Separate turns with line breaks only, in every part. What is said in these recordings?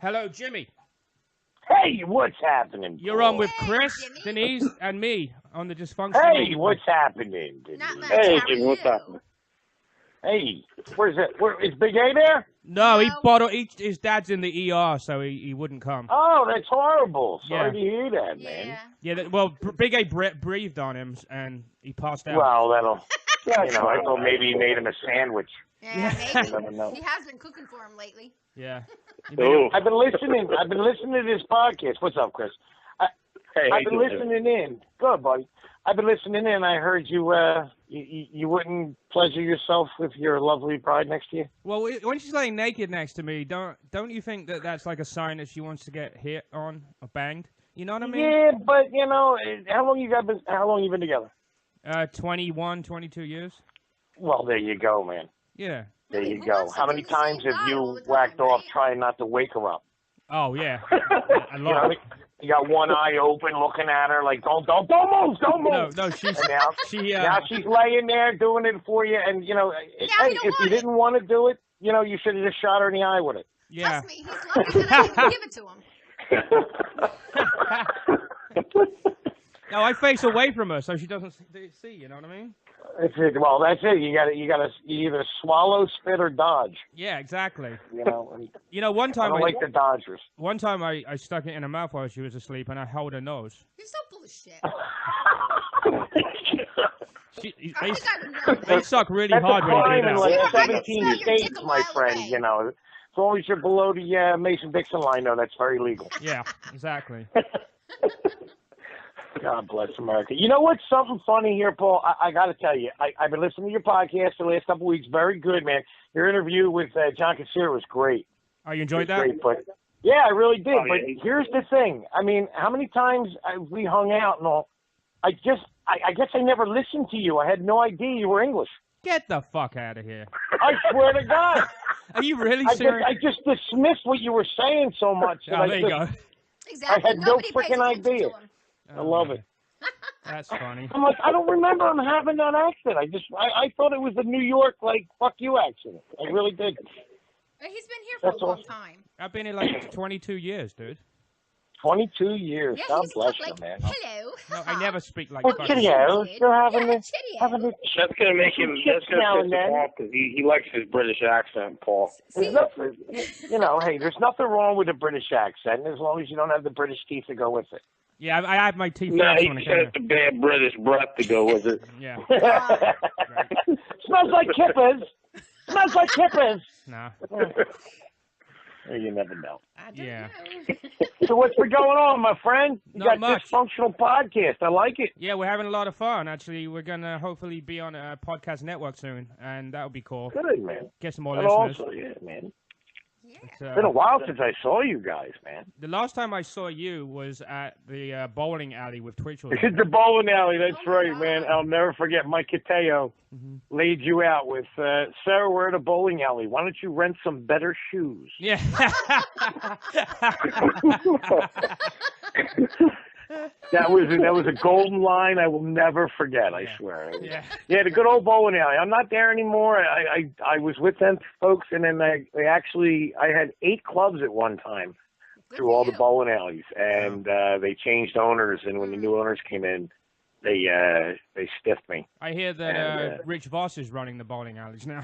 Hello, Jimmy.
Hey, what's happening?
You're on with Chris, Denise, and me on the Dysfunctional.
Hey, what's happening?
Not much.
Hey,
How are
what's
you?
happening? Hey, where's it? Where is Big A there?
No, he
No.
bought his dad's in the ER, so he wouldn't come.
Oh, that's horrible. Sorry
Yeah.
to hear that, man.
Yeah.
Yeah, well, Big A breathed on him, and he passed out.
Well, that'll. I thought maybe he made him a sandwich.
Yeah,
You
maybe.
never know.
He has been cooking for him lately.
Yeah.
Oh.
I've been listening to this podcast. What's up, Chris?
Hey,
I've been listening in. Good, buddy. I've been listening in. I heard you wouldn't pleasure yourself with your lovely bride next to you.
Well, when she's laying naked next to me, don't you think that that's like a sign that she wants to get hit on or banged? You know what I mean?
Yeah, but how long you been together?
21, 22 years.
Well, there you go, man.
Yeah.
There you
Who
go.
wants to
How
do
many
the same
times have
guy all
you
the
whacked
time,
off
right?
trying not to wake her up?
Oh yeah. A
You
lot.
know, you got one eye open, looking at her like, don't move.
No, she's
And
she.
now she's laying there doing it for you, and
Now
hey,
you don't
if you
want it.
didn't want to do it, you should have just shot her in the eye with it.
Yeah.
Trust me, he's lucky that I didn't give it to him.
No, I face away from her so she doesn't see. You know what I mean?
That's it. Well, that's it. You either swallow, spit, or dodge.
Yeah, exactly.
And
One
I
time
don't like the Dodgers.
One time I stuck it in her mouth while she was asleep, and I held her nose.
You're so full of shit. I think I would know.
They suck really
That's
hard
a
when you
crime
do
in
that.
like
Yeah,
17
your
states,
dick a
my
mile
friend.
away.
As long as you're below the Mason-Dixon line, no, that's very legal.
Yeah, exactly.
God bless America. You know what's something funny here, Paul? I got to tell you, I've been listening to your podcast the last couple of weeks. Very good, man. Your interview with John Kassir was great.
Oh, you enjoyed that?
Great, but yeah, I really did.
Oh,
but
yeah.
here's the thing. I mean, how many times we hung out and all? I guess I never listened to you. I had no idea you were English.
Get the fuck out of here.
I swear to God.
Are you really
I
serious?
just dismissed what you were saying so much. that
Oh,
I
there you
just-
go.
Exactly.
I had no
Nobody pays
freaking
attention
idea.
to him.
I love it.
That's funny.
I'm like, I don't remember him having that accent. I thought it was the New York, like, fuck you accent. I really did.
He's been here for
That's
a long
awesome.
time.
I've been here like 22 years, dude.
22 years.
Yeah,
God
he's
bless
like,
you, man.
hello.
No, I never speak like
Oh,
fucking.
cheerio. You're having
Yeah,
the
cheerio.
That's gonna make him. That's
Now
gonna
and
piss him
then.
off because he likes his British accent, Paul.
There's nothing, hey, there's nothing wrong with a British accent as long as you don't have the British teeth to go with it.
Yeah, I had my teeth
No,
first
he
when I
just
came
has the bad British breath to go with it.
here. Yeah.
Smells like kippers. Smells like kippers.
Nah.
You never know.
I don't
Yeah.
know.
So what's been going on, my friend? You
Not
got
much.
Dysfunctional podcast. I like it.
Yeah, we're having a lot of fun. Actually, we're gonna hopefully be on a podcast network soon, and that would be cool.
Good, man.
Get some more
And
listeners.
also, yeah, man.
Yeah.
It's,
It's been a while since I saw you guys, man.
The last time I saw you was at the bowling alley with Twitchel.
This is the bowling alley. That's
Oh, my
right,
God.
man. I'll never forget. Mike Cateo laid you out with, Sarah, we're at a bowling alley. Why don't you rent some better shoes?
Yeah.
That was a golden line I will never forget. I swear.
Yeah.
Yeah, the good old bowling alley. I'm not there anymore. I was with them folks, and then I had 8 clubs at one time
Good
through
for
all the
you.
bowling alleys, and they changed owners. And when the new owners came in, they stiffed me.
I hear that
And,
Rich Voss is running the bowling alleys now.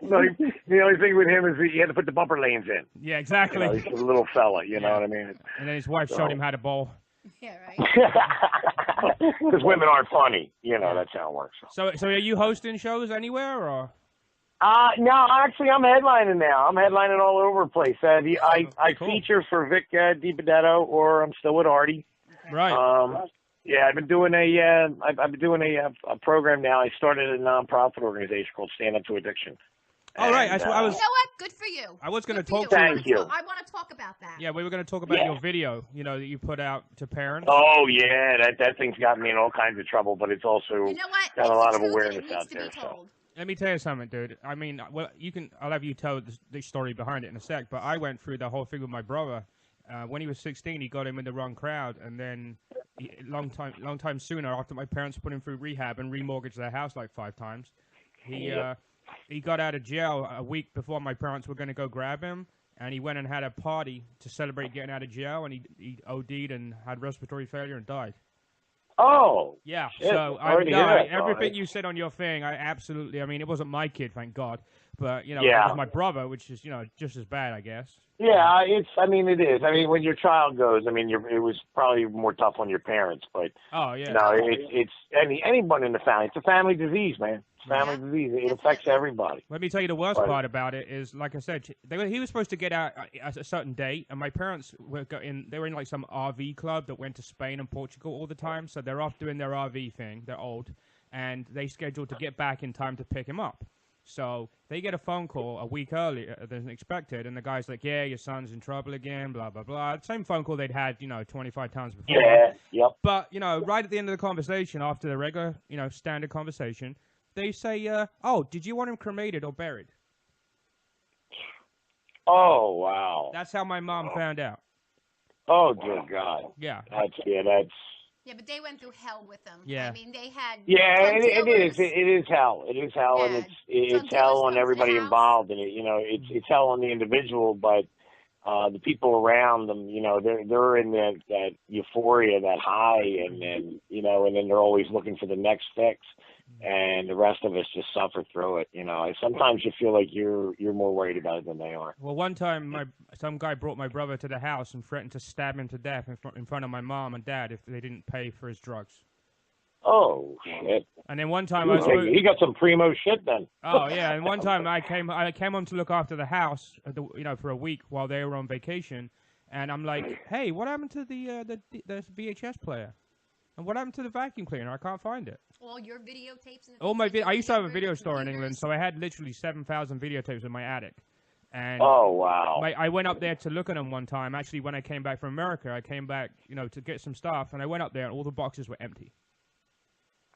No, the only thing with him is he had to put the bumper lanes in.
Yeah, exactly.
He's a little fella, you know what I mean?
And then his wife showed him how to bowl.
Yeah, right.
Because women aren't funny, that's how it works.
So are you hosting shows anywhere, or?
No, actually, I'm headlining now. I'm headlining all over the place. I
cool.
feature for Vic DiBenedetto, or I'm still with Artie.
Right.
Yeah, I've been doing a program now. I started a nonprofit organization called Stand Up to Addiction.
All right.
And,
I was.
You know what? Good for you.
I was going to
Good for
talk to
Thank you.
I want to talk about that.
Yeah, we were going to talk about
Yeah.
your video, that you put out to parents.
Oh yeah, that thing's got me in all kinds of trouble, but it's also
You know what?
got
It's
a lot
the
of
truth and
awareness
it needs
out
to
there.
be
So.
told.
Let me tell you something, dude. I mean, well, I'll have you tell the story behind it in a sec, but I went through the whole thing with my brother. When he was 16, he got him in the wrong crowd, and then long time sooner, after my parents put him through rehab and remortgaged their house like 5 times, he he got out of jail a week before my parents were going to go grab him, and he went and had a party to celebrate getting out of jail, and he OD'd and had respiratory failure and died.
Oh.
Yeah.
Shit.
So everything you said on your thing, I absolutely. I mean, it wasn't my kid, thank God, but it was my brother, which is just as bad, I guess.
Yeah, it is. I mean, when your child goes, I mean, it was probably more tough on your parents, but it's anyone in the family. It's a family disease, man. It's a family disease. It affects everybody.
Let me tell you the worst part about it is, like I said, he was supposed to get out at a certain date, and my parents they were in like some RV club that went to Spain and Portugal all the time, so they're off doing their RV thing. They're old, and they scheduled to get back in time to pick him up. So they get a phone call a week earlier than expected, and the guy's like, yeah, your son's in trouble again, blah, blah, blah. Same phone call they'd had, 25 times before.
Yeah, yep.
But, right at the end of the conversation, after the regular, standard conversation, they say, oh, did you want him cremated or buried?
Oh, wow.
That's how my mom found out.
Oh, dear God.
Yeah.
That's...
Yeah, but they went through hell with them.
Yeah.
I mean, they had...
Yeah, it is hell. It is hell, and it's hell on everybody involved in it. It's hell on the individual, but the people around them, they're in that euphoria, that high, and then they're always looking for the next fix, and the rest of us just suffer through it. Sometimes you feel like you're more worried about it than they are.
Well, one time, some guy brought my brother to the house and threatened to stab him to death in front of my mom and dad if they didn't pay for his drugs.
Oh, shit.
And then one time
he got some primo shit then.
Oh, yeah. And one time I came home to look after the house, for a week while they were on vacation. And I'm like, hey, what happened to the VHS player? And what happened to the vacuum cleaner? I can't find it.
All your videotapes?
I used to have a video store in England, so I had literally 7,000 videotapes in my attic. And
oh, wow.
I went up there to look at them one time. Actually, when I came back from America, I came back, to get some stuff, and I went up there, and all the boxes were empty.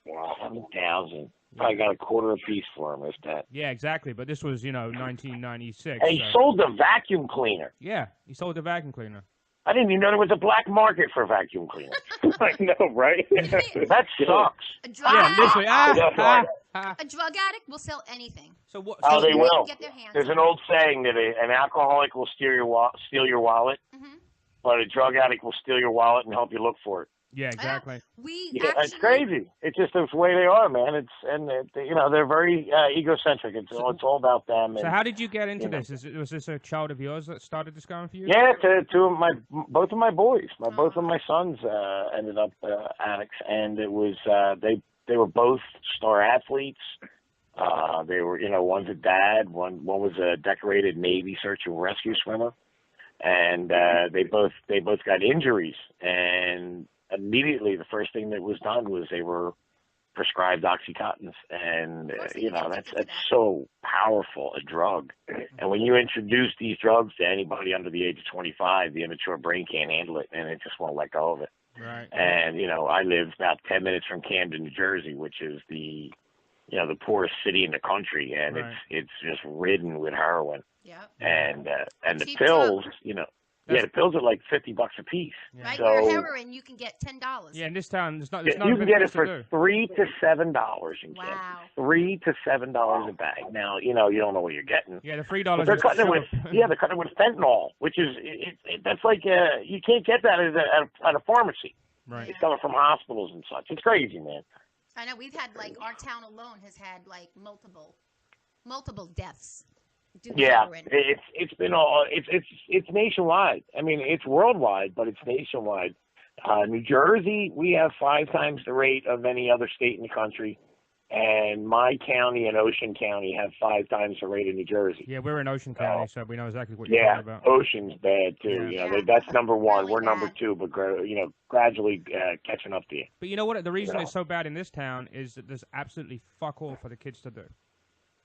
Wow, 7,000. Probably got a quarter a piece for him, if that.
Yeah, exactly. But this was, 1996.
And he sold the vacuum cleaner.
Yeah, he sold the vacuum cleaner.
I didn't even know there was a black market for vacuum cleaners.
I know, right?
That sucks.
A drug
literally.
A drug addict will sell anything.
So what?
Oh, they will.
Get their hands
There's an old saying that an alcoholic will steal your wallet, but a drug addict will steal your wallet and help you look for it.
Yeah, exactly.
It's crazy. It's just the way they are, man. They're very egocentric. It's all about them.
So how did you get into this? Was this a child of yours that started this going for you?
Yeah, both of my boys. Both of my sons ended up addicts, and it was they were both star athletes. They were, one's a dad, one was a decorated Navy search and rescue swimmer, and they both got injuries, and immediately the first thing that was done was they were prescribed Oxycontins, and that's so powerful, a drug. And when you introduce these drugs to anybody under the age of 25, the immature brain can't handle it, and it just won't let go of it.
Right.
And I live about 10 minutes from Camden, New Jersey, which is the poorest city in the country, and it's just ridden with heroin.
Yeah.
And the pills, the pills are like $50 a piece.
Yeah. Right,
so,
where heroin you can get $10.
Yeah, in this town, there's not.
You can get it for $3 to $7.
Wow.
$3 to $7 a bag. Now you don't know what you're getting.
Yeah, the $3.
They're cutting it with they're cutting it with fentanyl, which is that's like you can't get that at a pharmacy.
Right.
It's coming from hospitals and such. It's crazy, man.
I know we've had our town alone has had multiple deaths.
Yeah, it's been it's nationwide. I mean, it's worldwide, but it's nationwide. New Jersey, we have 5 times the rate of any other state in the country, and my county and Ocean County have 5 times the rate of New Jersey.
Yeah, we're in Ocean County, so we know exactly what you're talking about.
Ocean's bad too.
Yeah.
That's number 1.
Really
we're number 2, but gradually catching up to you.
But you know what? The reason it's so bad in this town is that there's absolutely fuck all for the kids to do.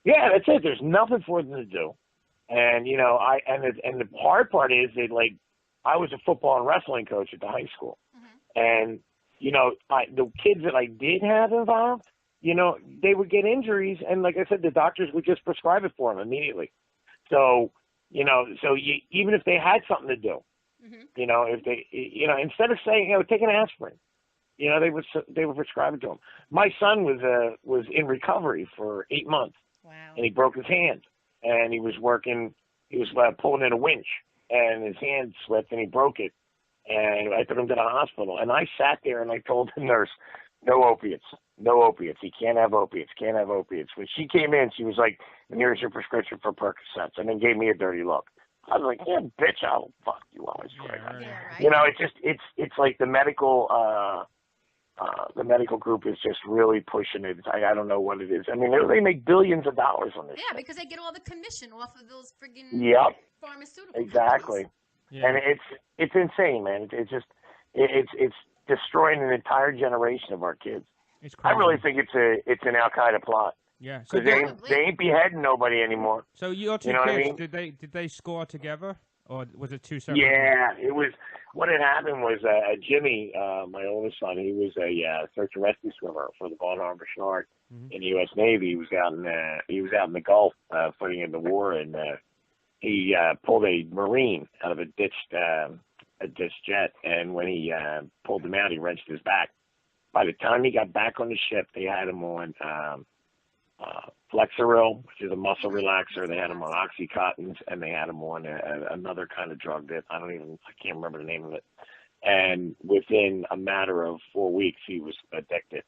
Yeah, that's it. There's nothing for them to do, and and the hard part is I was a football and wrestling coach at the high school, and the kids that I did have involved, they would get injuries, and like I said, the doctors would just prescribe it for them immediately. So even if they had something to do, if they instead of saying take an aspirin, they would prescribe it to them. My son was in recovery for 8 months. and he broke his hand. And he was pulling in a winch, and his hand slipped, and he broke it. And I took him to the hospital. And I sat there, and I told the nurse, no opiates. No opiates. He can't have opiates. Can't have opiates. When she came in, she was like, here's your prescription for Percocets, and then gave me a dirty look. I was like, yeah, bitch, I'll fuck you while I swear.
Right.
You know, it's like the medical group is just really pushing it. I don't know what it is. I mean, they make billions of dollars on this.
Yeah, because they get all the commission off of those friggin' pharmaceutical
exactly.
Yeah.
And it's insane, man. It's destroying an entire generation of our kids.
It's crazy.
I really think it's an Al Qaeda plot.
Yeah. So
Because they ain't beheading nobody anymore.
So your two
You know what I
kids,
mean?
did they score together, or was it two separate?
Yeah, it was. What had happened was Jimmy, my oldest son, he was a search and rescue swimmer for the Bar Harbor Shark in the U.S. Navy. He was out in the Gulf fighting in the war, and he pulled a Marine out of a ditched jet. And when he pulled him out, he wrenched his back. By the time he got back on the ship, they had him on Flexeril, which is a muscle relaxer. They had him on Oxycontins, and they had him on another kind of drug that I can't remember the name of it. And within a matter of 4 weeks, he was addicted.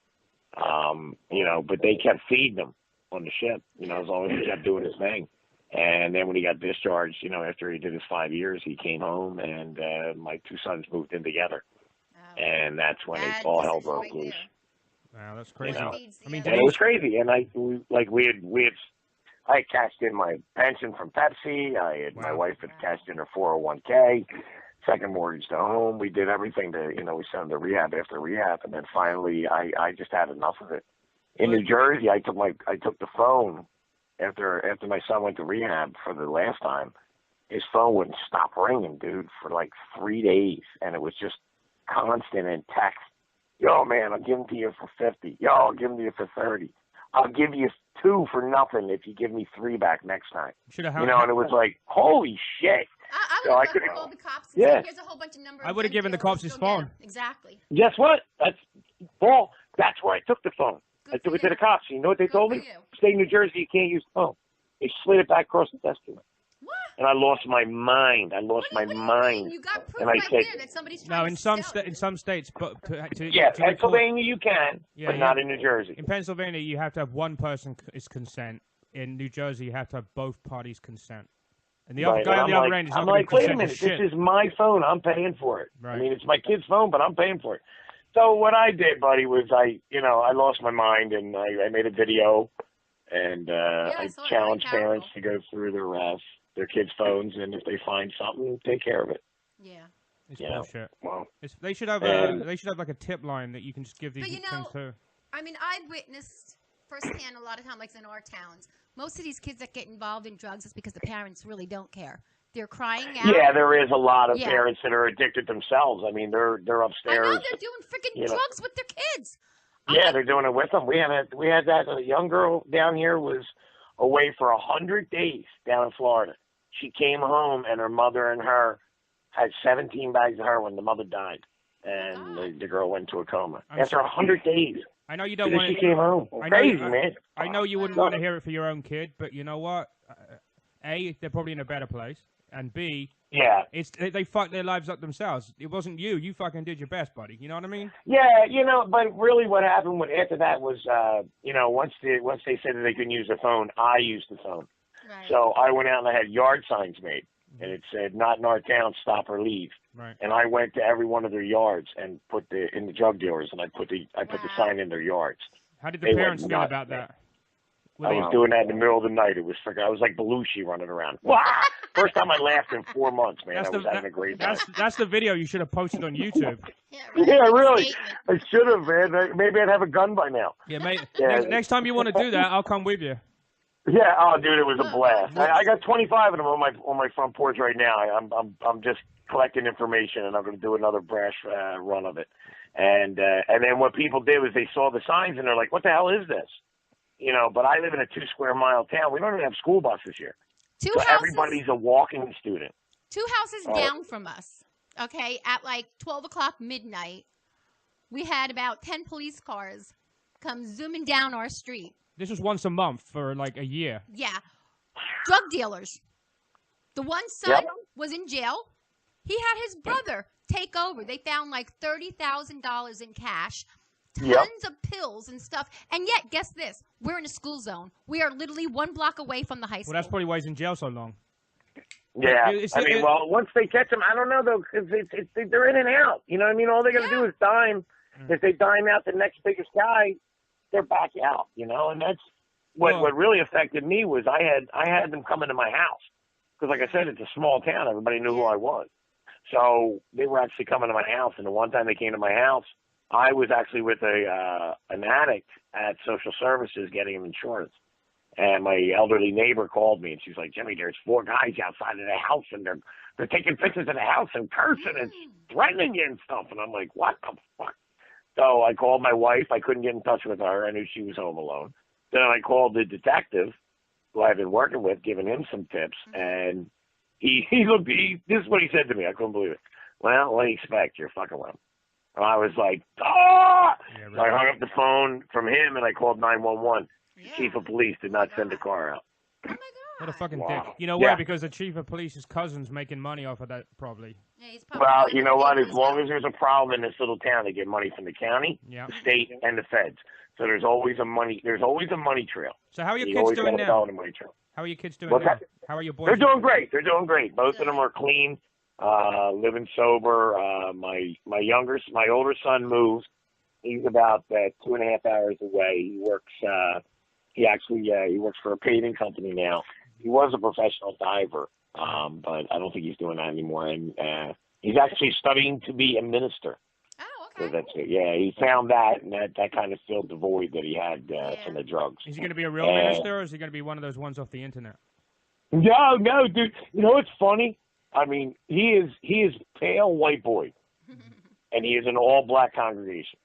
But they kept feeding him on the ship, as long as he kept doing his thing. And then when he got discharged, after he did his 5 years, he came home, and my two sons moved in together. And that's when all hell broke loose.
Wow, that's crazy.
I mean, it was crazy, and I had cashed in my pension from Pepsi. My wife had cashed in her 401k, second mortgage to home. We did everything to, we sent them to rehab after rehab, and then finally, I just had enough of it. In New Jersey, I took the phone after my son went to rehab for the last time. His phone wouldn't stop ringing, dude, for like 3 days, and it was just constant in text. Yo, man, I'll give them to you for 50. Yo, I'll give them to you for 30. I'll give you 2 for nothing if you give me 3 back next time. And it was like, holy shit.
I would have called the cops and said, here's a whole bunch of numbers.
I would have given the cops his phone.
Exactly.
Guess what? That's where I took the phone. I took it to the cops. You know what they told me? State of New Jersey, you can't use the phone. They slid it back across the desk to me.
What?
And I lost my mind.
What do you mean? You got proof right there that somebody's trying to
in some states, but
Pennsylvania you can, but not in New Jersey.
In Pennsylvania, you have to have one person is consent. In New Jersey, you have to have both parties consent. And the other guy on the other end is not going to consent.
Wait a minute, this is my phone. I'm paying for it.
Right.
I mean, it's my kid's phone, but I'm paying for it. So what I did, buddy, was I lost my mind, and I made a video, and I challenged parents to go through their kids' phones, and if they find something, take care of it.
Yeah.
It's bullshit.
Well,
they should have like a tip line that you can just give these things to.
I mean, I've witnessed firsthand a lot of times, like in our towns, most of these kids that get involved in drugs is because the parents really don't care. They're crying out.
Yeah, there is a lot of parents that are addicted themselves. I mean, they're upstairs.
I know, they're doing freaking drugs with their kids.
They're doing it with them. We had that a young girl down here was away for 100 days down in Florida. She came home, and her mother and her had 17 bags of heroin. The mother died, and the girl went into a coma after 100 days.
I know you don't want to.
She came home. Crazy, man.
I know you wouldn't want to hear it for your own kid, but you know what? A, they're probably in a better place, and B, they fucked their lives up themselves. It wasn't you. You fucking did your best, buddy. You know what I mean?
Yeah, but really what happened after that was, once they said that they couldn't use the phone, I used the phone.
Right.
So I went out and I had yard signs made, and it said, not in our town, stop or leave.
Right.
And I went to every one of their yards and put in the drug dealers, and I put the sign in their yards.
How did the parents feel about that?
I was doing that in the middle of the night. It was I was like Belushi running around. First time I laughed in 4 months, man. I was having a great time.
That's the video you should have posted on YouTube.
Yeah, really. I should have, man. Maybe I'd have a gun by now.
Yeah, mate. Next time you want to do that, I'll come with you.
Yeah, oh, dude, it was a blast. I got 25 of them on my front porch right now. I'm just collecting information, and I'm going to do another brash run of it. And then what people did was they saw the signs, and they're like, "What the hell is this?" But I live in a 2 square mile town. We don't even have school buses here. Everybody's a walking student.
2 houses down from us, okay, at like 12 o'clock midnight, we had about 10 police cars come zooming down our street.
This was once a month for like a year.
Yeah. Drug dealers. The one son was in jail. He had his brother take over. They found like $30,000 in cash, tons of pills and stuff. And yet, guess this? We're in a school zone. We are literally 1 block away from the high school.
Well, that's probably why he's in jail so long.
Yeah, well, once they catch them, I don't know though, because they're in and out. You know what I mean? All they got to do is dime. If they dime out the next biggest guy, they're back out. You know, and that's what really affected me was I had them come into my house because, like I said, it's a small town. Everybody knew who I was, so they were actually coming to my house. And the one time they came to my house, I was actually with an addict at social services getting him insurance. And my elderly neighbor called me, and she's like, Jimmy, there's 4 guys outside of the house, and they're taking pictures of the house and cursing and threatening you and stuff. And I'm like, what the fuck? So I called my wife. I couldn't get in touch with her. I knew she was home alone. Then I called the detective who I've been working with, giving him some tips. And this is what he said to me. I couldn't believe it. Well, what do you expect? You're fucking with him. And I was like, ah! Yeah, right. So I hung up the phone from him, and I called 911. Yeah. Chief of police did not send the car out.
Oh my God.
What a fucking dick. You know why? Because the chief of police's cousin's making money off of that, probably.
Yeah, he's probably
well, you know what? As long as there's a problem in this little town, they get money from the county, the state, and the feds. So there's always a money trail.
So how are your kids doing now? How are your kids doing now? How are your boys?
They're doing great. They're doing great. Both of them are clean, living sober. My older son moved. He's about 2.5 hours away. He works. He works for a paving company now. He was a professional diver, but I don't think he's doing that anymore. And he's actually studying to be a minister.
Oh, okay.
So that's it. Yeah, he found that, and that kind of filled the void that he had from the drugs.
Is he going to be a real minister, or is he going to be one of those ones off the internet?
No, dude. You know what's funny? I mean, he is pale white boy, and he is an all-black congregation.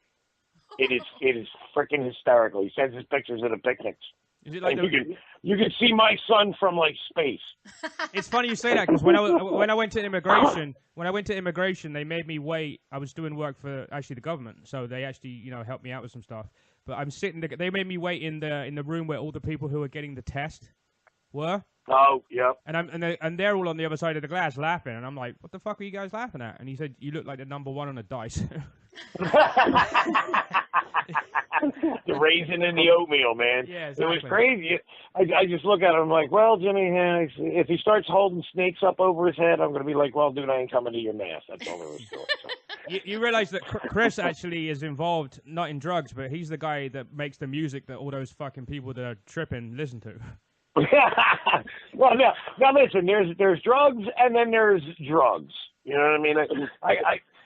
It is freaking hysterical. He sends his pictures of the picnics.
Is it like
you can see my son from like space.
It's funny you say that because when I went to immigration, they made me wait. I was doing work for actually the government, so they actually helped me out with some stuff. But I'm sitting there. They made me wait in the room where all the people who were getting the test were.
Oh, yep.
And they're all on the other side of the glass laughing, and I'm like, what the fuck are you guys laughing at? And he said, you look like the number 1 on a dice.
The raisin in the oatmeal, man.
Yeah, exactly.
It was crazy. I just look at him like, well, Jimmy, if he starts holding snakes up over his head, I'm going to be like, well, dude, I ain't coming to your mass. That's all there is to it. So.
You realize that Chris actually is involved, not in drugs, but he's the guy that makes the music that all those fucking people that are tripping listen to.
Well, now listen, there's drugs and then there's drugs. You know what I mean?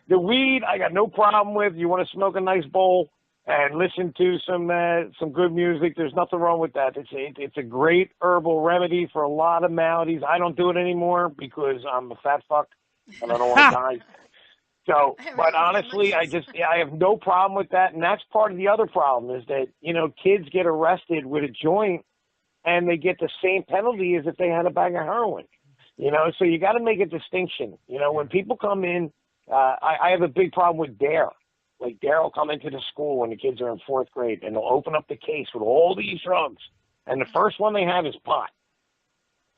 The weed, I got no problem with. You want to smoke a nice bowl and listen to some good music. There's nothing wrong with that. It's a great herbal remedy for a lot of maladies. I don't do it anymore because I'm a fat fuck and I don't want to die. So, but honestly, I have no problem with that. And that's part of the other problem is that, kids get arrested with a joint and they get the same penalty as if they had a bag of heroin. So you got to make a distinction. When people come in, I have a big problem with DARE. Like DARE will come into the school when the kids are in 4th grade and they'll open up the case with all these drugs. And the first one they have is pot.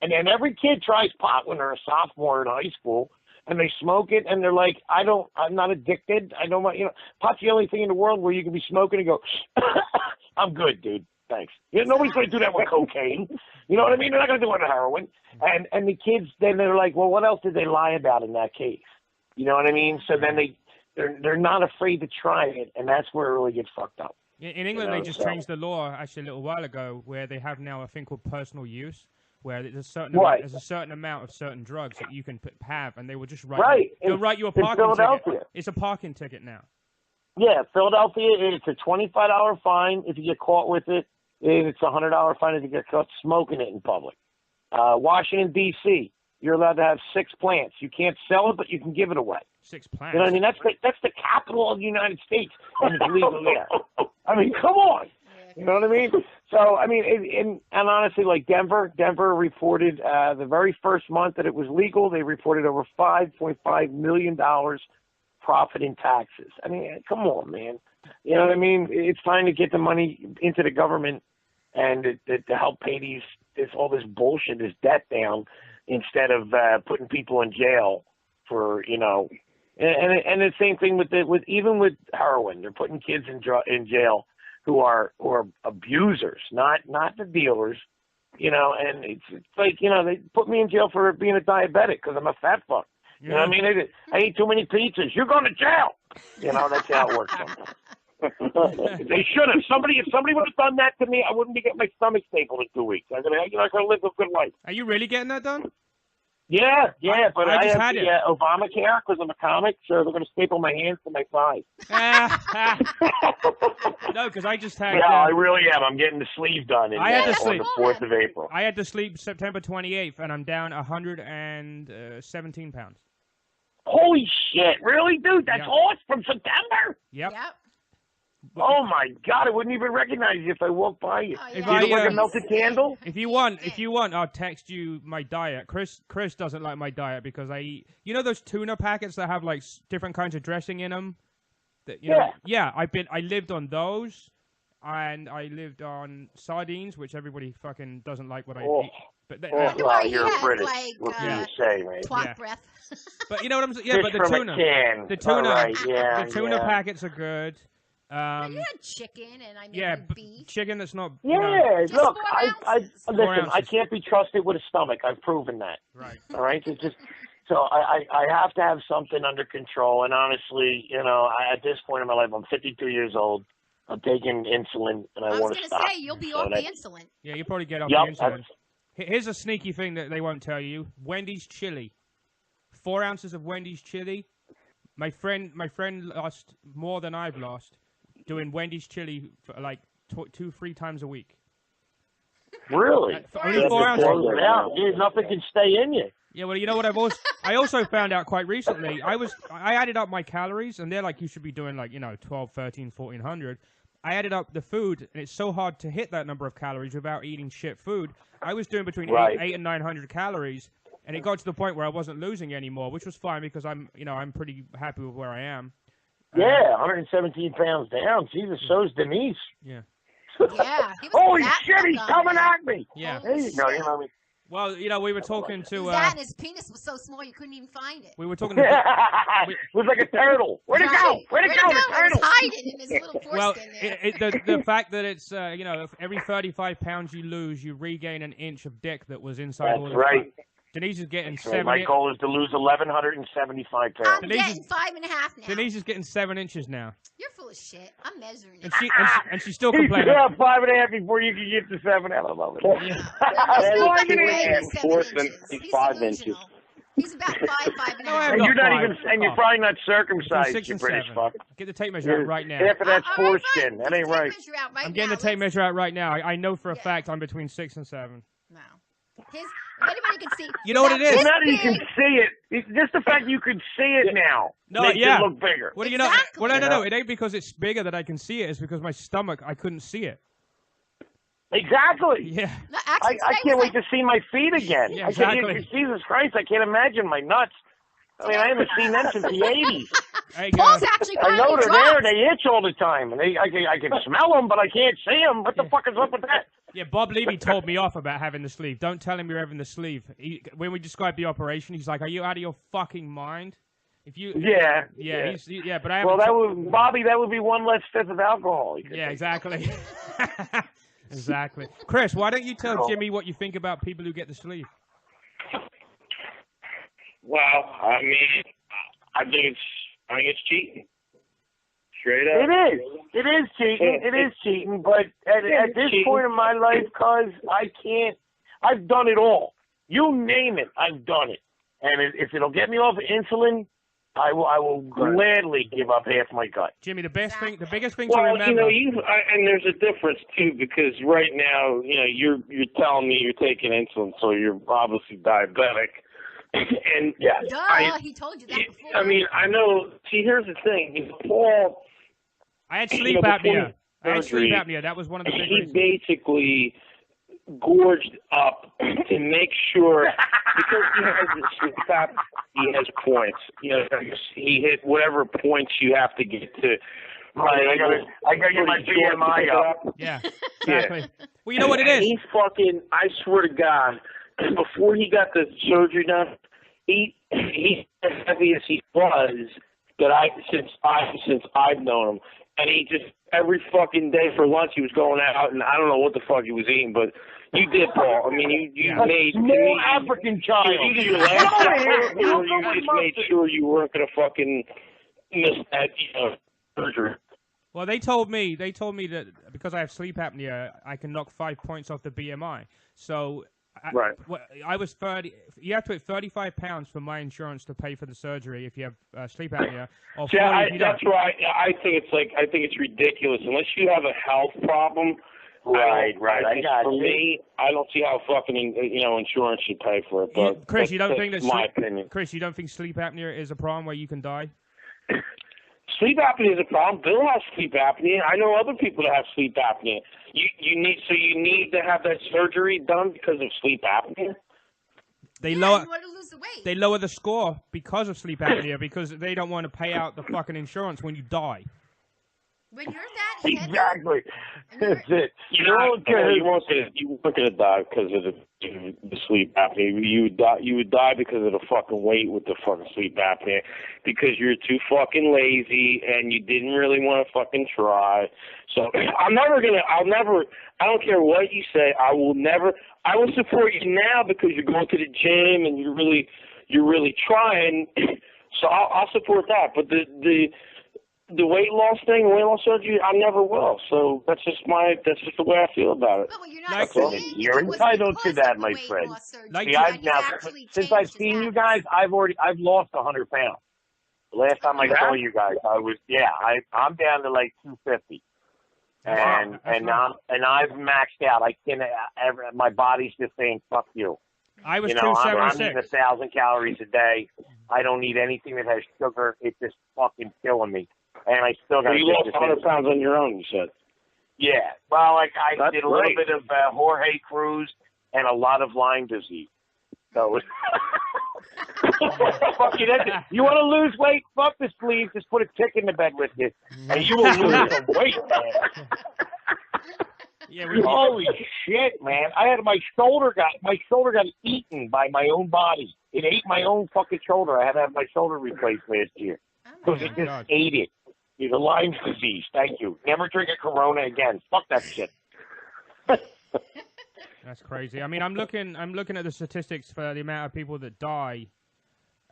And then every kid tries pot when they're a sophomore in high school and they smoke it and they're like, I'm not addicted. I don't want, pot's the only thing in the world where you can be smoking and go, I'm good, dude. Thanks. Nobody's going to do that with cocaine. You know what I mean? They're not going to do it with heroin. And the kids, then they're like, well, what else did they lie about in that case? You know what I mean? So then they're not afraid to try it, and that's where it really gets fucked up.
In England, they just changed the law actually a little while ago where they have now a thing called personal use, where there's a certain amount of certain drugs that you can have, and they will just write they'll write you a parking ticket. It's a parking ticket now. Yeah,
Philadelphia, it's a $25 fine if you get caught with it. It's a $100 fine if you get caught smoking it in public. Washington, D.C., you're allowed to have 6 plants. You can't sell it, but you can give it away.
6 plants?
You know what I mean? That's the capital of the United States, and it's legal there. I mean, come on. You know what I mean? So, I mean, and honestly, like Denver reported the very first month that it was legal, they reported over $5.5 million profit in taxes. I mean, come on, man. You know what I mean? It's time to get the money into the government and to help pay all this bullshit, this debt down, instead of putting people in jail for, you know. And the same thing with even with heroin, they're putting kids in jail who are abusers, not the dealers, you know. And it's like, you know, they put me in jail for being a diabetic because I'm a fat fuck. You know what I mean? I ate too many pizzas. You're going to jail. You know, that's how it works sometimes. They should have. If somebody would have done that to me, I wouldn't be getting my stomach stapled in 2 weeks. I'm gonna live a good life.
Are you really getting that done?
Yeah, but I
just
have
had
the
it.
Obamacare because I'm a comic, so they're gonna staple my hands to my thighs.
No, because I just had.
Yeah, I really am. I'm getting the sleeve done
I had the
on
sleeve.
the 4th of April.
I had to sleep September 28th, and I'm down 117 pounds.
Holy shit! Really, dude? That's
Yeah.
all from September?
Yep.
Oh my God! I wouldn't even recognize you if I walked by you.
Oh,
If
You
I,
look like a melted candle.
If you want, I'll text you my diet. Chris doesn't like my diet because I eat. You know those tuna packets that have like different kinds of dressing in them. That, you know, I lived on those, and I lived on sardines, which everybody fucking doesn't like what I eat. But
Well, you're
has,
British.
like,
What can you say, man?
twat
Yeah.
breath.
But you know what I'm saying? Yeah,
Fish
but the
from
tuna,
a can.
the tuna,
All right, yeah,
the tuna
yeah.
packets are good.
You had chicken and I made beef.
Chicken that's not.
Yeah,
Just
look,
4
I
ounces.
listen.
4 ounces.
I can't be trusted with a stomach. I've proven that.
Right.
All right, so I have to have something under control. And honestly, you know, at this point in my life, I'm 52 years old. I'm taking insulin, and I want to stop.
I was going to say, you'll be off the insulin.
Yeah, you probably get off
Yep,
the insulin. Here's a sneaky thing that they won't tell you: Wendy's chili. 4 ounces of Wendy's chili. My friend lost more than I've lost doing Wendy's chili for like 2-3 times a week.
Really?
Only 4 ounces.
Yeah, nothing can stay in you.
Yeah, well, you know what I also found out quite recently. I added up my calories, and they're like, you should be doing like, you know, 12, 13, 1400. I added up the food, and it's so hard to hit that number of calories without eating shit food. I was doing between 8 and 900 calories, and it got to the point where I wasn't losing anymore, which was fine because I'm pretty happy with where I am.
Yeah, 117 pounds down. Jesus, so's Denise.
Yeah.
Yeah.
Holy shit, he's coming at me.
Yeah.
There you go. You know what I mean?
Well, you know, we were talking to.
That and his penis was so small you couldn't even find it.
We were talking to.
It was like a turtle. Where'd it go? Where'd it go? The
It
turtle.
was hiding in his little foreskin
Well,
there.
the fact that it's you know, if every 35 pounds you lose, you regain an inch of dick that was inside all
That's
the
right.
Denise is getting
So
7.
my goal is to lose 1,175 pounds.
I'm getting 5.5 now.
Denise is getting 7 inches now,
You're full of shit. I'm measuring it.
and she's still
He's
complaining.
5.5 before you can get to 7. I love it.
He's 5 inches.
He's about 5'5".
No, I'm
And
not
you're not
5.
even, and you're probably not
Between
circumcised,
6
you
and
British
7.
fuck.
Get the tape measure out right now.
Half of that's
All right,
foreskin.
fine.
That ain't
Get the
right.
tape measure out right
I'm getting
now.
the tape
Let's-
measure out right now. I know for a
Yeah.
fact I'm between 6 and 7.
No. If anybody can see.
You know what it is?
Well, now that you can see it, just the fact you can see it now makes it look bigger.
What do you know?
Exactly.
Well, no. It ain't because it's bigger that I can see it. It's because my stomach, I couldn't see it.
Exactly.
Yeah.
No, actually,
I
today
can't
was
wait to see my feet again.
Yeah,
I can't,
exactly.
Jesus Christ, I can't imagine my nuts. I mean, I haven't seen them since the 80s.
Hey,
Paul's actually
I know
finally
they're there.
dropped.
They itch all the time. And I can smell them, but I can't see them. What the fuck is up with that?
Yeah, Bob Levy told me off about having the sleeve. Don't tell him you're having the sleeve. When we described the operation, he's like, "Are you out of your fucking mind?" If you,
Yeah.
but I
Well,
haven't.
that would be one less fifth of alcohol.
Yeah, exactly. Exactly. Chris, why don't you tell Jimmy what you think about people who get the sleeve?
Well, I mean, I think it's cheating. Straight up.
It is cheating. It is cheating. But at this point in my life, cause I can't. I've done it all. You name it, I've done it. And if it'll get me off of insulin, I will gladly give up half my gut.
Jimmy, the biggest thing to
Well,
remember.
and there's a difference too, because right now, you're telling me you're taking insulin, so you're obviously diabetic. And
Duh, he told you that before.
I mean, I know. See, here's the thing: Paul.
I had sleep apnea. That was one of the big
He
reasons.
basically gorged up to make sure, because he has points. He hit whatever points you have to get to
Right, I gotta get my BMI up.
Yeah, exactly. Well, you know what it is?
He fucking, I swear to God, before he got the surgery done, he's as heavy as he was since I've known him. And he just, every fucking day for lunch, he was going out, and I don't know what the fuck he was eating, but you did, Paul. I mean, you made
small African child.
You did your last or you just made sure you weren't going to fucking miss that, surgery.
Well, they told me that because I have sleep apnea, I can knock 5 points off the BMI. So I was 30. You have to hit 35 pounds for my insurance to pay for the surgery if you have sleep apnea. Or
that's right. I think it's ridiculous unless you have a health problem.
Right.
For me, I don't see how fucking insurance should pay for it. But
Chris, you don't think
that's my opinion.
Chris, you don't think sleep apnea is a problem where you can die?
Sleep apnea is a problem. Bill has sleep apnea. I know other people that have sleep apnea. You need to have that surgery done because of sleep apnea.
They
you want to lose the weight.
They lower the score because of sleep apnea because they don't want to pay out the fucking insurance when you die.
When you're that heavy,
exactly. That's it.
You weren't gonna die because of the sleep apnea. You would die because of the fucking weight with the fucking sleep apnea, because you're too fucking lazy and you didn't really want to fucking try. So I don't care what you say. I will support you now because you're going to the gym and you're really trying. So I'll support that. But the weight loss thing, weight loss surgery, I never will. So that's just the way I feel about it.
But you're not saying
you're entitled to that, my friend. Since I've seen you guys, I've lost 100 pounds. The last time I saw you guys, I'm down to like 250, and I've maxed out. I can't. My body's just saying fuck you.
I was 276.
I'm eating 1,000 calories a day. I don't need anything that has sugar. It's just fucking killing me. And I still got.
You lost 100 pounds on your own, you said.
Yeah. Well, I did a little bit of Jorge Cruz and a lot of Lyme disease. So. Fuck you. You want to lose weight? Fuck the sleeve. Just put a tick in the bed with you, and you will lose some weight, man.
Yeah,
holy shit, man! My shoulder got eaten by my own body. It ate my own fucking shoulder. I had to have my shoulder replaced last year because it just ate it. It's a Lyme disease. Thank you. Never drink a Corona again. Fuck that shit.
That's crazy. I mean, I'm looking at the statistics for the amount of people that die.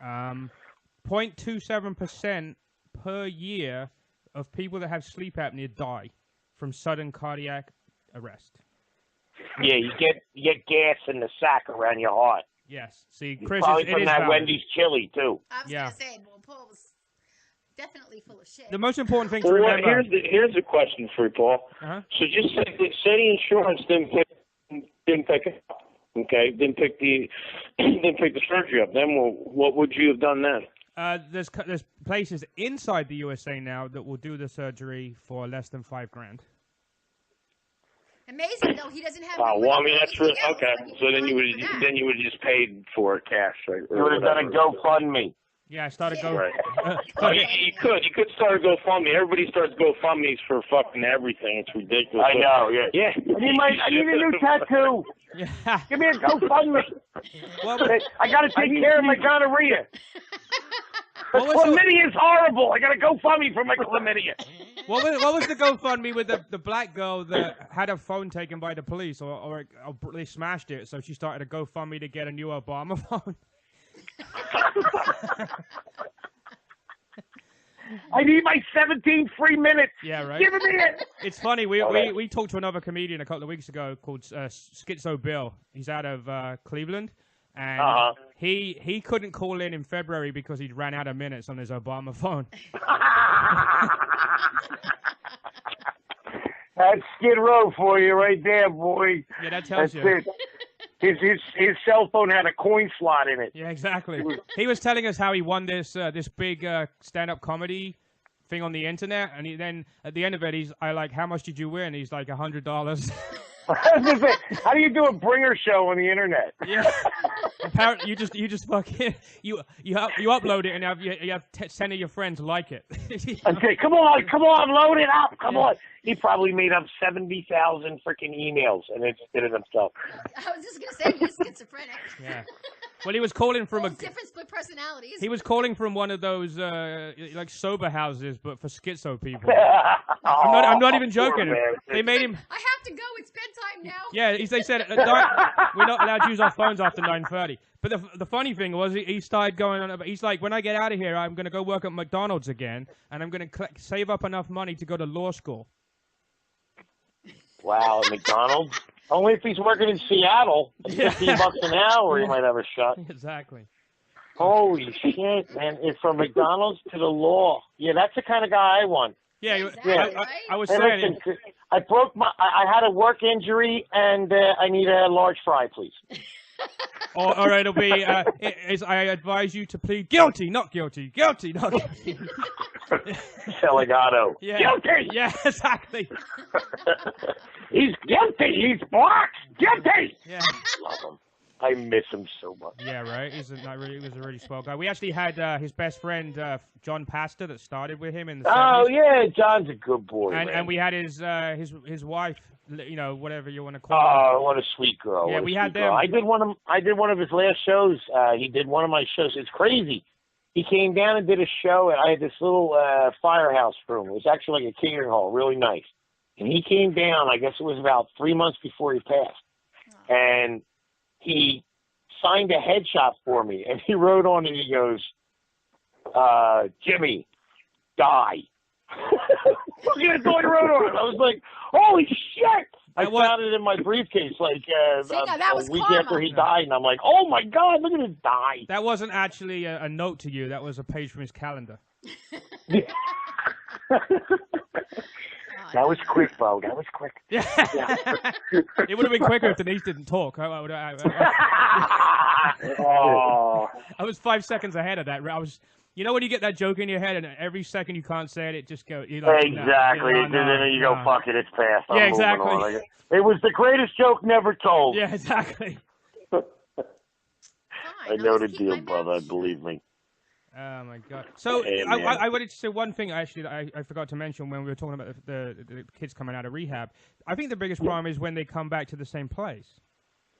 0.27% per year of people that have sleep apnea die from sudden cardiac arrest.
Yeah, you get gas in the sack around your heart.
Yes. See, Chris,
probably from that Wendy's chili too.
I was gonna say, well, Paul was definitely full of shit.
The most important thing to remember.
Here's a question for you, Paul.
Uh-huh.
So just say the insurance didn't pick it up. Okay, didn't pick the surgery up. Then what would you have done then?
There's places inside the USA now that will do the surgery for less than $5,000.
Amazing, though. He doesn't have.
Well, I mean that's really okay. So then you would have just paid for it cash, right?
You would have done a GoFundMe.
Yeah, I started going.
Right. You could start a GoFundMe. Everybody starts GoFundMes for fucking everything. It's ridiculous.
I know. Yeah. I need a new tattoo.
Yeah.
Give me a GoFundMe.
Well,
I got to take care of my gonorrhea. Chlamydia is horrible. I got to GoFundMe for my chlamydia.
What was the GoFundMe with the black girl that had her phone taken by the police, or they smashed it, so she started a GoFundMe to get a new Obama phone?
I need my 17 free minutes.
Yeah, right.
Give me it.
It's funny. We talked to another comedian a couple of weeks ago called Schizo Bill. He's out of Cleveland, and he couldn't call in February because he'd ran out of minutes on his Obama phone.
That's Skid Row for you right there, boy.
Yeah, that tells you.
It. His cell phone had a coin slot in it.
Yeah, exactly. He was telling us how he won this big stand-up comedy thing on the internet, and then at the end of it, how much did you win? He's like $100.
How do you do a bringer show on the internet?
Yeah. apparently, you just fucking you upload it and you have 10 of your friends like it.
I say, come on, load it up, come on. He probably made up 70,000 freaking emails and then just did it himself.
I was just gonna say he's schizophrenic.
Yeah. Well, he was calling from a
different split personalities.
He was calling from one of those like sober houses, but for schizo people. I'm not even joking. They made him.
I have to go. It's bedtime now.
Yeah, they said we're not allowed to use our phones after 9:30. But the funny thing was, he started going on. He's like, when I get out of here, I'm gonna go work at McDonald's again, and I'm gonna save up enough money to go to law school.
Wow, McDonald's. Only if he's working in Seattle. $15 an hour, he might have a shot.
Exactly.
Holy shit, man! It's from McDonald's to the law. Yeah, that's the kind of guy I want.
Yeah,
exactly,
I was
Hey,
saying.
listen, I had a work injury, and I need a large fry, please.
Or it'll be, I advise you to plead guilty, not guilty, guilty, not guilty.
Selegato.
Yeah.
Guilty!
Yeah, exactly.
He's guilty! He's black! Guilty!
Yeah.
Love him. I miss him so much.
Yeah, right. He was a really swell guy. We actually had his best friend, John Pastor, that started with him in the 70s.
Oh, yeah, John's a good boy,
and we had his wife, you know, whatever you want to call
her. Oh, what a sweet girl.
Yeah, we had them.
Girl. I did one of his last shows. He did one of my shows. It's crazy. He came down and did a show, and I had this little firehouse room. It was actually like a catering hall, really nice. And he came down, I guess it was about 3 months before he passed. And he signed a headshot for me, and he wrote on it, he goes, Jimmy, die. Look at what he wrote on it. I was like, holy shit! I found it in my briefcase like a week after he died, and I'm like, oh my God, look at him die.
That wasn't actually a note to you. That was a page from his calendar.
That was quick, Bo. That was quick.
Yeah. It would have been quicker if Denise didn't talk. I was 5 seconds ahead of that. I was, you know, when you get that joke in your head and every second you can't say it, it just goes. Like,
exactly. And then you go, fuck it, it's past.
Yeah, exactly.
It was the greatest joke never told.
Yeah, exactly.
I know the deal, brother. Believe me.
Oh my God! So I wanted to say one thing actually that I forgot to mention when we were talking about the kids coming out of rehab. I think the biggest problem is when they come back to the same place.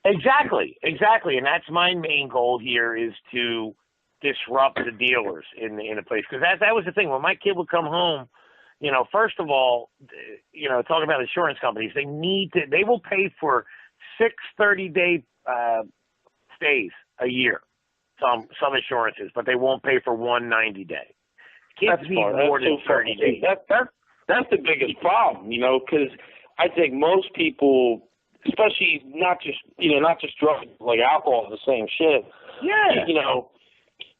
Exactly, and that's my main goal here is to disrupt the dealers in a place, because that was the thing when my kid would come home. You know, first of all, you know, talking about insurance companies, they will pay for 6 30-day stays a year. Some insurances, but they won't pay for 1 90-day. Kids need more than 30 days.
That's the biggest problem, you know, because I think most people, especially not just drugs, like alcohol, the same shit.
Yeah.
You know,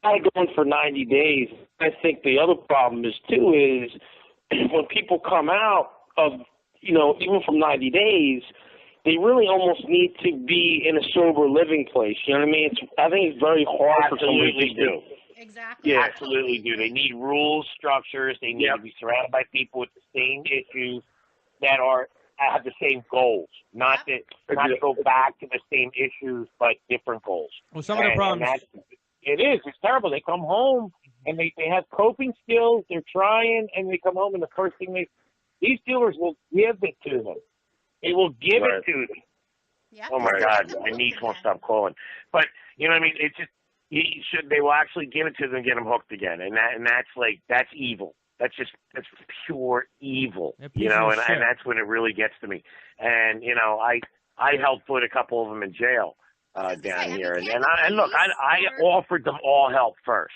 kind of going for 90 days. I think the other problem is when people come out of, you know, even from 90 days, they really almost need to be in a sober living place. You know what I mean? I think it's very hard for somebody to do.
Exactly.
Yeah, absolutely do. They need rules, structures. They need to be surrounded by people with the same issues that have the same goals. Not to go back to the same issues, but different goals.
Well, some of the problems.
It's terrible. They come home and they have coping skills. They're trying, and they come home, and the first thing these dealers will give it to them. They will give it to them.
Yep.
Oh my God, my niece won't stop calling. But you know what I mean? It's just they will actually give it to them and get them hooked again, and that's evil. That's pure evil. You know, and that's when it really gets to me. And you know, I helped put a couple of them in jail down here, and look, I offered them all help first.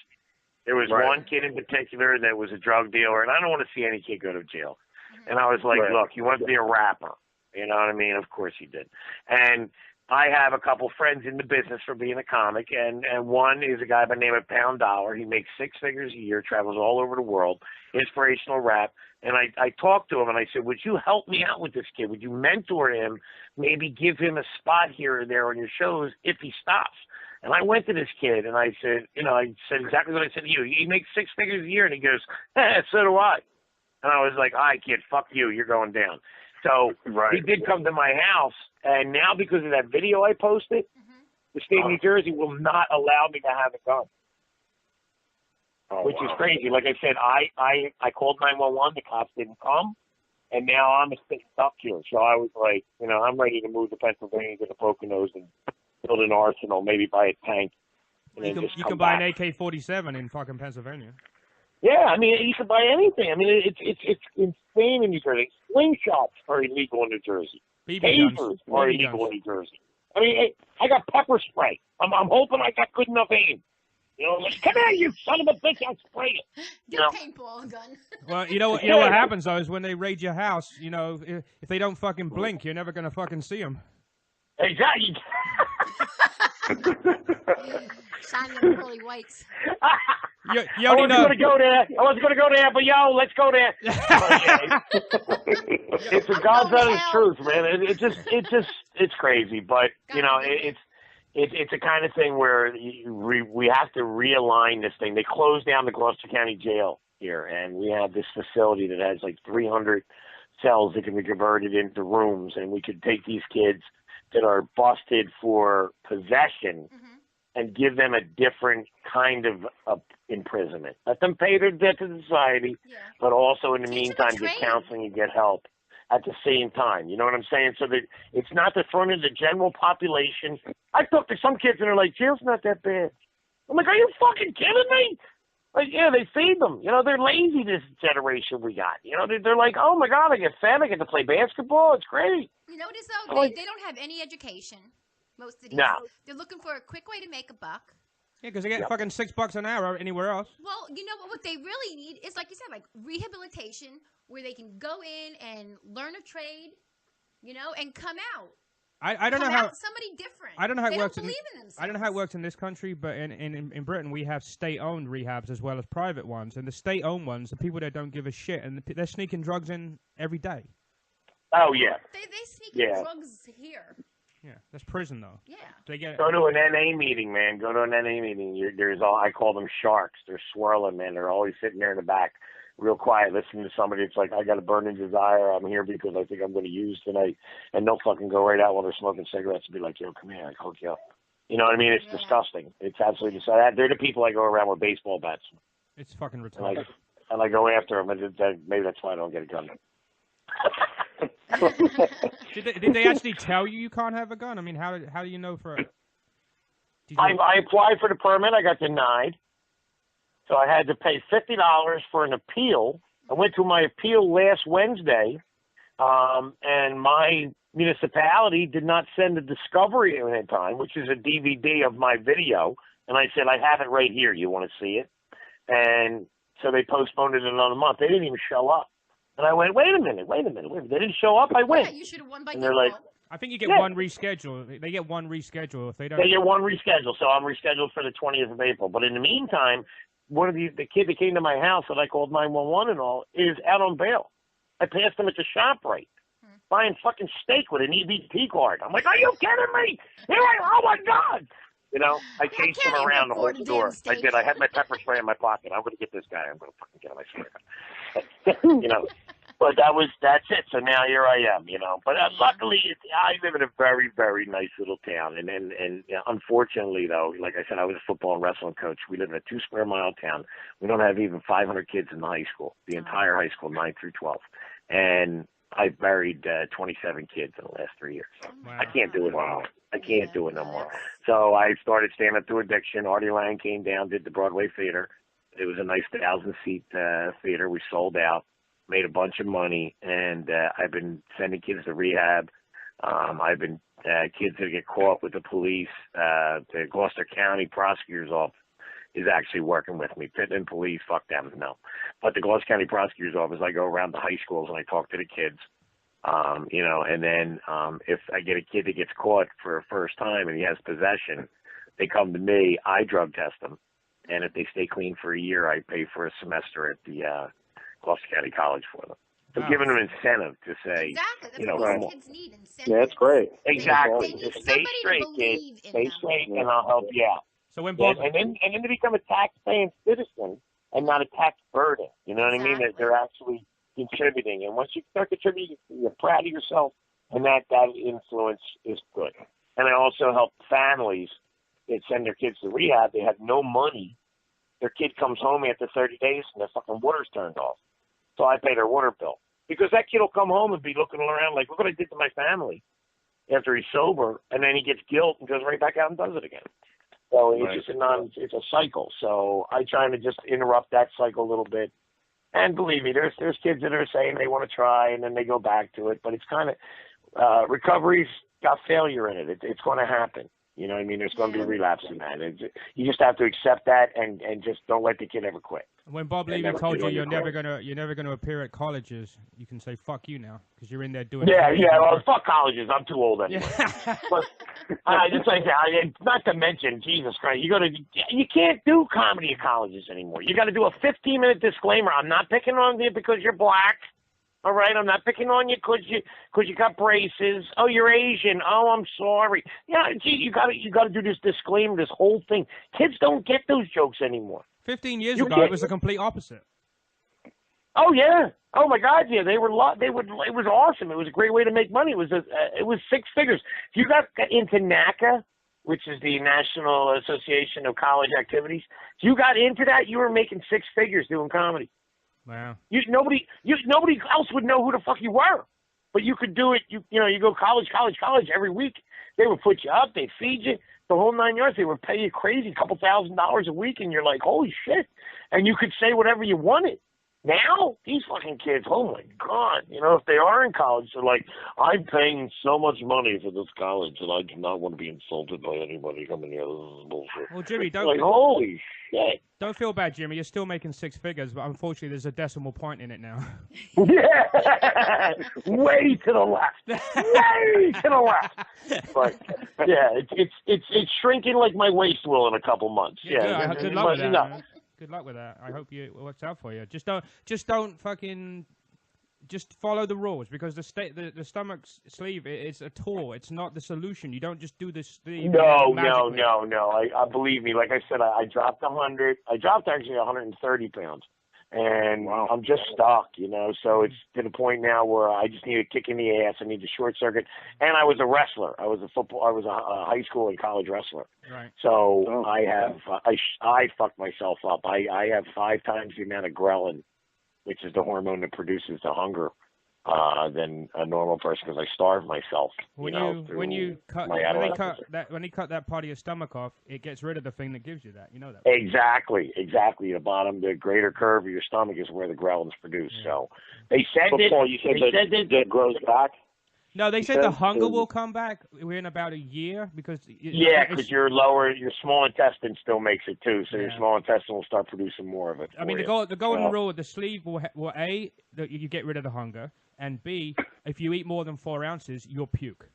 There was one kid in particular that was a drug dealer, and I don't want to see any kid go to jail. And I was like, look, you want to be a rapper. You know what I mean? Of course he did. And I have a couple friends in the business for being a comic, and one is a guy by the name of Pound Dollar. He makes 6 figures a year, travels all over the world, inspirational rap. And I talked to him, and I said, would you help me out with this kid? Would you mentor him, maybe give him a spot here or there on your shows if he stops? And I went to this kid, and I said exactly what I said to you. He makes 6 figures a year, and he goes, so do I. And I was like, all right, kid, fuck you. You're going down. So he did come to my house, and now because of that video I posted, the state of New Jersey will not allow me to have a gun. Which is crazy. Like I said, I called 911. The cops didn't come. And now I'm stuck here. So I was like, I'm ready to move to Pennsylvania, to the Poconos, and build an arsenal, maybe buy a tank. And
you can buy an AK-47 in fucking Pennsylvania.
Yeah, I mean, you can buy anything. I mean, it's insane in New Jersey. Slingshots are illegal in New Jersey. Tasers are illegal in New Jersey. I mean, I got pepper spray. I'm hoping I got good enough aim. Like, come here, you son of a bitch! I'll spray it.
Get a paintball gun.
Well, you know what happens though is when they raid your house. If they don't fucking blink, you're never gonna fucking see them.
Exactly.
Shining pearly whites.
I wasn't going to go there. But let's go there. It's a God's honest truth, man. It's crazy, but it's a kind of thing where we have to realign this thing. They closed down the Gloucester County Jail here, and we have this facility that has like 300 cells that can be converted into rooms, and we could take these kids that are busted for possession and give them a different kind of imprisonment. Let them pay their debt to society, but also in the meantime get counseling and get help at the same time. You know what I'm saying? So that it's not the front of the general population. I talked to some kids and they're like, jail's not that bad. I'm like, are you fucking kidding me? Like, yeah, they feed them. They're lazy, this generation we got. They're like, oh my God, I get fed. I get to play basketball. It's great.
You know what it is, though? They don't have any education. Most of these.
No.
They're looking for a quick way to make a buck.
Yeah, because they get fucking $6 an hour anywhere else.
Well, you know what they really need is, like you said, like rehabilitation, where they can go in and learn a trade, and come out.
I don't know how
somebody different.
I don't know how it works.
I
don't know how it works in this country, but in Britain we have state-owned rehabs as well as private ones, and the state-owned ones, the people that don't give a shit, and they're sneaking drugs in every day.
Oh yeah.
They sneak in drugs here.
Yeah, that's prison though.
Yeah.
Go to an NA meeting, man. Go to an NA meeting. I call them sharks. They're swirling, man. They're always sitting there in the back, real quiet, listening to somebody. It's like, I got a burning desire. I'm here because I think I'm going to use tonight. And they'll fucking go right out while they're smoking cigarettes and be like, yo, come here. I hook you up. You know what I mean? It's disgusting. It's absolutely disgusting. They're the people I go around with baseball bats.
It's fucking retarded.
And I go after them. And maybe that's why I don't get a gun.
Did they actually tell you can't have a gun? I mean, how do you know for?
I applied for the permit. I got denied, so I had to pay $50 for an appeal. I went to my appeal last Wednesday, and my municipality did not send a discovery in time, which is a DVD of my video. And I said, I have it right here. You want to see it? And so they postponed it another month. They didn't even show up. And I went, wait a minute. They didn't show up. I went.
Yeah, you should have won by
default. They're like,
I think you get one reschedule. They get one reschedule if they don't.
They get one reschedule. So I'm rescheduled for the 20th of April. But in the meantime, one of the kid that came to my house that I called 911 and all is out on bail. I passed him at the ShopRite, buying fucking steak with an EBT card. I'm like, are you kidding me? Oh my God. I chased him around the whole store. I did. I had my pepper spray in my pocket. I'm going to get this guy. I'm going to fucking get him. I swear. But that's it. So now here I am, But luckily, I live in a very, very nice little town. And unfortunately, though, like I said, I was a football and wrestling coach. We live in a 2-square-mile town. We don't have even 500 kids in the high school, the entire high school, 9 through 12. And I buried 27 kids in the last 3 years. Wow. I can't do it anymore. I can't do it no more. So I started Stand Up to Addiction. Artie Lang came down, did the Broadway theater. It was a nice 1,000-seat theater. We sold out, made a bunch of money, and I've been sending kids to rehab. I've been kids that get caught with the police. The Gloucester County Prosecutor's Office is actually working with me. Pittman Police, fuck them, no. But the Gloucester County Prosecutor's Office, I go around the high schools and I talk to the kids. And then if I get a kid that gets caught for a first time and he has possession, they come to me, I drug test them. And if they stay clean for a year, I pay for a semester at the Gloucester County College for them. So giving them incentive to say,
exactly. That's what kids need, incentive.
Yeah, that's great. Exactly.
They
Just stay straight, kid. Stay straight, and I'll help you out.
So when
and then to become a tax-paying citizen and not a tax burden. You know what I mean? That they're actually contributing. And once you start contributing, you're proud of yourself, and that influence is good. And I also help families they'd send their kids to rehab. They had no money. Their kid comes home after 30 days and their fucking water's turned off. So I pay their water bill. Because that kid will come home and be looking around like, look what I did to my family after he's sober, and then he gets guilt and goes right back out and does it again. So it's just it's a cycle. So I try to just interrupt that cycle a little bit. And believe me, there's kids that are saying they want to try and then they go back to it. But it's kind of recovery's got failure in it. It's going to happen. You know what I mean? There's going to be relapse in that. You just have to accept that and just don't let the kid ever quit.
When Bob Levy told you you're never gonna appear at colleges, you can say fuck you now because you're in there doing.
Yeah. Well, fuck colleges. I'm too old anyway. Yeah. But just like that. Not to mention, Jesus Christ, you can't do comedy at colleges anymore. You got to do a 15-minute disclaimer. I'm not picking on you because you're black. All right, I'm not picking on you because you got braces. Oh, you're Asian. Oh, I'm sorry. Yeah, gee, you got to do this disclaimer, this whole thing. Kids don't get those jokes anymore.
15 years ago, it was the complete opposite.
Oh yeah. Oh my God, yeah. It was awesome. It was a great way to make money. It was six figures. If you got into NACA, which is the National Association of College Activities, if you got into that, you were making six figures doing comedy.
Wow.
Nobody else would know who the fuck you were, but you could do it. You go college every week. They would put you up. They'd feed you the whole 9 yards. They would pay you crazy, a couple $1,000s a week, and you're like, holy shit! And you could say whatever you wanted. Now these fucking kids, oh my God! If they are in college, they're like, I'm paying so much money for this college, and I do not want to be insulted by anybody coming here. This is bullshit.
Well, Jimmy,
holy shit.
Don't feel bad, Jimmy. You're still making six figures, but unfortunately, there's a decimal point in it now.
Yeah, way to the left, way to the left. But yeah, it's shrinking like my waist will in a couple months. Yeah,
good luck with that. Man. Good luck with that. I hope it works out for you. Just don't fucking. Just follow the rules because the stomach sleeve is a tool. It's not the solution. You don't just do the sleeve.
No. I believe me. Like I said, I dropped 100. I dropped actually 130 pounds, and I'm just stuck. So it's to the point now where I just need a kick in the ass. I need the short circuit. And I was a wrestler. I was a high school and college wrestler.
Right.
So I fucked myself up. I have 5 times the amount of ghrelin, which is the hormone that produces the hunger, than a normal person because I starve myself.
When you cut that part of your stomach off, it gets rid of the thing that gives you that. You know that.
Exactly. The bottom, the greater curve of your stomach is where the ghrelin is produced. Yeah. So they said
that grows back.
No, they said the hunger will come back within about a year because
because your small intestine still makes it too, so your small intestine will start producing more of it.
I mean, the golden rule of the sleeve will A, that you get rid of the hunger, and B, if you eat more than 4 ounces, you'll puke.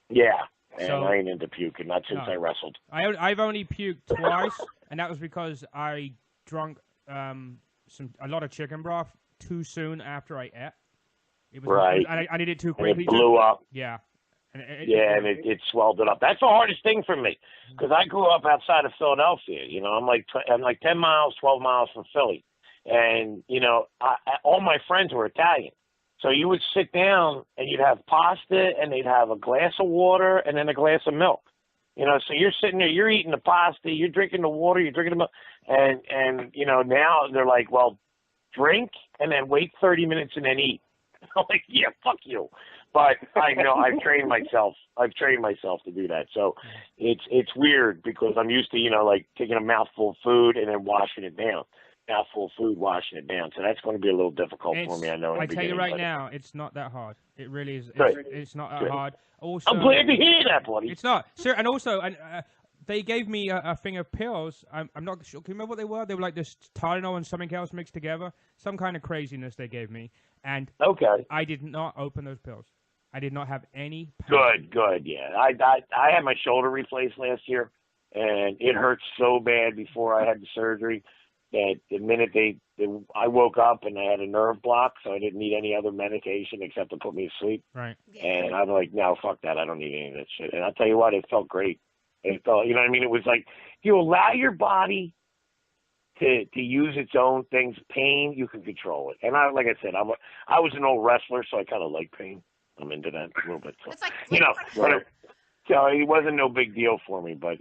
Yeah, and I ain't into puking, not since I wrestled.
I've only puked twice, and that was because I drank a lot of chicken broth too soon after I ate. I did it too quickly.
And it blew up.
Yeah.
And it swelled it up. That's the hardest thing for me because I grew up outside of Philadelphia. I'm like 10 miles, 12 miles from Philly. And, all my friends were Italian. So you would sit down and you'd have pasta and they'd have a glass of water and then a glass of milk. So you're sitting there, you're eating the pasta, you're drinking the water, you're drinking the milk. And now they're like, well, drink and then wait 30 minutes and then eat. I'm like, yeah, fuck you. But I know I've trained myself to do that. So it's weird because I'm used to, like taking a mouthful of food and then washing it down. Mouthful of food, washing it down. So that's going to be a little difficult for me, I know.
I tell you right now, it's not that hard. It really is. It's not that hard. Also,
I'm glad to hear that, buddy.
It's not. Sir, and also, they gave me a thing of pills. I'm not sure. Can you remember what they were? They were like this Tylenol and something else mixed together. Some kind of craziness they gave me. And I did not open those pills. I did not have any pain.
Good, yeah. I had my shoulder replaced last year, and it hurt so bad before I had the surgery that the minute I woke up and I had a nerve block, so I didn't need any other medication except to put me to sleep.
Right.
And I'm like, no, fuck that. I don't need any of that shit. And I'll tell you what, it felt great. It felt, you know what I mean? It was like, if you allow your body to use its own things, pain, you can control it. And like I said, I was an old wrestler, so I kind of like pain. I'm into that a little bit. So,
it's like
So it wasn't no big deal for me, but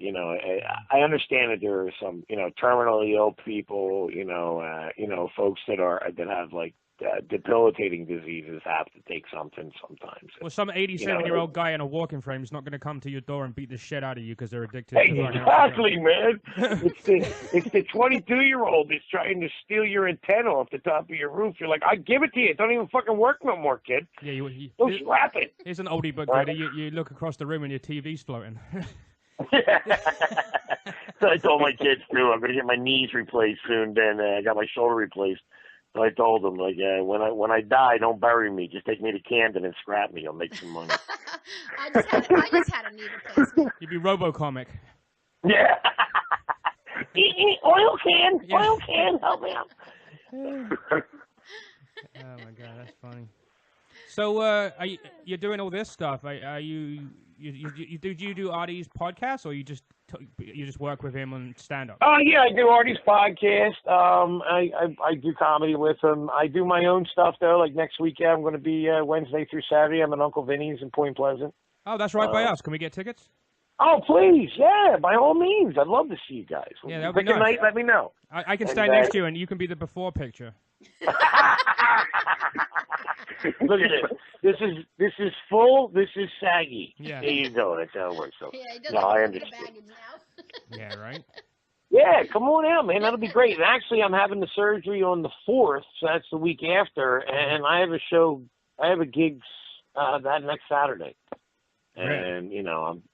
I understand that there are some terminally ill people, folks that have like debilitating diseases have to take something sometimes.
Well, some 87-year-old guy in a walking frame is not going to come to your door and beat the shit out of you because they're addicted.
Exactly, man. It's the 22-year-old that's trying to steal your antenna off the top of your roof. You're like, I give it to you. It don't even fucking work no more, kid.
Yeah,
don't slap it.
Here's an oldie but goodie. You look across the room and your TV's floating.
So I told my kids too, I'm gonna get my knees replaced soon. Then I got my shoulder replaced. So I told them, like, when I die, don't bury me. Just take me to Camden and scrap me. I'll make some money.
I just had a knee replacement.
You'd be RoboComic.
Yeah. Oil can, help me out.
Oh my God, that's funny. So, you're doing all this stuff. Do you do Artie's podcast, or you just work with him on stand up?
Oh yeah, I do Artie's podcast. I do comedy with him. I do my own stuff though. Like next weekend, I'm going to be Wednesday through Saturday. I'm at Uncle Vinny's in Point Pleasant.
Oh, that's right by us. Can we get tickets?
Oh please, yeah, by all means. I'd love to see you guys.
Yeah, that'd
pick
be nice.
a night. Let me know.
I can stand next to you, and you can be the before picture.
Look at it. This is full. This is saggy.
Yeah.
There you go. That's how it works. So,
Yeah, he doesn't
no, I
have
understand.
baggage now.
Yeah, right.
Yeah, come on out, man. That'll be great. And actually, I'm having the surgery on the 4th, so that's the week after. And I have a show. I have a gig that next Saturday. And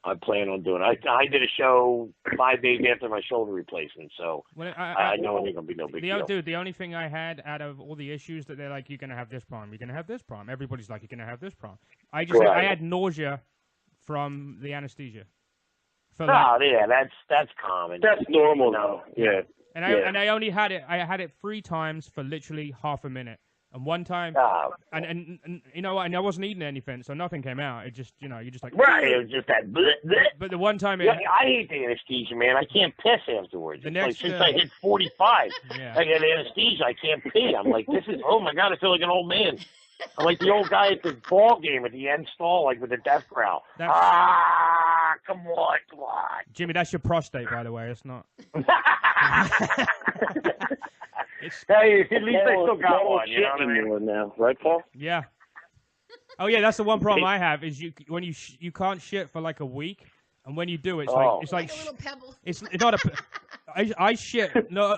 I plan on doing it. I did a show 5 days after my shoulder replacement, so I know it ain't gonna be no big deal.
Dude, the only thing I had out of all the issues that they're like, you're gonna have this problem, you're gonna have this problem. Everybody's like, you're gonna have this problem. I had nausea from the anesthesia.
Yeah, that's common. That's normal now. Yeah.
And I only had it. I had it 3 times for literally half a minute. And one time, and you know, and I wasn't eating anything, so nothing came out. It just, you're just like...
Right, it was just that... Bleh, bleh.
But the one time...
I hate the anesthesia, man. I can't piss afterwards. Since I hit 45, I get anesthesia, I can't pee. I'm like, this is... Oh, my God, I feel like an old man. I'm like the old guy at the ball game at the end stall, like with the death growl. Come on.
Jimmy, that's your prostate, by the way. It's not...
Hey, at least I still got one. You know what I mean? Now, right, Paul?
Yeah. Oh yeah, that's the one problem I have is when you can't shit for like a week, and when you do, it's like
a little pebble.
It's not a. I shit no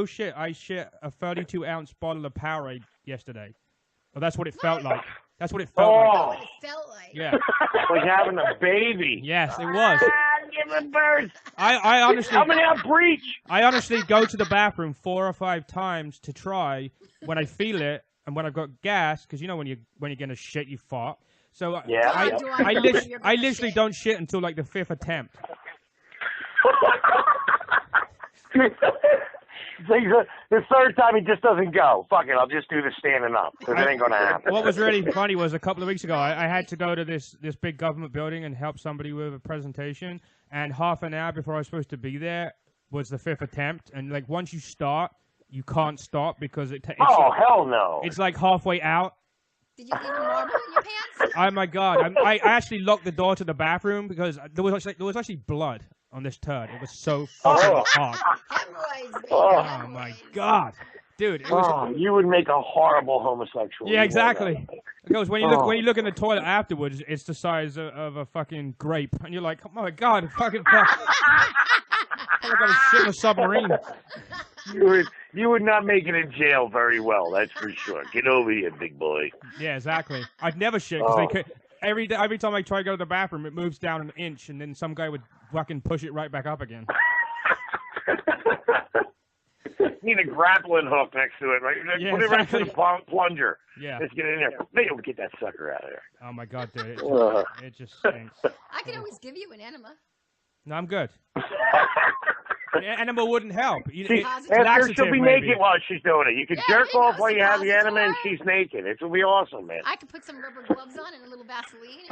shit. I shit a 32-ounce bottle of Powerade yesterday. Well, that's what it felt like. That's what it felt like.
It felt like.
Yeah.
Like having a baby.
Yes, it was.
Give it birth.
I honestly.
Coming out breach.
I honestly go to the bathroom 4 or 5 times to try when I feel it and when I've got gas, because you know when you're gonna shit you fart. So I literally don't shit until like the 5th attempt.
The 3rd time he just doesn't go. Fuck it, I'll just do the standing up because it ain't gonna happen.
What was really funny was a couple of weeks ago I had to go to this big government building and help somebody with a presentation, and half an hour before I was supposed to be there was the 5th attempt, and like once you start, you can't stop because it's
hell no.
It's like halfway out.
Did you leave a marble in your pants?
Oh my God! I actually locked the door to the bathroom because there was actually blood on this turd. It was so fucking hot.
Hemorrhoids, baby.
Oh my God, dude! It was,
you would make a horrible homosexual.
Yeah, exactly. Because when you look in the toilet afterwards, it's the size of a fucking grape, and you're like, oh my God, fucking fuck! I feel like I was shitting a submarine.
You would not make it in jail very well, that's for sure. Get over here, big boy.
Yeah, exactly. I'd never shit because every time I try to go to the bathroom, it moves down an inch, and then some guy would fucking push it right back up again.
Need a grappling hook next to it, right?
Yeah,
put it right to the plunger.
Yeah.
Let's get in there. Maybe we'll get that sucker out of there.
Oh my God, dude! It just stinks.
I can always give you an enema.
No, I'm good. An enema wouldn't help.
Ask she'll be naked while she's doing it. You can jerk off while you have the enema and she's naked. It will be awesome, man.
I could put some rubber gloves on and a little Vaseline.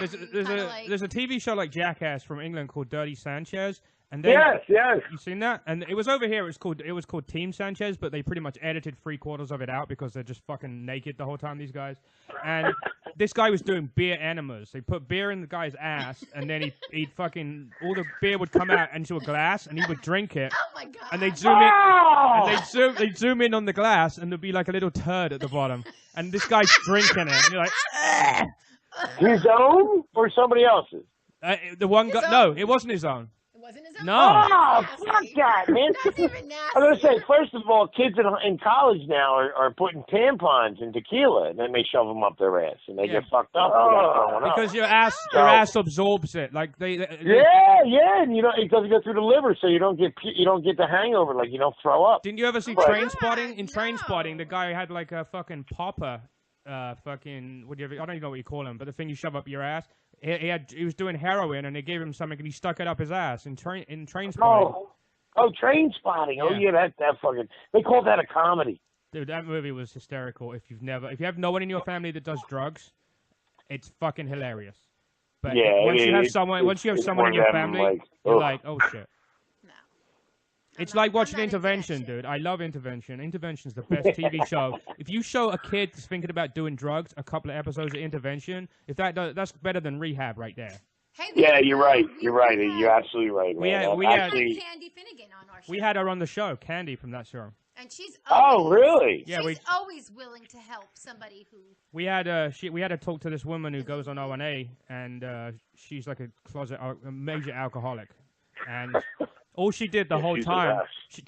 There's a TV show like Jackass from England called Dirty Sanchez, And then,
yes.
You seen that? And it was over here. It was called Team Sanchez, but they pretty much edited 3/4 of it out because they're just fucking naked the whole time. These guys. And this guy was doing beer enemas. They put beer in the guy's ass, and then he'd fucking all the beer would come out into a glass, and he would drink it.
Oh my god!
And they'd zoom in, and they'd zoom in on the glass, and there'd be like a little turd at the bottom, and this guy's drinking it, and you're like,
his own or somebody else's?
The one guy. No, it wasn't his own.
Wasn't his own?
No.
Oh, fuck that, man.
That's even nasty.
I'm going to say, first of all, kids in college now are putting tampons in tequila, and then they shove them up their ass, and they get fucked up.
Because your ass absorbs it. Like
yeah, and it doesn't go through the liver, so you don't get the hangover, like you don't throw up.
Didn't you ever see Train Spotting? In Train Spotting, the guy had like a fucking popper, I don't even know what you call him, but the thing you shove up your ass. He was doing heroin, and they gave him something, and he stuck it up his ass in Train Spotting.
Oh, Train Spotting. Yeah. Oh, yeah, that fucking. They call that a comedy.
Dude, that movie was hysterical. If you have no one in your family that does drugs, it's fucking hilarious. But once you have someone in your family, you're like, oh shit. It's like watching Intervention, dude. I love Intervention. Intervention's the best TV show. If you show a kid that's thinking about doing drugs a couple of episodes of Intervention, that's better than Rehab right there.
Hey, you're right. You're absolutely right.
We had
Candy Finnegan on our show.
We had her on the show, Candy from that show.
And she's
really?
Yeah,
she's always willing to help somebody who.
We had to talk to this woman who goes on O&A, and she's like a major alcoholic, and. All she did the whole time,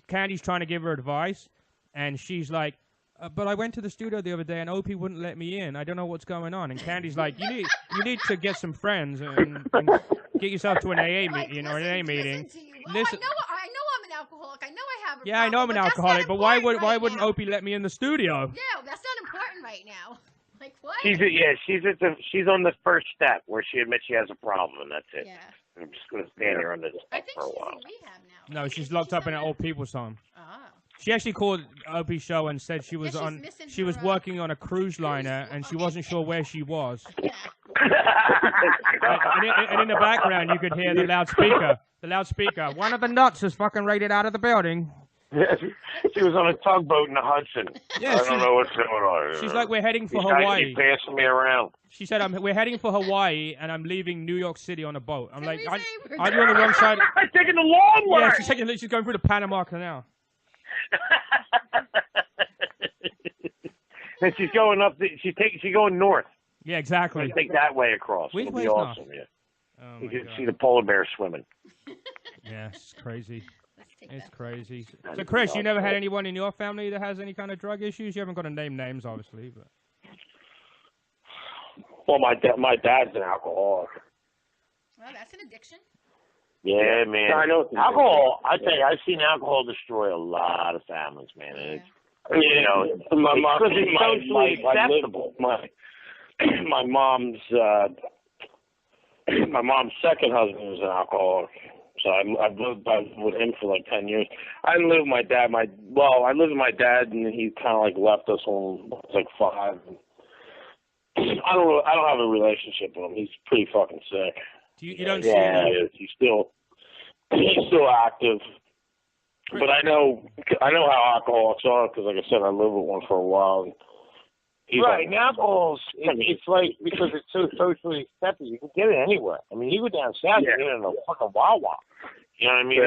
Candy's trying to give her advice, and she's like, but I went to the studio the other day, and Opie wouldn't let me in. I don't know what's going on. And Candy's like, you need to get some friends and get yourself to an AA meeting or an AA meeting.
Listen. I know I'm an alcoholic. I know I have a
problem, I know I'm an alcoholic, but why wouldn't Opie let me in the studio?
Yeah, that's not important right now. Like what?
She's on the first step where she admits she has a problem, and that's it.
Yeah.
I'm just going to stand here under this for a while.
I think she's in rehab now.
No, she's locked up in an old people's home.
Oh.
She actually called Opie's show and said she was working on a cruise liner and she wasn't sure where she was.
Yeah.
and in the background you could hear the loudspeaker. One of the nuts is fucking raided out of the building.
Yeah, she was on a tugboat in the Hudson.
Yeah,
I don't know what's going on.
She's like, we're heading for Hawaii.
She's passing me around.
She said, we're heading for Hawaii, and I'm leaving New York City on a boat. I'm like, are you on the wrong side?
I'm taking the long way.
Yeah, she's going through the Panama Canal.
And she's going up. She's going north.
Yeah, exactly.
Take that way across. It'll be awesome. Yeah.
Oh,
you can see the polar bear swimming.
Yeah, it's crazy. It's crazy. So, Chris, you never had anyone in your family that has any kind of drug issues? You haven't got to name names, obviously, but.
Well, my dad's an alcoholic.
Well, that's an addiction.
Yeah, man.
I know
alcohol. I tell you, I've seen alcohol destroy a lot of families, man. And it's, it's socially acceptable.
My mom's second husband was an alcoholic. So I lived with him for like 10 years. I didn't live with my dad. I lived with my dad, and he kind of like left us when I was like 5. I don't have a relationship with him. He's pretty fucking sick.
You don't see him?
He's still active. But I know how alcoholics are because, like I said, I lived with one for a while. And
right, now alcohol's it's like because it's so socially accepted, you can get it anywhere. I mean, you go down south, you get it in a fucking Wawa. You know what I mean?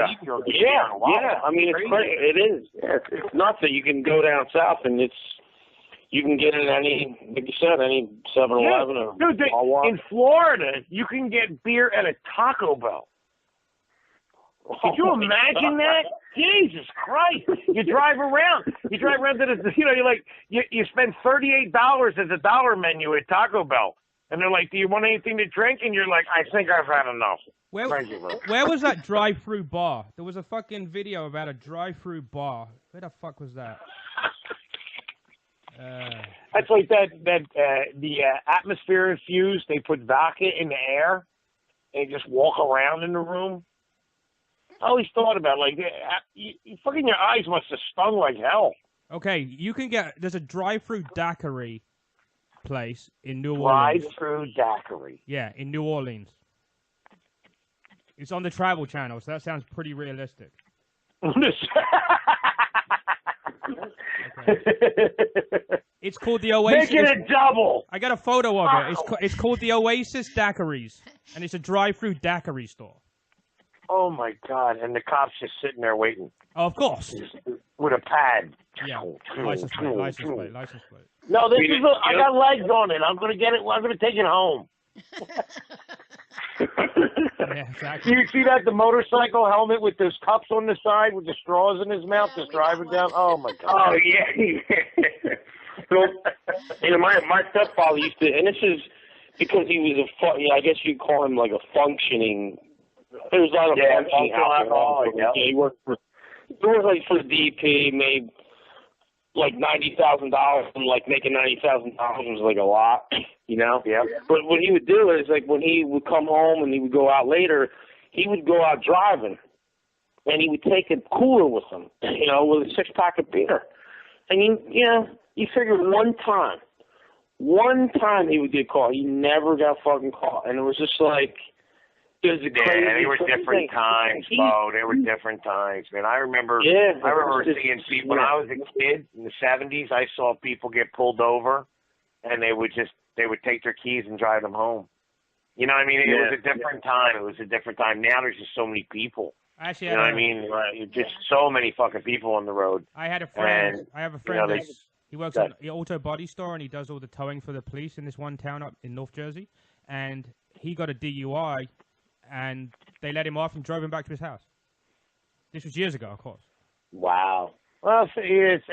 Yeah. I mean, it's crazy. It is. Yeah, it's nuts that you can go down south and you can get in any, like you said, any 7-Eleven or Wawa.
In Florida, you can get beer at a Taco Bell. Could you imagine that? Jesus Christ! You drive around to the, you spend $38 at the dollar menu at Taco Bell, and they're like, "Do you want anything to drink?" And you're like, "I think I've had enough."
Where was that drive-through bar? There was a fucking video about a drive-through bar. Where the fuck was that?
That's like the atmosphere infused. They put vodka in the air and just walk around in the room. I always thought about fucking your eyes must have stung like hell.
Okay, there's a drive-through daiquiri place in New Orleans.
Drive-through daiquiri.
Yeah, in New Orleans. It's on the Travel Channel, so that sounds pretty realistic. Okay. It's called the Oasis.
Make it a double.
I got a photo of it. It's called the Oasis Daiquiris, and it's a drive-through daiquiri store.
Oh my God! And the cops just sitting there waiting.
Oh, of course.
With a pad.
Yeah. License plate.
No, this is. I got legs on it. I'm gonna get it. I'm gonna take it home.
Yeah, exactly.
You see that the motorcycle helmet with those cups on the side with the straws in his mouth, just driving down? Oh my God!
Oh yeah. So, my stepfather used to, and this is because he was I guess you'd call him like a functioning. It was not a functioning alcoholic. Yeah, he worked for. It was like for the DP, made like $90,000, and like making $90,000 was like a lot, you know.
Yeah.
But what he would do is like when he would come home and he would go out later, he would go out driving, and he would take a cooler with him, you know, with a 6-pack of beer. And you figure one time he would get caught. He never got fucking caught, and it was just like.
Yeah, they were different times, Bo. They were different times, man. I remember seeing people when I was a kid in the 70s. I saw people get pulled over, and they would take their keys and drive them home. You know what I mean? It was a different time. It was a different time. Now there's just so many people.
Actually,
you know what I mean? Just so many fucking people on the road.
I had a friend. I have a friend. He works at an auto body store, and he does all the towing for the police in this one town up in North Jersey. And he got a DUI. And they let him off and drove him back to his house. This was years ago, of course.
Wow. Well, if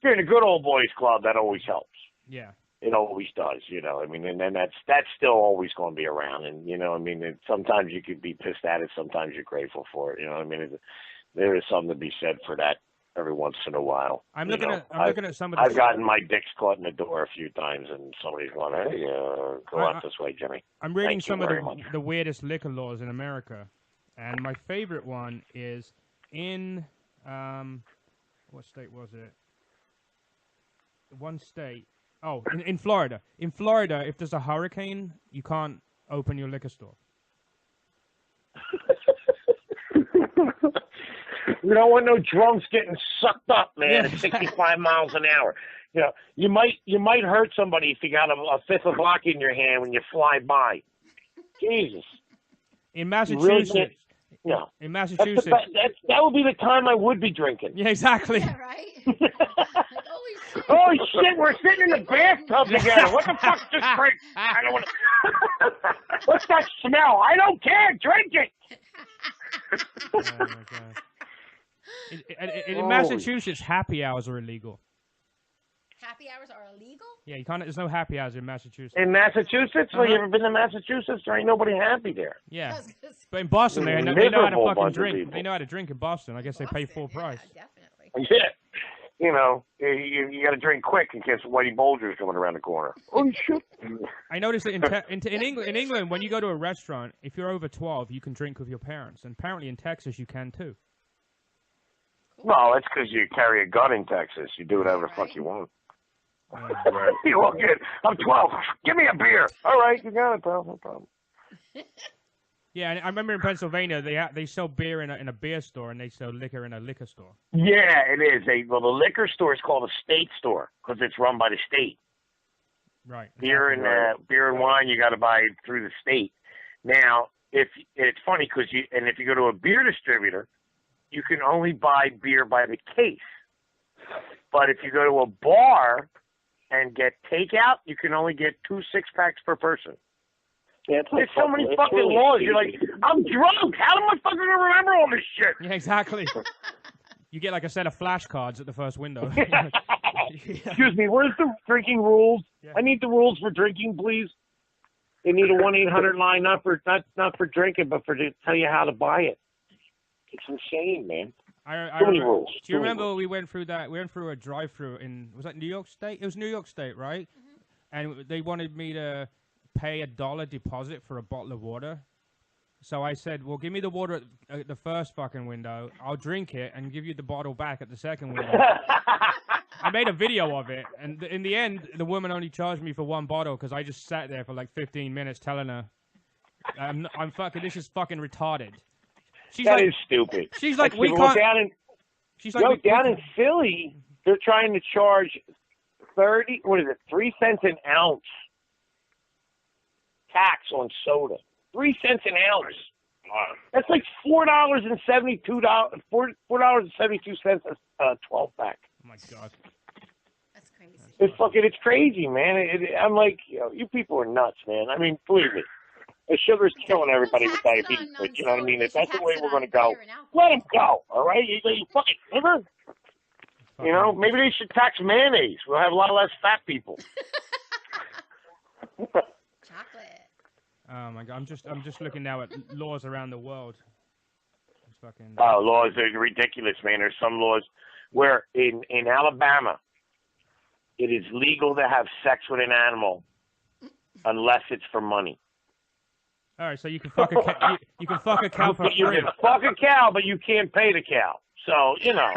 you're in a good old boys club, that always helps.
Yeah.
It always does, you know. I mean, and then that's still always going to be around. And, you know, I mean, sometimes you could be pissed at it. Sometimes you're grateful for it. You know what I mean? There is something to be said for that every once in a while.
I'm looking at some of the...
I've gotten my dicks caught in the door a few times, and somebody's going, hey, go out this way, Jimmy.
I'm reading some of the weirdest liquor laws in America, and my favorite one is in, what state was it? One state. Oh, in Florida. In Florida, if there's a hurricane, you can't open your liquor store.
We don't want no drunks getting sucked up, man, at 65 miles an hour. You know, you might hurt somebody if you got a fifth of vodka in your hand when you fly by. Jesus.
In Massachusetts.
No.
In Massachusetts.
That would be the time I would be drinking.
Yeah, exactly.
Yeah, right?
Holy shit, we're sitting in the bathtub together. What the fuck's this drink? I don't want to. What's that smell? I don't care. Drink it.
Oh, my God. In Massachusetts, happy hours are illegal.
Happy hours are illegal?
Yeah, you can't. There's no happy hours in Massachusetts.
In Massachusetts? Well, you ever been to Massachusetts? There ain't nobody happy there.
Yeah, but in Boston, they know how to fucking drink. They know how to drink in Boston. I guess they pay full price.
Yeah, definitely.
Yeah. You know, you got to drink quick in case Whitey Bulger's coming around the corner. Oh, shit.
I noticed that in England, when you go to a restaurant, if you're over 12, you can drink with your parents. And apparently in Texas, you can too.
Well, that's because you carry a gun in Texas. You do whatever the fuck you want. You walk in, I'm 12. Give me a beer. All right, you got it, bro. No problem.
Yeah, and I remember in Pennsylvania, they sell beer in a beer store, and they sell liquor in a liquor store.
Yeah, it is. The liquor store is called a state store because it's run by the state.
Right.
Beer and wine, you got to buy through the state. Now, it's funny because if you go to a beer distributor, you can only buy beer by the case. But if you go to a bar and get takeout, you can only get 2 6-packs per person.
Yeah,
there's so many fucking laws. You're like, I'm drunk. How am I fucking going to remember all this shit?
Yeah, exactly. You get like a set of flashcards at the first window.
Excuse me, where's the drinking rules? Yeah. I need the rules for drinking, please. They need a 1-800 line, not for drinking, but to tell you how to buy it. It's insane, man. Too many rules.
Do you remember we went through that? We went through a drive-through was that New York State? It was New York State, right? Mm-hmm. And they wanted me to pay $1 deposit for a bottle of water. So I said, well, give me the water at the first fucking window. I'll drink it and give you the bottle back at the second window. I made a video of it. And in the end, the woman only charged me for 1 bottle because I just sat there for like 15 minutes telling her, I'm fucking. This is fucking retarded. She's
That
like,
is stupid.
She's like, we
well,
can't. She's like,
down in Philly, they're trying to charge 3 cents an ounce tax on soda. 3 cents an ounce. That's like $4.72. $4.72 a 12-pack.
Oh my god.
That's crazy.
It's crazy, man. I'm like, you people are nuts, man. I mean, believe me. The sugar's killing everybody with diabetes, but you know what I mean? If that's the way we're going to go, let them go, all right? You fucking sugar? You know, maybe they should tax mayonnaise. We'll have a lot less fat people.
Chocolate.
Oh my god, I'm just looking now at laws around the world. It's fucking.
Oh, laws are ridiculous, man. There's some laws where in Alabama, it is legal to have sex with an animal unless it's for money.
All right, so you can fuck a you can fuck a cow for
You
free.
can fuck a cow, but you can't pay the cow. So you know.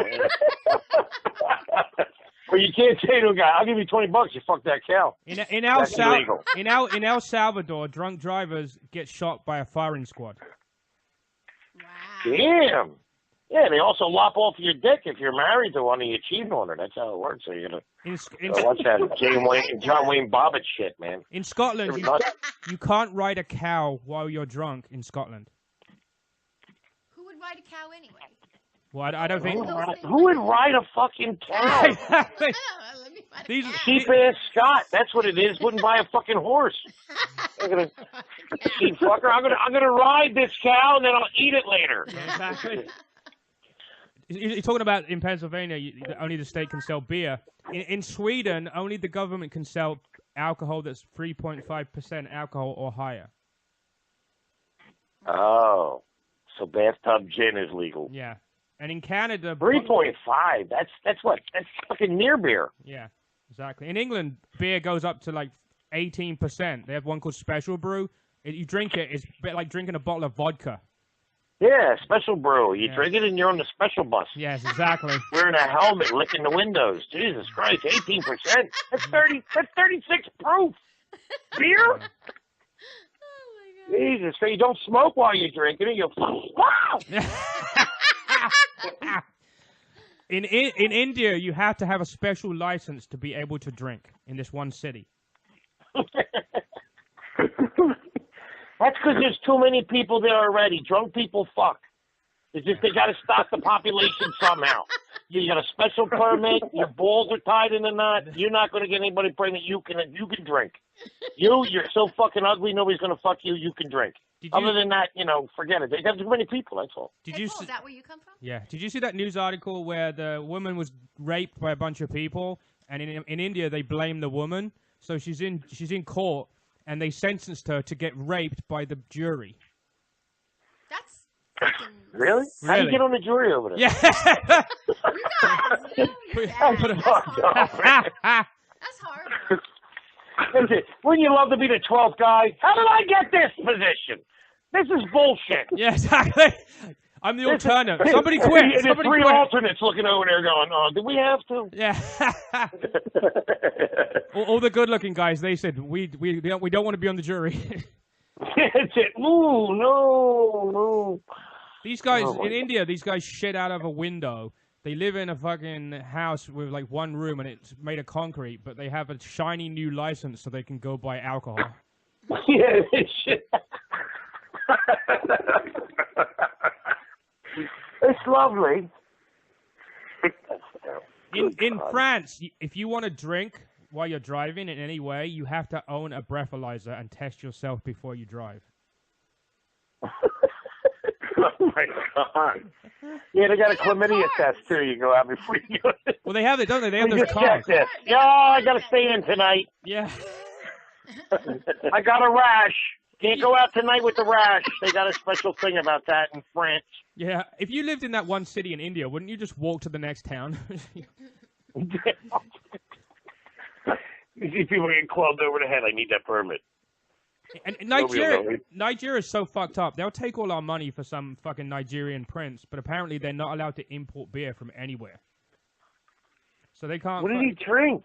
Or you can't say to a guy, "I'll give you $20, you fuck that cow."
In El Salvador, drunk drivers get shot by a firing squad.
Wow.
Damn. Yeah, they also lop off your dick if you're married to one and you cheat on her. That's how it works. So you're gonna watch that John Wayne Bobbitt shit, man.
In Scotland, you can't ride a cow while you're drunk in Scotland.
Who would ride a cow anyway?
Well, I don't think.
Who would ride a fucking cow?
Let me find a cow.
Cheap ass Scott. That's what it is. Wouldn't buy a fucking horse. I'm gonna cheap fucker. I'm gonna ride this cow and then I'll eat it later.
Exactly. You're talking about in Pennsylvania, only the state can sell beer. In Sweden, only the government can sell alcohol that's 3.5% alcohol or higher.
Oh, so bathtub gin is legal.
Yeah, and in Canada,
3.5. That's what? That's fucking near beer.
Yeah, exactly. In England, beer goes up to like 18%. They have one called Special Brew. You drink it, it's a bit like drinking a bottle of vodka.
Yeah, special brew. You drink it and you're on the special bus.
Yes, exactly.
Wearing a helmet, licking the windows. Jesus Christ, 18%. That's 30. That's 36 proof. Beer?
Oh my god.
Jesus, so you don't smoke while you're drinking it. You wow.
In India, you have to have a special license to be able to drink in this one city.
That's because there's too many people there already. Drunk people fuck. It's just they got to stop the population somehow. You got a special permit. Your balls are tied in a knot. You're not going to get anybody pregnant. You can drink. You're so fucking ugly. Nobody's going to fuck you. You can drink. Other than that, forget it. They got too many people. That's all.
Hey, Paul, is that where you come from?
Yeah. Did you see that news article where the woman was raped by a bunch of people, and in India they blame the woman, so she's in court. And they sentenced her to get raped by the jury.
That's fucking...
Really? How do you get on the jury over there?
Yeah.
That's horrible.
Listen, wouldn't you love to be the 12th guy? How did I get this position? This is bullshit.
Yeah, exactly. I'm the alternate. Somebody quit.
And
Somebody
three
quit.
alternates looking over there going, "Oh, do we have to?"
Yeah. all the good-looking guys, they said we don't want to be on the jury.
That's it. Ooh, no.
These guys in India, these guys shit out of a window. They live in a fucking house with like one room and it's made of concrete, but they have a shiny new license so they can go buy alcohol.
Yeah, shit. It's lovely.
In France, if you want to drink while you're driving in any way, you have to own a breathalyzer and test yourself before you drive.
Oh my god! Yeah, they got a chlamydia test too. You go out before you go.
Well, they have it, don't they? They have those
just
cards.
check this. Yeah, I gotta stay in tonight.
Yeah.
I got a rash. Can't go out tonight with the rash. They got a special thing about that in France.
Yeah, if you lived in that one city in India, wouldn't you just walk to the next town?
You see people getting clubbed over the head. I need that permit.
And Nigeria is so fucked up. They'll take all our money for some fucking Nigerian prince, but apparently they're not allowed to import beer from anywhere. So they can't...
What did he drink?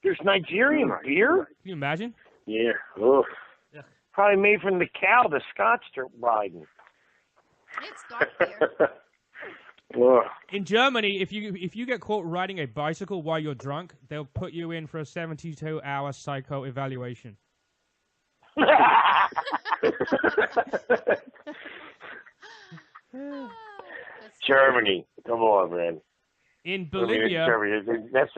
There's Nigerian beer?
Can you imagine?
Yeah. Ugh. Probably made from the cow the Scots are riding.
It's dark here.
In Germany, if you get caught riding a bicycle while you're drunk, they'll put you in for a 72-hour psycho evaluation.
Germany, come on, man.
In Bolivia,
that's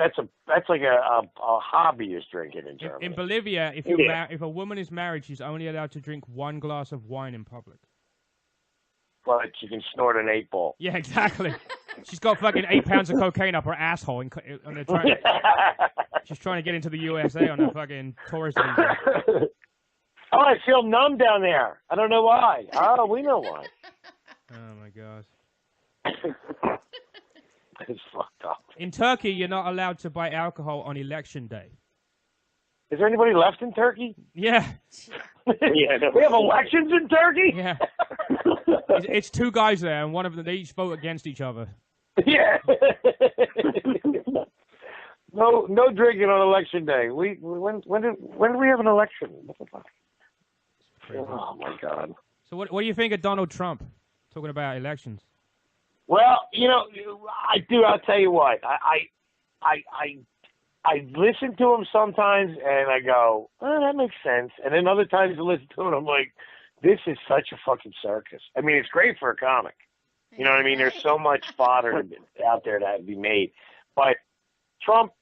like a hobbyist drinking in Germany.
In Bolivia, if if a woman is married, she's only allowed to drink 1 glass of wine in public.
But you can snort an 8-ball.
Yeah, exactly. She's got fucking 8 pounds of cocaine up her asshole, and they're trying. She's trying to get into the USA on a fucking tourist visa.
Oh, I feel numb down there. I don't know why. Oh, we know why.
Oh my god.
It's fucked up.
In Turkey, you're not allowed to buy alcohol on election day.
Is there anybody left in Turkey?
Yeah.
Yeah, no. We have elections in Turkey?
Yeah. It's 2 guys there, and one of them, they each vote against each other.
Yeah. No drinking on election day. When do we have an election? What the fuck? Oh my God.
So what do you think of Donald Trump talking about elections?
Well, I'll tell you what. I listen to him sometimes, and I go, oh, that makes sense. And then other times I listen to him, I'm like, this is such a fucking circus. I mean, it's great for a comic. You know what I mean? There's so much fodder out there that be made. But Trump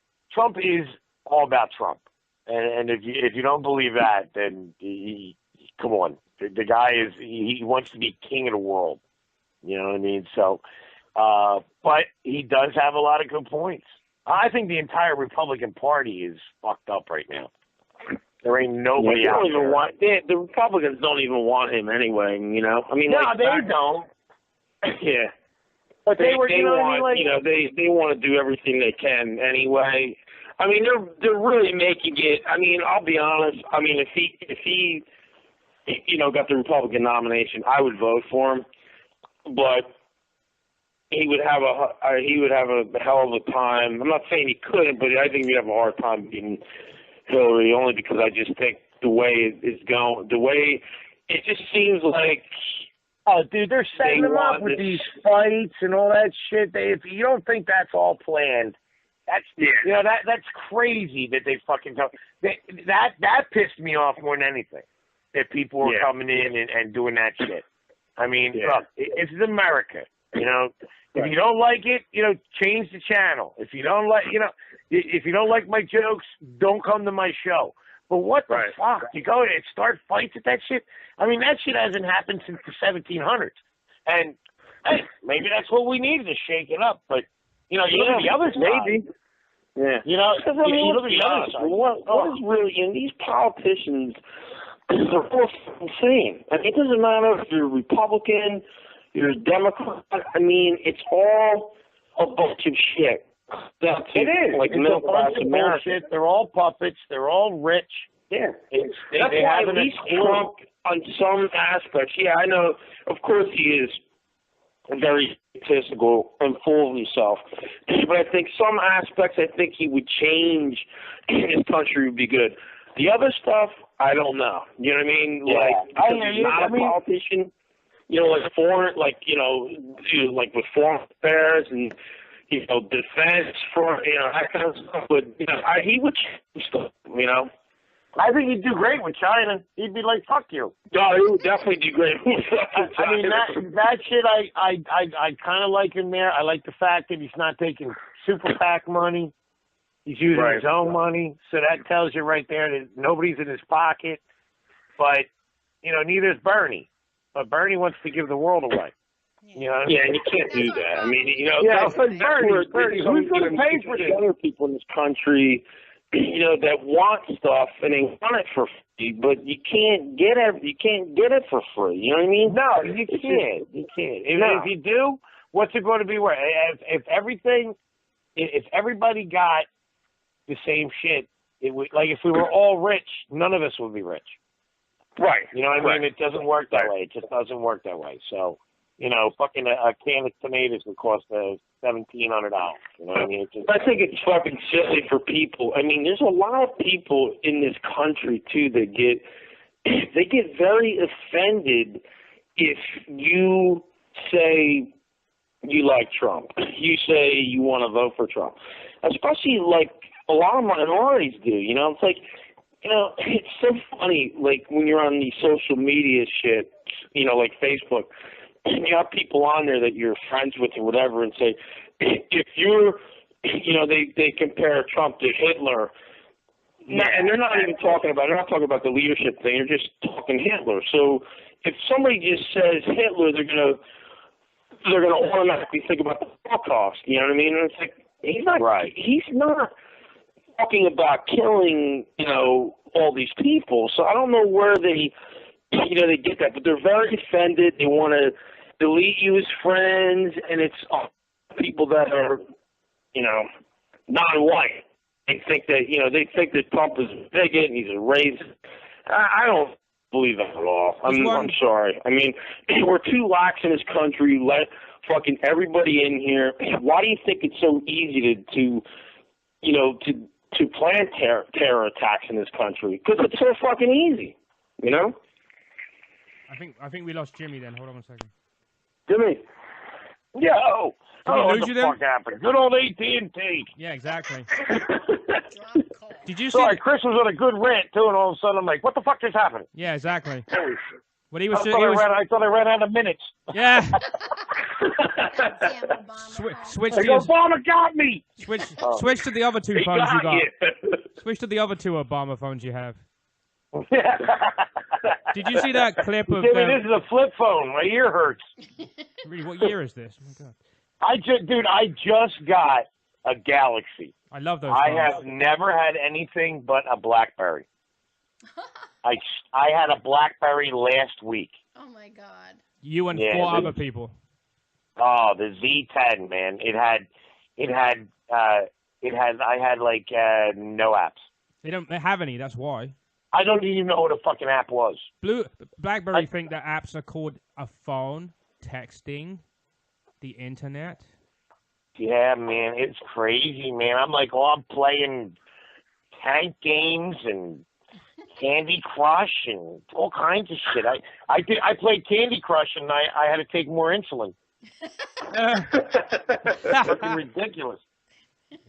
is all about Trump. And if you don't believe that, then come on. The guy he wants to be king of the world. You know what I mean? So, but he does have a lot of good points. I think the entire Republican Party is fucked up right now. There ain't nobody out there.
The Republicans don't even want him anyway, you know? I mean,
no, they don't.
Yeah.
But they want,
they want to do everything they can anyway. I mean, they're really making it. I mean, I'll be honest. I mean, if he got the Republican nomination, I would vote for him. But he would have a hell of a time. I'm not saying he couldn't, but I think he'd have a hard time beating Hillary, only because I just think the way it's going, the way it just seems like.
Oh, dude, they're setting them up with these fights and all that shit. If you don't think that's all planned, that's crazy that they fucking tell. That pissed me off more than anything. That people were coming in and doing that shit. I mean, look, it's America. You know, if you don't like it, change the channel. If you don't like my jokes, don't come to my show. But what the fuck? You go and start fights at that shit? I mean, that shit hasn't happened since the 1700s. And, hey, maybe that's what we needed to shake it up. But, you look at the other side. Maybe. Yeah. You look at the other side.
What is really, these politicians, they're all insane. I mean, it doesn't matter if you're a Republican, you're a Democrat. I mean, it's all a bunch of shit.
It is.
Like middle class America.
They're all puppets. They're all rich.
Yeah. That's why at least Trump, on some aspects, I know, of course he is very egotistical and full of himself. But I think some aspects, I think he would change. His country would be good. The other stuff, I don't know. You know what I mean?
Yeah.
Like, because he's not a politician. Like with foreign affairs and, defense for, that kind of stuff. But, he would change stuff,
I think he'd do great with China. He'd be like, fuck you.
No, he would definitely do great with China.
I mean, that shit, I kind of like him there. I like the fact that he's not taking super PAC money. He's using his own money. So that tells you right there that nobody's in his pocket. But, neither is Bernie. But Bernie wants to give the world away.
Yeah, and you can't do that. I mean,
that's Bernie. Who's going to pay for this?
Other people in this country, that want stuff and they want it for free, but you can't get it for free. You know what I mean?
No, you can't. You can't. If you do, what's it going to be worth? If everybody got the same shit, it would, like if we were all rich, none of us would be rich.
Right.
You know what I mean? It doesn't work that way. It just doesn't work that way. So, fucking a can of tomatoes would cost $1,700. You know what I mean?
I think it's fucking silly for people. I mean, there's a lot of people in this country too that get they get very offended if you say you like Trump. You say you want to vote for Trump. Especially, like, a lot of minorities do, you know? It's like, you know, it's so funny, like, when you're on the social media shit, you know, like Facebook, you have people on there that you're friends with or whatever and say, if you're, you know, they compare Trump to Hitler, and they're not talking about the leadership thing, they're just talking Hitler. So if somebody just says Hitler, they're gonna automatically think about the Holocaust, you know what I mean? And it's like, he's not talking about killing, you know, all these people. So I don't know where they get that, but they're very offended. They want to delete you as friends, and it's people that are, you know, non-white. They think that Trump is a bigot and he's a racist. I don't believe that at all. I'm sorry. I mean, we're too lax in this country. Let fucking everybody in here. Why do you think it's so easy to plan terror attacks in this country? Because it's so fucking easy, you know?
I think we lost Jimmy then. Hold on 1 second.
Jimmy. Yo.
What
the fuck happened? Good old AT&T.
Yeah, exactly. Did you see?
Sorry, Chris was on a good rant too, and all of a sudden I'm like, "What the fuck just happened?"
Yeah, exactly.
What I thought I ran out of minutes.
Yeah.
Switch to Obama got me.
Switch to the other two phones you got. Switch to the other two Obama phones you have. Did you see that clip of?
Jimmy, this is a flip phone. My ear hurts.
Really, what year is this? Oh my God.
I just got a Galaxy.
I love those.
I have never had anything but a BlackBerry. I had a BlackBerry last week.
Oh my God.
You and 4 other people.
Oh, the Z10, man. I had like no apps.
They don't have any. That's why.
I don't even know what a fucking app was.
BlackBerry think that apps are called a phone, texting, the internet.
Yeah, man, it's crazy, man. I'm like, I'm playing tank games and Candy Crush and all kinds of shit. I played Candy Crush and I had to take more insulin. Fucking ridiculous.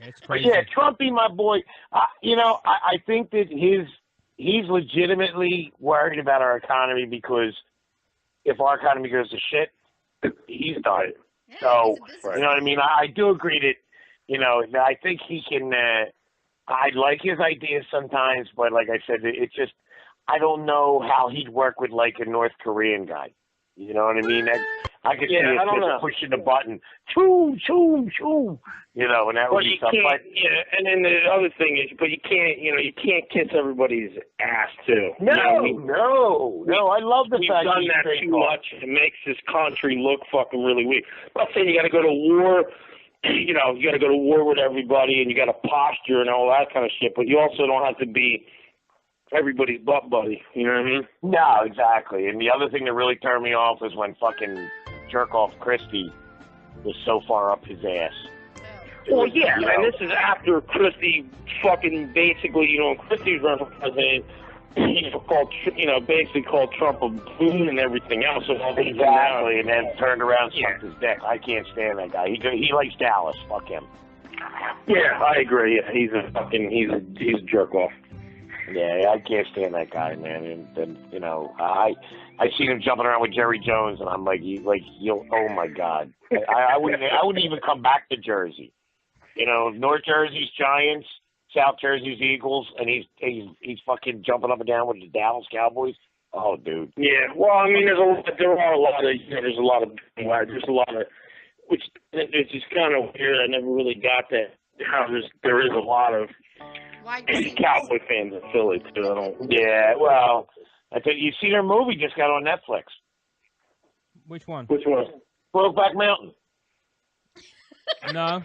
It's crazy.
But yeah, Trumpy, my boy. I think that he's legitimately worried about our economy because if our economy goes to shit, he's done it.
Yeah,
so, you know what I mean? I do agree that, I think he can, I like his ideas sometimes, but like I said, it's just, I don't know how he'd work with like a North Korean guy. You know what I mean? I could see it just pushing the button, choo, choo, choo, and that would be something.
Yeah, and then the other thing is, but you can't kiss everybody's ass too.
No, I love the fact
that you've done that too much. It makes this country look fucking really weak. I'm not saying you got to go to war. You got to go to war with everybody, and you got to posture and all that kind of shit. But you also don't have to be everybody's butt buddy. You know what I mean?
No, exactly. And the other thing that really turned me off is when fucking jerk-off Christie was so far up his ass.
Well, yeah, and this is after Christie fucking basically, Christie's running for president, basically called Trump a buffoon and everything else. So
exactly, and then turned around and sucked his dick. I can't stand that guy. He likes Dallas. Fuck him.
Yeah, I agree. Yeah, he's a jerk off.
Yeah, I can't stand that guy, man. And I seen him jumping around with Jerry Jones, and I'm like, oh my God, I wouldn't even come back to Jersey. North Jersey's Giants, South Jersey's Eagles, and he's fucking jumping up and down with the Dallas Cowboys. Oh, dude.
Yeah, well, I mean, there's a lot of, which it's just kind of weird. I never really got that. How there is a lot of Cowboy fans in Philly too.
Yeah, well, I think you see their movie just got on Netflix.
Which one?
Brokeback Mountain.
No.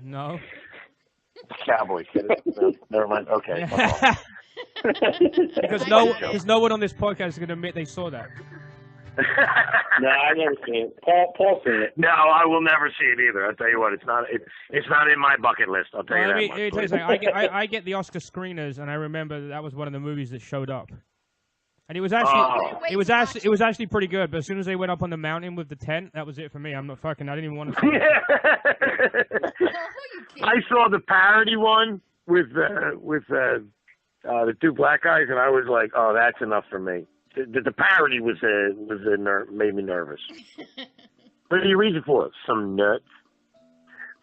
No.
Cowboys. No, never mind. Okay.
Because no one on this podcast is going to admit they saw that.
No, I've never seen it. Paul's seen it.
No, I will never see it either. I'll tell you what, it's not in my bucket list. I'll tell you that much.
Let me tell you something. I get the Oscar screeners, and I remember that was one of the movies that showed up. And it was actually pretty good. But as soon as they went up on the mountain with the tent, that was it for me. I'm not fucking. I didn't even want to.
I saw the parody one with the two black guys, and I was like, oh, that's enough for me. The parody made me nervous. What are you reading for? Some nuts.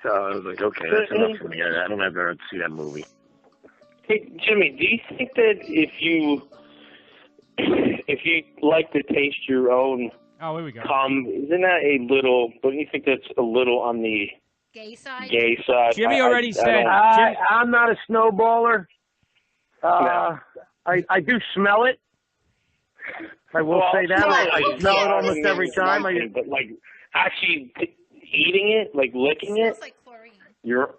So I was like, okay, that's enough for me. I don't ever see that movie.
Hey, Jimmy, do you think that if you like to taste your own
here we go.
cum, isn't that a little? Don't you think that's a little on the
gay side?
Gay side.
Jimmy already said.
I'm not a snowballer.
No.
I do smell it. I will say that. I smell it almost every time.
But like actually eating it, like licking it.
Smells like chlorine.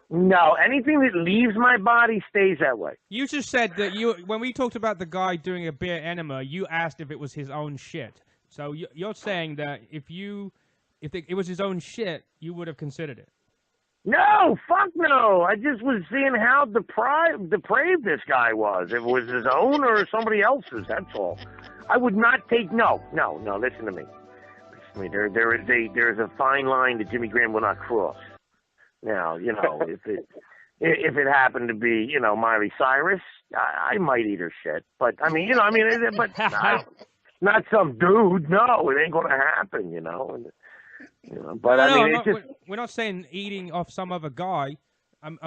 No, anything that leaves my body stays that way.
You just said that when we talked about the guy doing a beer enema, you asked if it was his own shit. So you're saying that if it was his own shit, you would have considered it.
No, fuck no. I just was seeing how depraved this guy was. If it was his own or somebody else's, that's all. I would not take no. Listen to me. There is a fine line that Jimmy Graham will not cross. Now, if it happened to be, Miley Cyrus, I might eat her shit. But but not some dude. No, it ain't gonna happen. But
we're not saying eating off some other guy.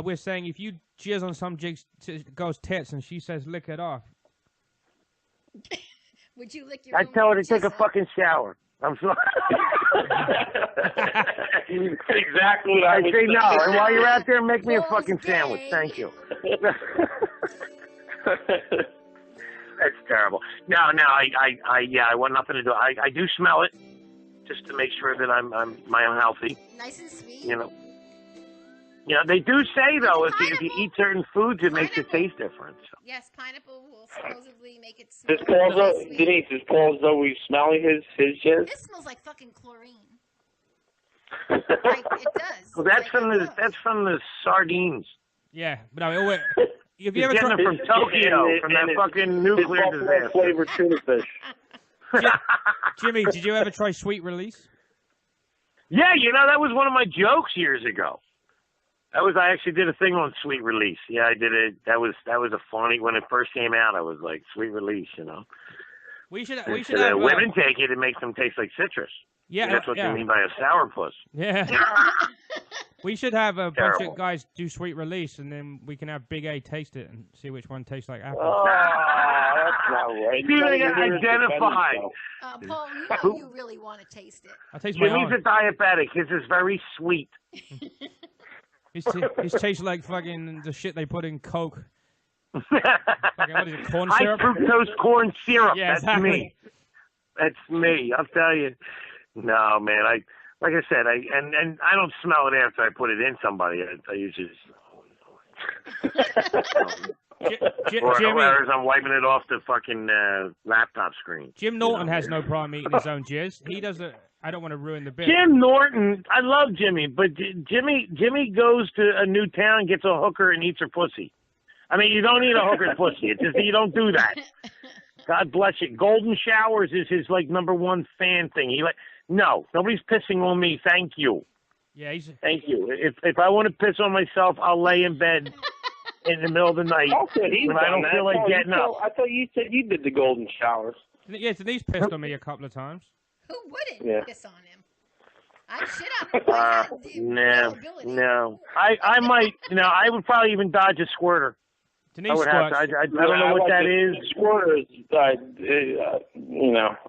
We're saying if you jizz on some girl's tits and she says lick it off.
Would you lick your?
I'd tell her to take a fucking shower. I'm sorry.
Exactly what I
would say. No, and while you're out there, make me a fucking sandwich. Thank you. That's terrible. No, I want nothing to do. I do smell it, just to make sure that I'm healthy.
Nice and sweet.
They do say though if you eat certain foods, it makes it taste different. So.
Yes, pineapple will supposedly make it smell.
Denise, is Paul Zoe smelling his jizz?
This smells like fucking chlorine. Like, it does.
Well, that's from the sardines.
Yeah, but I mean, if you ever
tried
from
Tokyo, from that fucking nuclear disaster.
Flavored tuna fish.
Jimmy, did you ever try sweet release?
Yeah, that was one of my jokes years ago. I actually did a thing on sweet release. Yeah, I did it. That was a funny when it first came out. I was like sweet release,
We should have
women take it. It makes them taste like citrus.
Yeah,
that's what you mean by a sourpuss.
Yeah. We should have a bunch of guys do sweet release, and then we can have Big A taste it and see which one tastes like apple.
Oh, that's not right.
Identify.
Paul, you really want to taste it.
I taste my own.
Jimmy's a diabetic. His is very sweet.
His tastes like fucking the shit they put in Coke. Fucking, what is it, corn syrup?
High fructose corn syrup.
Yeah,
that's
exactly.
me. That's me. I'll tell you. No, man. Like I said, and I don't smell it after I put it in somebody. I usually whereas I'm wiping it off the fucking laptop screen.
Jim Norton has no problem eating his own jizz. He doesn't. I don't want to ruin the bit.
Jim Norton, I love Jimmy, but Jimmy goes to a new town, gets a hooker, and eats her pussy. I mean, you don't eat a hooker's pussy. It's just you don't do that. God bless you. Golden showers is his number one fan thing. No, nobody's pissing on me. Thank you.
Yeah,
thank you. If I want to piss on myself, I'll lay in bed in the middle of the night when I don't feel like getting up.
I thought you said you did the golden showers.
Yeah, Denise pissed on me a couple of times.
Who wouldn't piss on him? I shit up.
No. I might. I would probably even dodge a squirter.
Denise squirts.
I don't know what that is.
Squirters,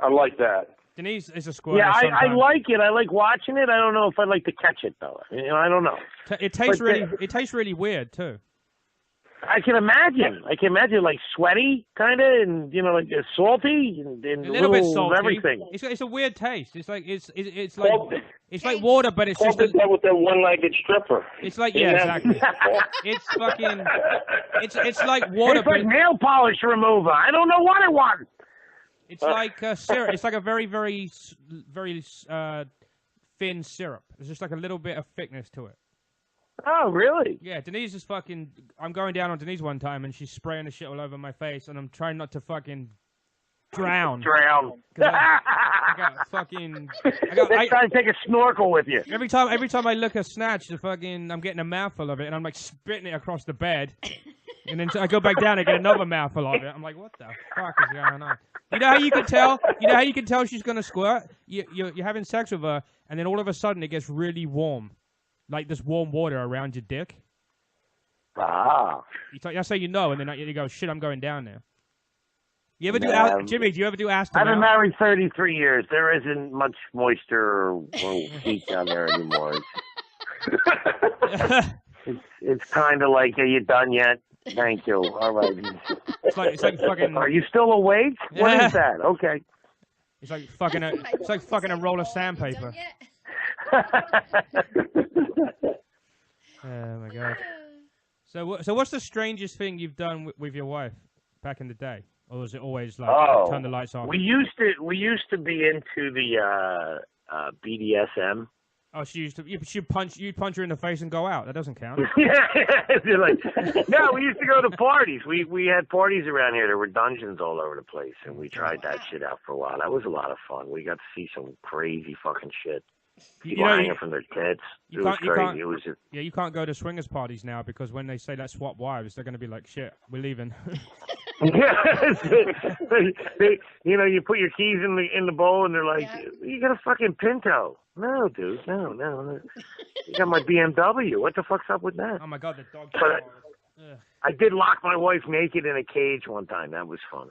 I like that.
Denise is a squirter.
Yeah, I like it. I like watching it. I don't know if I'd like to catch it though. I don't know.
It tastes really weird too.
I can imagine. Like sweaty, kind of, and like salty, and
a little bit salty.
Everything.
It's a weird taste. It's like it's like water, but it's just
that with that one-legged stripper.
It's like exactly. It's fucking. It's like water.
It's like nail polish remover. I don't know what I want.
It's like syrup. It's like a very, very, very thin syrup. There's just like a little bit of thickness to it.
Oh, really?
Yeah, Denise is fucking... I'm going down on Denise one time, and she's spraying the shit all over my face, and I'm trying not to fucking Drown.
I
got fucking.
Next time, take a snorkel with you.
Every time I look at Snatch, I'm getting a mouthful of it, and I'm like spitting it across the bed, and then I go back down and get another mouthful of it. I'm like, what the fuck is going on? You know how you can tell? You know how you can tell she's gonna squirt? You're having sex with her, and then all of a sudden it gets really warm, like this warm water around your dick.
Ah.
That's how you know, and then you go, shit, I'm going down there. You ever do Jimmy? Do you ever do ass to
I've been
mouth?
married 33 years. There isn't much moisture or heat down there anymore. It's kind of like, are you done yet? Thank you. All right.
It's like fucking.
Are you still awake? What is that? Okay.
It's like fucking a roll of sandpaper. Oh my god. So what's the strangest thing you've done with your wife back in the day? Or was it always like turn the lights off?
We used to be into the BDSM.
Oh, you'd punch her in the face and go out. That doesn't count.
Yeah, no, we used to go to parties. We had parties around here. There were dungeons all over the place, and we tried that shit out for a while. That was a lot of fun. We got to see some crazy fucking shit. People hanging from their tits. It was crazy. It was just...
Yeah, you can't go to swingers parties now because when they say let's swap wives, they're going to be like, shit, we're leaving.
Yeah, you put your keys in the bowl, and they're like, you got a fucking Pinto. No, dude, no. You got my BMW. What the fuck's up with that?
Oh my god, the dog.
I did lock my wife naked in a cage one time. That was fun.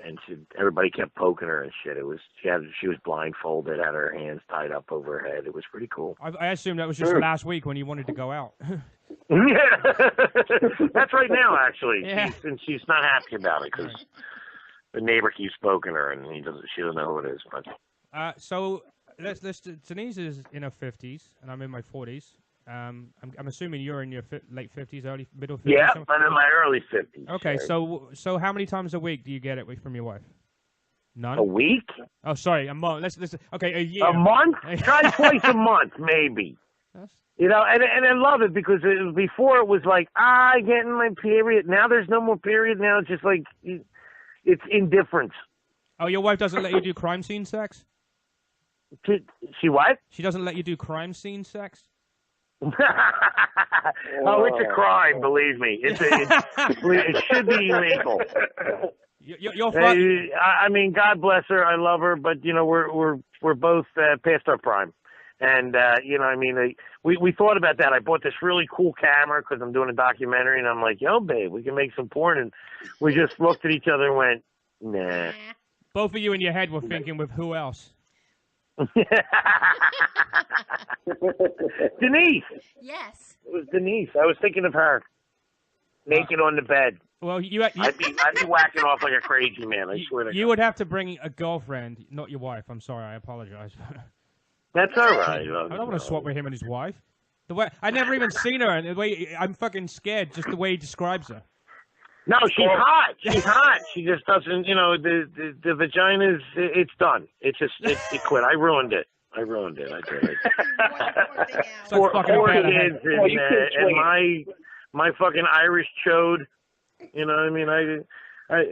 And everybody kept poking her and shit. She was blindfolded, had her hands tied up over her head. It was pretty cool.
I assume that was just last week when you wanted to go out.
Yeah, that's right now actually.
Yeah.
She's not happy about it because the neighbor keeps poking her and she doesn't know who it is. But
so Denise is in her 50s and I'm in my 40s. I'm assuming you're in your late 50s, middle 50s.
Yeah, I'm in my early 50s.
Okay, so how many times a week do you get it from your wife? None.
A week?
Oh, sorry, a month. Let's okay, a year.
A month? Try twice a month, maybe. And I love it because before it was like getting my period. Now there's no more period. Now it's just like it's indifference.
Oh, your wife doesn't let you do crime scene sex?
She what?
She doesn't let you do crime scene sex?
Oh, it's a crime, believe me. It should be illegal. I mean, God bless her. I love her, but we're both past our prime, and we thought about that. I bought this really cool camera because I'm doing a documentary, and I'm like, yo, babe, we can make some porn, and we just looked at each other and went, nah.
Both of you in your head were thinking with who else?
Denise.
Yes.
It was Denise. I was thinking of her, naked on the bed.
Well, I'd
be whacking off like a crazy man. I swear to God.
You would have to bring a girlfriend, not your wife. I'm sorry. I apologize.
That's all right.
I don't want to swap with him and his wife. The way I never even seen her, and the way I'm fucking scared just the way he describes her.
No, she's hot. She's hot. She just doesn't. The vagina's. It's done. It quit. I ruined it. I did it. Four kids and my fucking Irish chode. You know what I mean?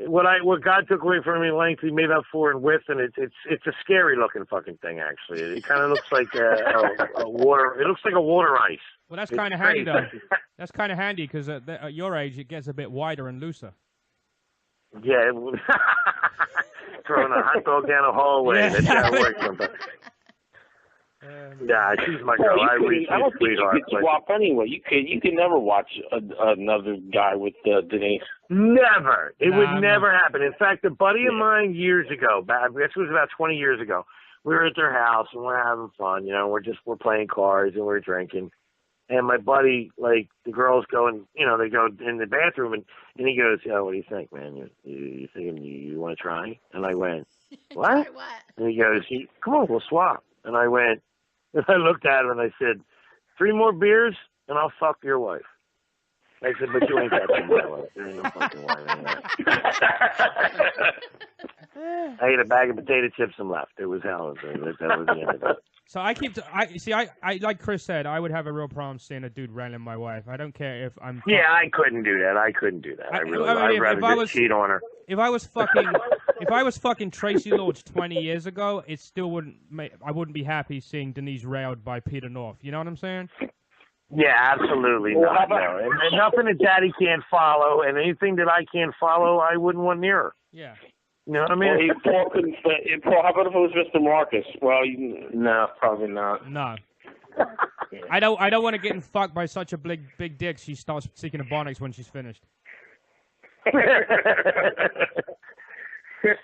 What God took away from me in length, He made up for in width, and it's a scary looking fucking thing. Actually, it kind of looks like a water. It looks like a water ice.
Well, that's kind of handy though. That's kind of handy because at your age, it gets a bit wider and looser.
Yeah, throwing a hot dog down a hallway. Yeah. That's how it works sometimes. Yeah, she's my girl.
I don't think you could swap anyway. You could never watch another guy with Denise.
Never. It would never happen. In fact, a buddy of mine years ago, this was about 20 years ago, we were at their house and we're having fun. We're playing cards and we're drinking. And my buddy, like, the girls go and, they go in the bathroom and he goes, what do you think, man? You thinking you want to try? And I went, what? And he goes, come on, we'll swap. And I went, and I looked at him and I said, 3 more beers and I'll fuck your wife. I said, but you ain't touching my wife. There ain't no fucking wife anyway. I ate a bag of potato chips and left. It was hell. That was the end of it.
So I like Chris said, I would have a real problem seeing a dude railing my wife. I don't care if I'm.
Yeah, I couldn't do that. I'd rather just cheat on her.
If I was fucking Tracy Lords 20 years ago, it still wouldn't. I wouldn't be happy seeing Denise railed by Peter North. You know what I'm saying?
Yeah, absolutely not. No. And nothing that Daddy can't follow, and anything that I can't follow, I wouldn't want near her.
Yeah.
You know what I mean?
Well, how about if it was Mr. Marcus? Well, no, probably not.
No. I don't want to get fucked by such a big dick. She starts seeking ebonics when she's finished.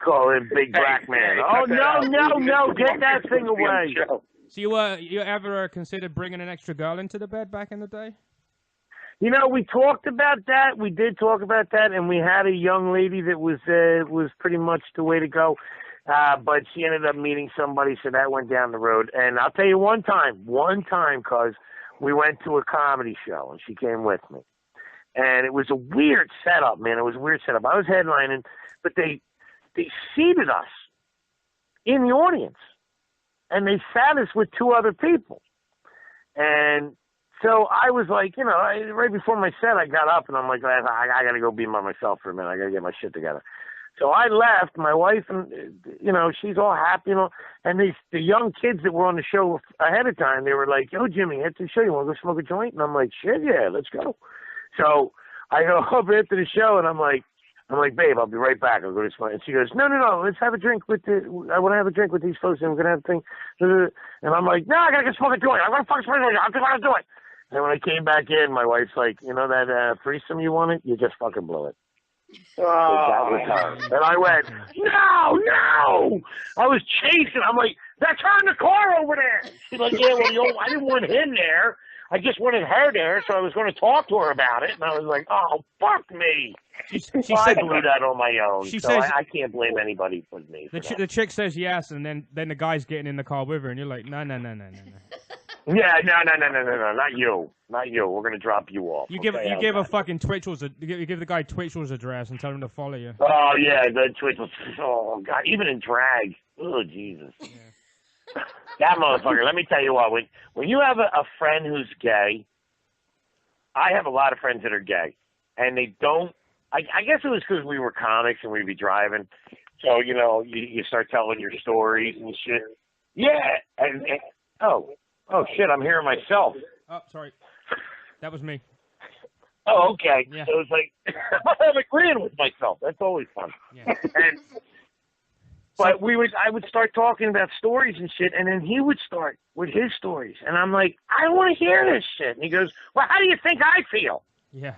Call him Big Black Man. Oh no! Get that thing away.
So you ever considered bringing an extra girl into the bed back in the day?
You know, we talked about that. We did talk about that, and we had a young lady that was pretty much the way to go. But she ended up meeting somebody, so that went down the road. And I'll tell you one time, cause we went to a comedy show, and she came with me. And it was a weird setup, man. It was a weird setup. I was headlining, but they seated us in the audience, and they sat us with two other people. And so I was like, you know, right before my set, I got up, and I'm like, I got to go be by myself for a minute. I got to get my shit together. So I left. My wife, and you know, she's all happy, you know. And the young kids that were on the show ahead of time, they were like, "Yo, Jimmy, after the show, you want to go smoke a joint?" And I'm like, "Shit, yeah, let's go." So I go up after the show, and I'm like, "Babe, I'll be right back. I'll go to smoke." And she goes, "No, let's have a drink I want to have a drink with these folks, and we're gonna have a thing." And I'm like, "No, I gotta go smoke a joint. I'm gonna fucking smoke a joint. I'm gonna do it." And when I came back in, my wife's like, "You know that threesome you wanted? You just fucking blew it." That was her. And I went, no! I was chasing. I'm like, that's her in the car over there. She's like, yeah, well, I didn't want him there. I just wanted her there, so I was going to talk to her about it. And I was like, oh, fuck me.
She
I blew that on my own.
She
so
says,
I can't blame anybody but me.
The chick says yes, and then the guy's getting in the car with her, and you're like, no.
Yeah, no, not you. We're gonna drop you off.
You give a fucking Twitchel's. You give the guy Twitchel's address and tell him to follow you.
Oh yeah, the Twitchel. Oh god, even in drag. Oh Jesus. Yeah. That motherfucker. Let me tell you what. When you have a friend who's gay, I have a lot of friends that are gay, and they don't. I guess it was because we were comics and we'd be driving, so you know you start telling your stories and shit. Yeah, and oh shit, I'm hearing myself.
Oh, sorry. That was me.
Oh, okay.
Yeah.
So it was like, I'm agreeing with myself. That's always fun.
Yeah.
But I would start talking about stories and shit, and then he would start with his stories. And I'm like, I don't want to hear this shit. And he goes, well, how do you think I feel?
Yeah.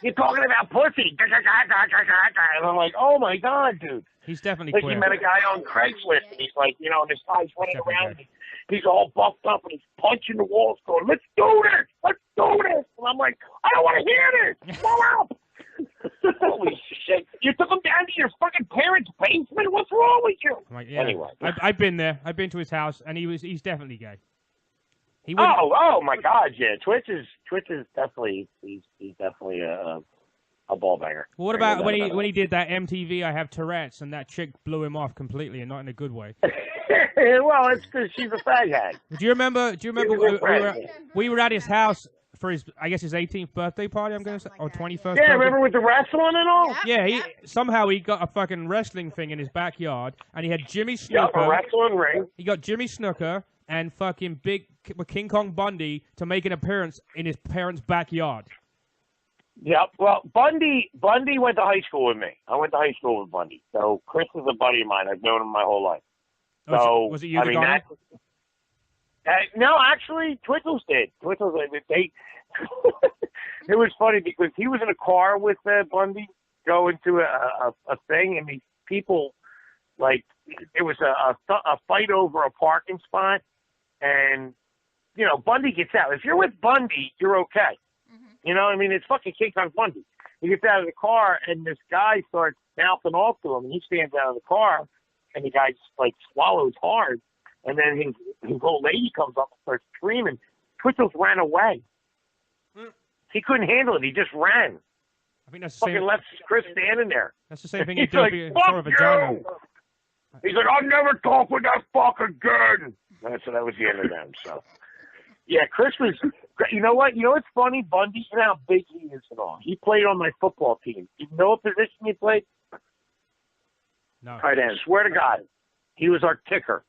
You're talking about pussy. And I'm like, oh my God, dude.
He's definitely
like
queer.
He met a guy on Craigslist, and he's like, you know, and this guy's running around, and he's all buffed up, and he's punching the walls, going, let's do this. And I'm like, I don't want to hear this. Shut up. Holy shit. You took him down to your fucking parents' basement? What's wrong with you?
I'm like, yeah.
Anyway.
I've been there. I've been to his house, and he's definitely gay.
Oh my God, yeah. Twitch is definitely he's definitely a ball banger.
Well, what about when he did that MTV I Have Tourette's and that chick blew him off completely and not in a good way?
Well, it's because she's a fag hag.
Do you remember we were at his house for his 18th birthday party, I'm going to say, or 21st.
Yeah, remember with the wrestling and all?
Yeah, he got a fucking wrestling thing in his backyard, and he had Jimmy Snuka.
Yeah, a wrestling ring.
He got Jimmy Snuka and fucking big King Kong Bundy to make an appearance in his parents' backyard.
Yep. Well, Bundy went to high school with me. I went to high school with Bundy. So Chris is a buddy of mine. I've known him my whole life. So
was it you?
No, actually, Twitchels did. They. It was funny because he was in a car with Bundy going to a thing, and these people, like, it was a fight over a parking spot, and you know, Bundy gets out. If you're with Bundy, you're okay. Mm-hmm. You know, I mean, it's fucking King Kong Bundy. He gets out of the car, and this guy starts mouthing off to him, and he stands out of the car, and the guy just, like, swallows hard, and then his old lady comes up and starts screaming. Twitchels ran away. Mm. He couldn't handle it. He just ran.
I think that's the same.
Fucking left Chris standing there.
That's the same thing you do for a vagina.
He's like, I'll never talk with that fuck again. So that was the end of them. So, yeah, Chris was. You know what? You know what's funny? Bundy, you know how big he is and all. He played on my football team. You know what position he played?
No.
Tight end. Swear to God, he was our kicker.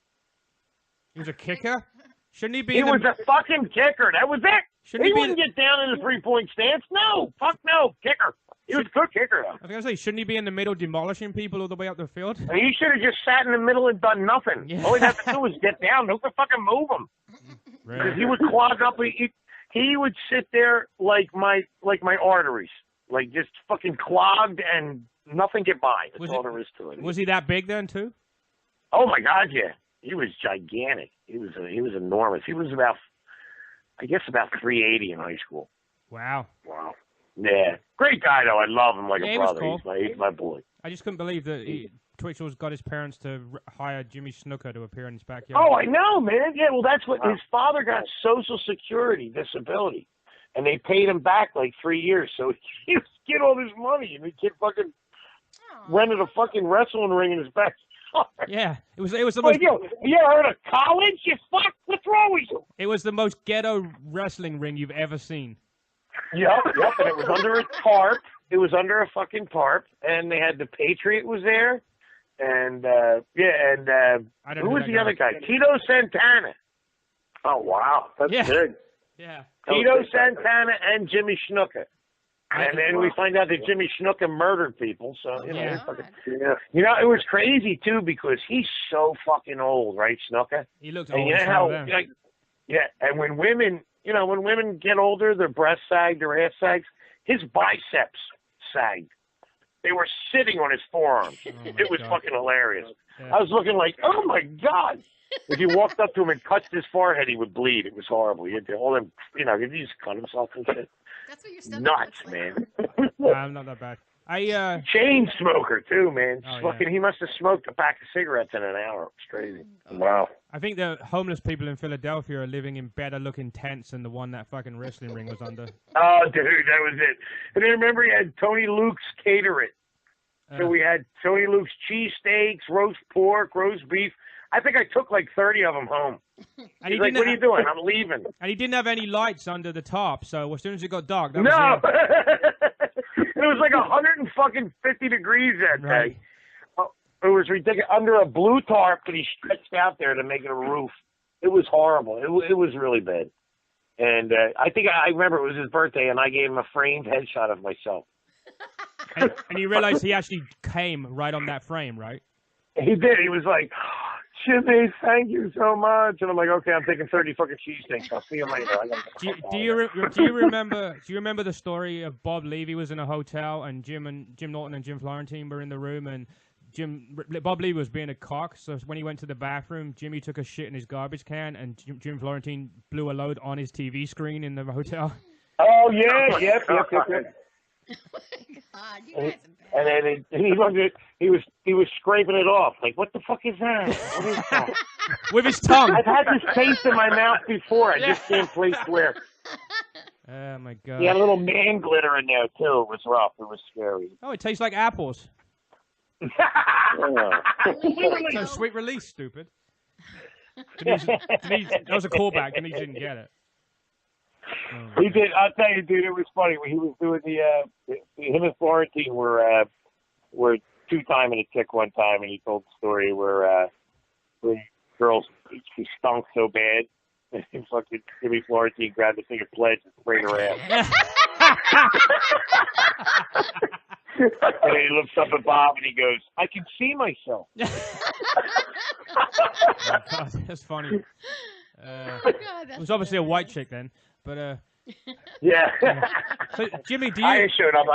He was a kicker? Shouldn't he be?
He was a fucking kicker. That was it.
Shouldn't
he
he
wouldn't get down in the 3-point stance. No, fuck no, kicker. He was a good kicker, though.
I was going to say, shouldn't he be in the middle demolishing people all the way up the field?
He should have just sat in the middle and done nothing.
Yeah.
All he'd have to do was get down. Who could fucking move him? Because
Really?
he would clog up. He would sit there like my arteries, like just fucking clogged and nothing get by. That's all there is to it.
Was he that big then, too?
Oh, my God, yeah. He was gigantic. He was enormous. He was about 380 in high school.
Wow.
Wow. Yeah. Great guy, though. I love him like a brother.
Cool.
He's my boy.
I just couldn't believe that Twitchel's got his parents to hire Jimmy Snuka to appear in his backyard.
Oh, I know, man. Yeah, well, that's what his father got Social Security disability, and they paid him back like 3 years. So he was getting all this money, and the kid fucking rented a fucking wrestling ring in his backyard.
Yeah, it was the most.
You ever heard of college? You fuck. What's wrong with you?
It was the most ghetto wrestling ring you've ever seen.
Yep, and it was under a tarp. It was under a fucking tarp, and they had the Patriot was there, and who was the other guy? Tito Santana. Oh wow, that's good.
Yeah,
Tito Santana and Jimmy Snuka. And then we find out that Jimmy Snuka murdered people. So you know, it was crazy too because he's so fucking old, right, Snuka?
He looked
and
old.
you know how, and when women get older, their breasts sag, their ass sags. His biceps sagged. They were sitting on his forearms. It was fucking hilarious. Yeah. I was looking like, oh my God. If you walked up to him and touched his forehead, he would bleed. It was horrible. He had all them, he just cut himself and shit.
That's what your stomach
nuts,
looks
man.
I'm not that bad.
Chain smoker too, man.
Yeah.
He must have smoked a pack of cigarettes in an hour. It's crazy. Wow.
I think the homeless people in Philadelphia are living in better looking tents than the one that fucking wrestling ring was under.
Oh, dude, that was it. And then remember, he had Tony Luke's cater it. So we had Tony Luke's cheesesteaks, roast pork, roast beef. I think I took like 30 of them home. And he's like, what are you doing? I'm leaving.
And he didn't have any lights under the top, so as soon as it got dark, that
no.
was
it was like 150 degrees that day. It was ridiculous. Under a blue tarp that he stretched out there to make it a roof. It was horrible. It was really bad. And I think I remember it was his birthday, and I gave him a framed headshot of myself.
and you realized he actually came right on that frame, right?
He did. He was like, Jimmy, thank you so much. And I'm like, okay, I'm taking 30 fucking cheesesteaks. I'll see you later.
Do you remember the story of Bob Levy was in a hotel and Jim Norton and Jim Florentine were in the room and Bob Levy was being a cock, so when he went to the bathroom, Jimmy took a shit in his garbage can and Jim Florentine blew a load on his TV screen in the hotel.
Oh yeah, yep.
Oh my God, you guys are bad.
And then he was scraping it off. Like, what the fuck is that? What is that?
With his tongue.
I've had this taste in my mouth before. I just can't place where.
Oh my God.
He had a little man glitter in there too. It was rough. It was scary.
Oh, it tastes like apples. So sweet release, stupid. Denise, that was a callback. Denise didn't get it. Oh,
he did. I'll tell you, dude. It was funny when he was doing him and Florentine were two-timing a chick one time, and he told the story where girls she stunk so bad, and fucking Jimmy Florentine grabbed a thing of pledge and sprayed her ass. And then he looks up at Bob and he goes, I can see myself.
Oh, God, that's funny. It was obviously a white chick then, but
yeah.
So Jimmy,
I showed up.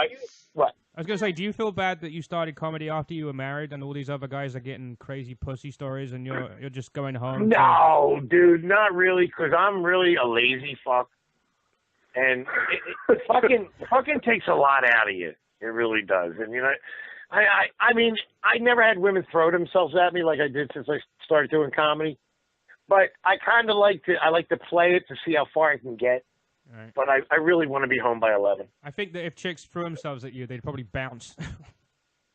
What?
I was gonna say, do you feel bad that you started comedy after you were married and all these other guys are getting crazy pussy stories and you're just going home?
No, dude, not really, because I'm really a lazy fuck, and it fucking takes a lot out of you. It really does. And, I mean, I never had women throw themselves at me like I did since I started doing comedy. But I kind of like to play it to see how far I can get.
Right.
But I really want to be home by 11.
I think that if chicks threw themselves at you, they'd probably bounce.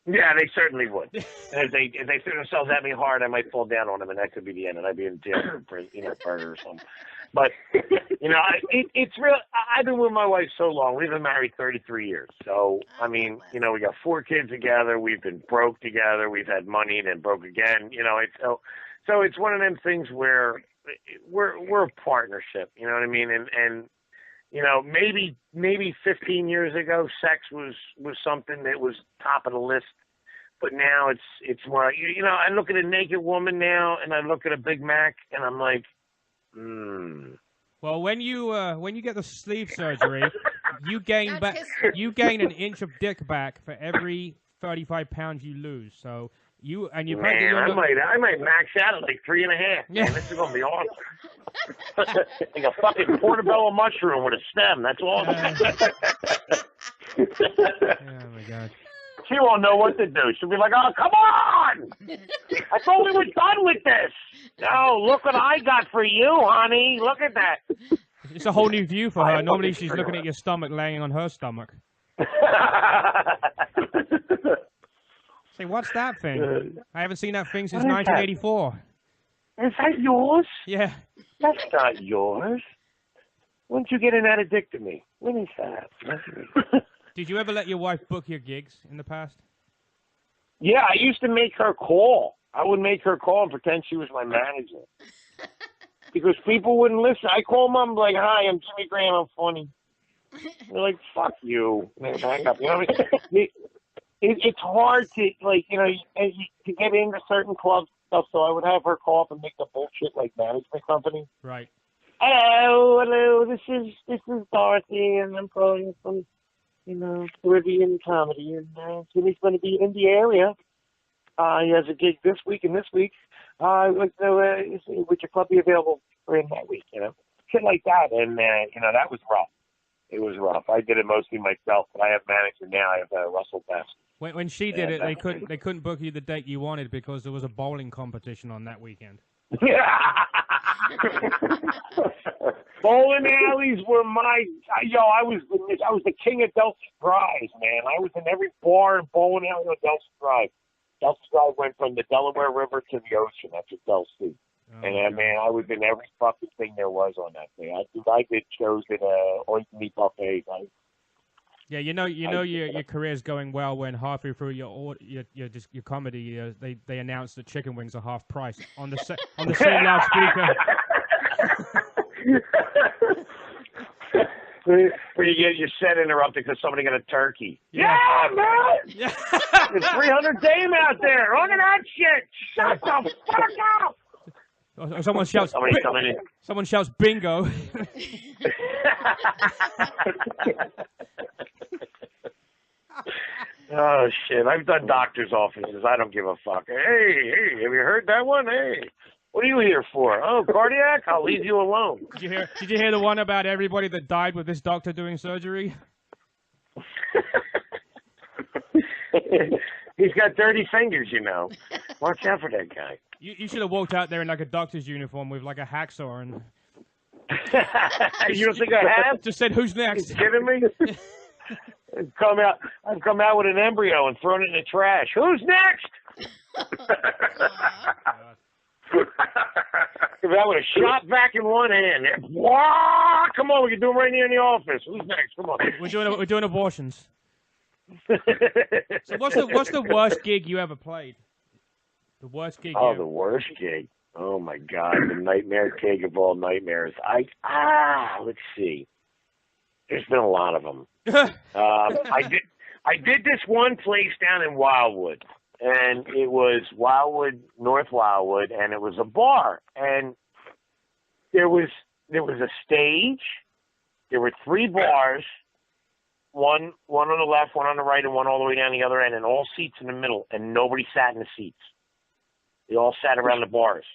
Yeah, they certainly would. And if they threw themselves at me hard, I might fall down on them, and that could be the end, and I'd be in jail for murder or something. But it's real. I've been with my wife so long. We've been married 33 years. So I mean, we got 4 kids together. We've been broke together. We've had money, then broke again. So it's one of them things where we're a partnership. You know what I mean? And maybe 15 years ago, sex was something that was top of the list. But now it's more, I look at a naked woman now, and I look at a Big Mac, and I'm like,
Well, when you get the sleeve surgery, you gain an inch of dick back for every 35 pounds you lose. So I
might max out at like 3.5. Yeah. Man, this is gonna be awesome. Like a fucking portobello mushroom with a stem. That's awesome.
Oh my God.
She won't know what to do. She'll be like, "Oh, come on! I thought we were done with this. No, look what I got for you, honey. Look at that."
It's a whole new view for her. Normally, she's looking at your stomach, laying on her stomach. Say, what's that thing? I haven't seen that thing since 1984.
Is that yours?
Yeah.
That's not yours. When did you get in that addicted to me? When is that?
Did you ever let your wife book your gigs in the past?
Yeah, I used to make her call. I would make her call and pretend she was my manager. Because people wouldn't listen. I call mom like, "Hi, I'm Jimmy Graham. I'm funny." They're like, "Fuck you." And they hang up. You know what I mean? It's hard to, to get into certain clubs and stuff, so I would have her call up and make the bullshit, management company.
Right.
Hello, this is Dorothy, and I'm calling from, Caribbean Comedy, and Jimmy's going to be in the area. He has a gig this week and this week. Would your club be available for him that week, Shit like that, and, that was rough. It was rough. I did it mostly myself, but I have a manager now. I have Russell Best.
When she did it, they couldn't book you the date you wanted because there was a bowling competition on that weekend.
Bowling alleys were I was the king of Delsey Drive, man. I was in every bar and bowling alley on Delsey Drive. Delsey Drive went from the Delaware River to the ocean. That's a Delsey. And man, I was in every fucking thing there was on that thing. I did shows at all you can eat buffets.
Yeah, your career's going well when halfway through your comedy, they announce that chicken wings are half price on the same loudspeaker.
Where you get your set interrupted because somebody got a turkey. Yeah, man! Yeah. There's 300 Dame out there. Look at that shit. Shut the fuck up.
Or someone shouts bingo.
Oh shit! I've done doctors' offices. I don't give a fuck. Hey, have you heard that one? Hey, what are you here for? Oh, cardiac? I'll leave you alone.
Did you hear the one about everybody that died with this doctor doing surgery?
He's got dirty fingers, Watch out for that guy.
You should have walked out there in like a doctor's uniform with like a hacksaw and.
You don't think I have?
Just said, "Who's next?"
You kidding me? I've come out with an embryo and thrown it in the trash. Who's next? That with a shot back in one hand. Come on, we can do it right here in the office. Who's next? Come on.
We're doing abortions. So what's the worst gig you ever played? The worst gig.
Oh, the worst gig. Oh my God, the nightmare gig of all nightmares. Let's see. There's been a lot of them. I did this one place down in Wildwood, and it was North Wildwood, and it was a bar, and there was a stage. There were 3 bars, one on the left, one on the right, and one all the way down the other end, and all seats in the middle, and nobody sat in the seats. They all sat around the bars,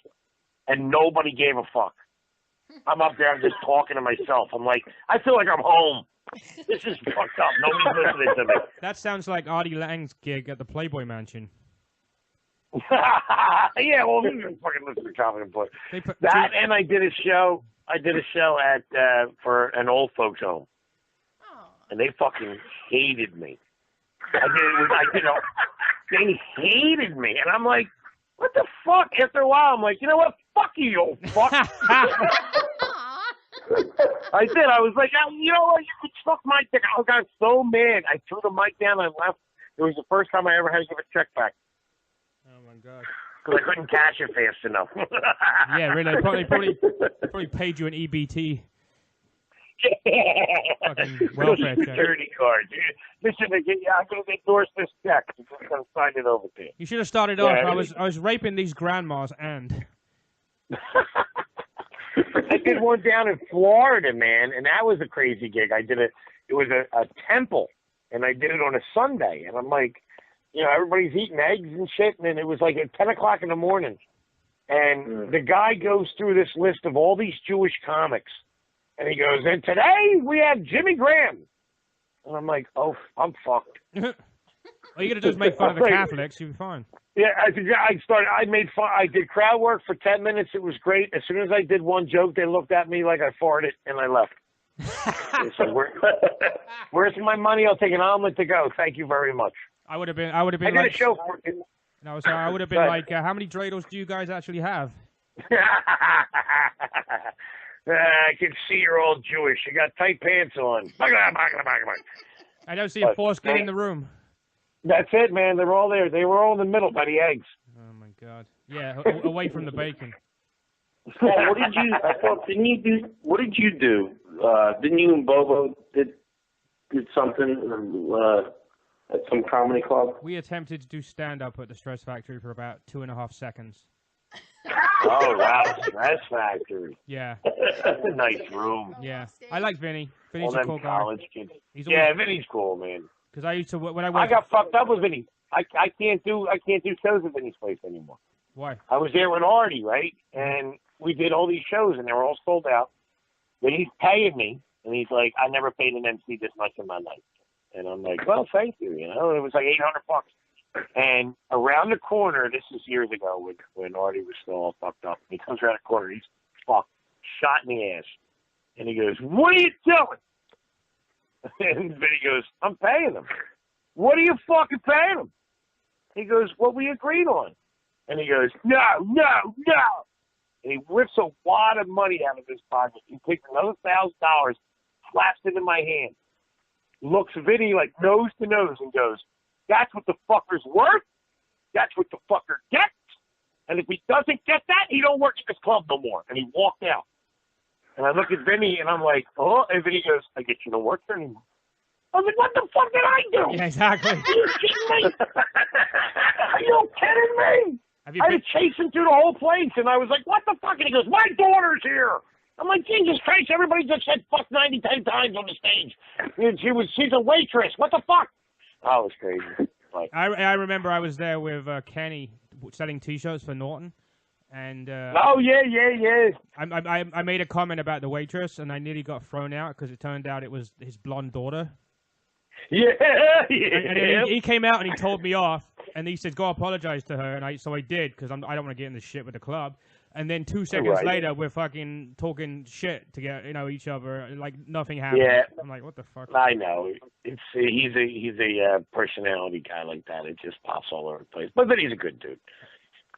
and nobody gave a fuck. I'm up there, I'm just talking to myself. I'm like, I feel like I'm home. This is fucked up. Nobody's listening to me.
That sounds like Artie Lang's gig at the Playboy Mansion.
Yeah, well, you can fucking listen to Comedy Boy. And I did a show at for an old folks home, and they fucking hated me. they hated me. And I'm like, what the fuck? After a while, I'm like, you know what? Fuck you, you old fuck. I did. I was like, you know what? You could suck my dick. I got so mad. I threw the mic down and I left. It was the first time I ever had to give a check back.
Oh, my God.
Because I couldn't cash it fast enough.
Yeah, really. Probably paid you an EBT. Fucking welfare check.
Security card. Listen, I'm going to endorse this check. I'm just going to sign it over to you.
You should have started off. I was raping these grandmas and...
I did one down in Florida, man, and that was a crazy gig. It was a temple, and I did it on a Sunday. And I'm like, you know, everybody's eating eggs and shit, and it was like at 10 o'clock in the morning. And the guy goes through this list of all these Jewish comics. And he goes, and today we have Jimmy Graham. And I'm like, oh, I'm fucked.
All you got to do is make fun of the Catholics. You'll be fine.
Yeah, I made fun. I did crowd work for 10 minutes. It was great. As soon as I did one joke, they looked at me like I farted, and I left. So where's my money? I'll take an omelet to go. Thank you very much.
I would have been
I did
like,
a show for it.
No, so I would have been like, how many dreidels do you guys actually have?
I can see you're all Jewish. You got tight pants on.
I don't see a foreskin in the room.
That's it, man. They were all there. They were all in the middle by the eggs.
Oh my God! Yeah, away from the bacon.
Well, what did you? I thought didn't you do? What did you do? Didn't you and Bobo did something at some comedy club?
We attempted to do stand up at the Stress Factory for about 2.5 seconds.
Oh wow, Stress Factory.
Yeah.
That's a nice room.
Yeah, I like Vinny. Vinny's
all
a cool guy.
College kids.
Yeah,
Vinny's cool, man.
Because I used to when
I got fucked up with Vinny. I can't do shows at Vinny's place anymore.
Why?
I was there with Artie, right? And we did all these shows, and they were all sold out. Then he's paying me, and he's like, "I never paid an MC this much in my life." And I'm like, "Well, thank you." You know, it was like $800. And around the corner, this is years ago when Artie was still all fucked up. He comes around the corner, he's fucked, shot in the ass, and he goes, "What are you doing?" And Vinny goes, "I'm paying him." "What are you fucking paying him?" He goes, "What we agreed on." And he goes, "No. And he whips a wad of money out of his pocket. He takes another $1,000, slaps it in my hand, looks Vinny like nose to nose and goes, "That's what the fucker's worth. That's what the fucker gets. And if he doesn't get that, he don't work at this club no more." And he walked out. And I look at Vinny, and I'm like, "Oh," and Vinny goes, "I get you to work there anymore." I was like, "What the fuck did I do?"
Yeah, exactly.
Are you kidding me? Are you kidding me? I had to chase him through the whole place, and I was like, "What the fuck?" And he goes, "My daughter's here." I'm like, "Jesus Christ, everybody just said fuck 10 times on the stage. And she's a waitress. What the fuck?" Oh, it was crazy. Like,
I remember I was there with Kenny selling T-shirts for Norton. And
oh yeah.
I made a comment about the waitress, and I nearly got thrown out because it turned out it was his blonde daughter.
Yeah.
And he came out and he told me off, and he said, "Go apologize to her," and so I did because I don't want to get in this shit with the club. And then 2 seconds later, we're fucking talking shit to get each other, like nothing happened. Yeah. I'm like, what the fuck?
I know. He's a personality guy like that. It just pops all over the place. But he's a good dude.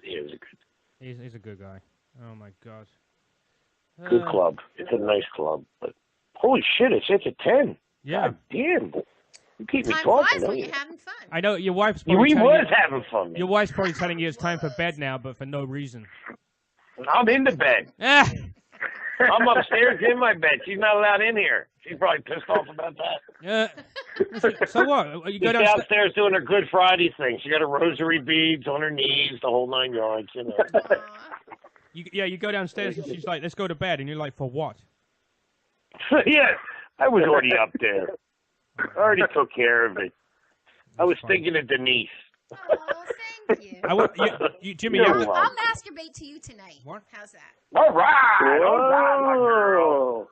He was a good.
He's a good guy. Oh my God.
Good club. It's a nice club. But holy shit, it's a 10.
Yeah.
God damn. You keep me
Time
talking.
flies when you're having fun.
I know your wife's
probably
having
fun. Man.
Your wife's probably telling you it's time for bed now, but for no reason.
I'm in the bed. I'm upstairs in my bed. She's not allowed in here. She's probably pissed off about that.
Yeah. So what? You go
downstairs doing her Good Friday thing. She got her rosary beads on her knees, the whole 9 yards. You know.
You go downstairs and she's like, "Let's go to bed," and you're like, "For what?"
Yeah, I was already up there. I already took care of it. I was thinking of Denise.
Oh, thank you.
Jimmy,
I'll masturbate to you tonight.
What?
How's that?
All right, my girl.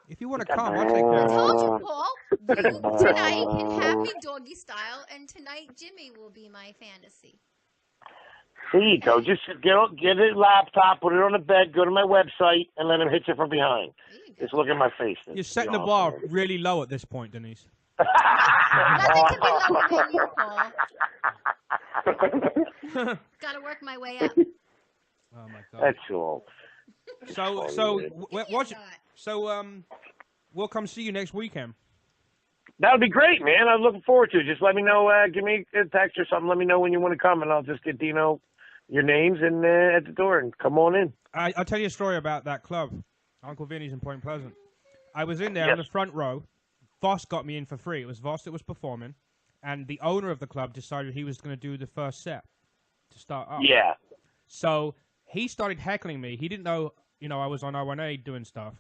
If you want to come, I'll take care of it.
I told you, Paul. You tonight can have me doggy style, and tonight Jimmy will be my fantasy.
There you go. Just get a laptop, put it on the bed, go to my website, and let him hit you from behind. Just look at my face.
You're setting the bar really low at this point, Denise.
Nothing can be lower than you, Paul. Got to work my way up.
Oh my god.
That's all.
We'll come see you next weekend.
That would be great, man. I'm looking forward to it. Just let me know. Give me a text or something. Let me know when you want to come, and I'll just get Dino your names and at the door and come on in.
I'll tell you a story about that club, Uncle Vinny's in Point Pleasant. I was in there in the front row. Voss got me in for free. It was Voss that was performing, and the owner of the club decided he was going to do the first set to start up.
Yeah.
So he started heckling me. He didn't know, I was on R1A doing stuff.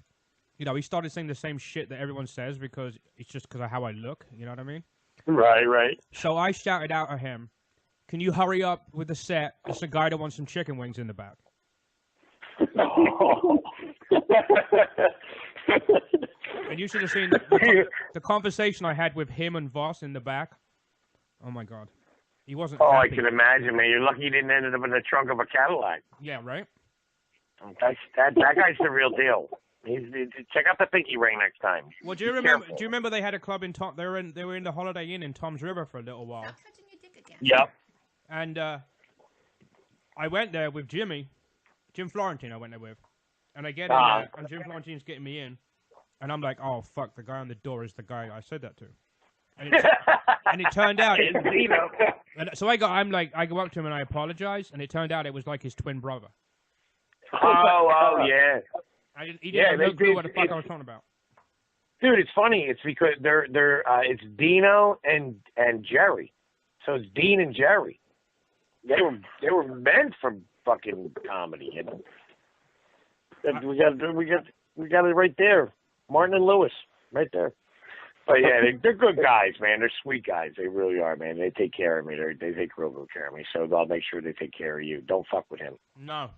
He started saying the same shit that everyone says because it's just because of how I look. You know what I mean?
Right.
So I shouted out at him, "Can you hurry up with the set? It's a guy that wants some chicken wings in the back." And you should have seen the conversation I had with him and Voss in the back. Oh my god, he wasn't.
Oh,
happy.
I can imagine, man. You're lucky you didn't end up in the trunk of a Cadillac.
Yeah, right.
That guy's the real deal. Check out the pinky ring next time.
Well, do you remember they had a club in Tom? They were in the Holiday Inn in Tom's River for a little while.
Stop touching your dick again.
Yep.
And I went there with Jim Florentine. I went there with, and I get in there, and Jim Florentine's getting me in, and I'm like, oh fuck, the guy on the door is the guy I said that to, and it turned out. And so I go up to him and I apologize, and it turned out it was like his twin brother.
Oh yeah.
He didn't have no clue what the fuck I was talking about.
Dude, it's funny. It's because it's Dino and Jerry, so it's Dean and Jerry. They were meant for fucking comedy. We got it right there. Martin and Lewis, right there. But yeah, they're good guys, man. They're sweet guys. They really are, man. They take care of me. They take real good care of me. So I'll make sure they take care of you. Don't fuck with him.
No.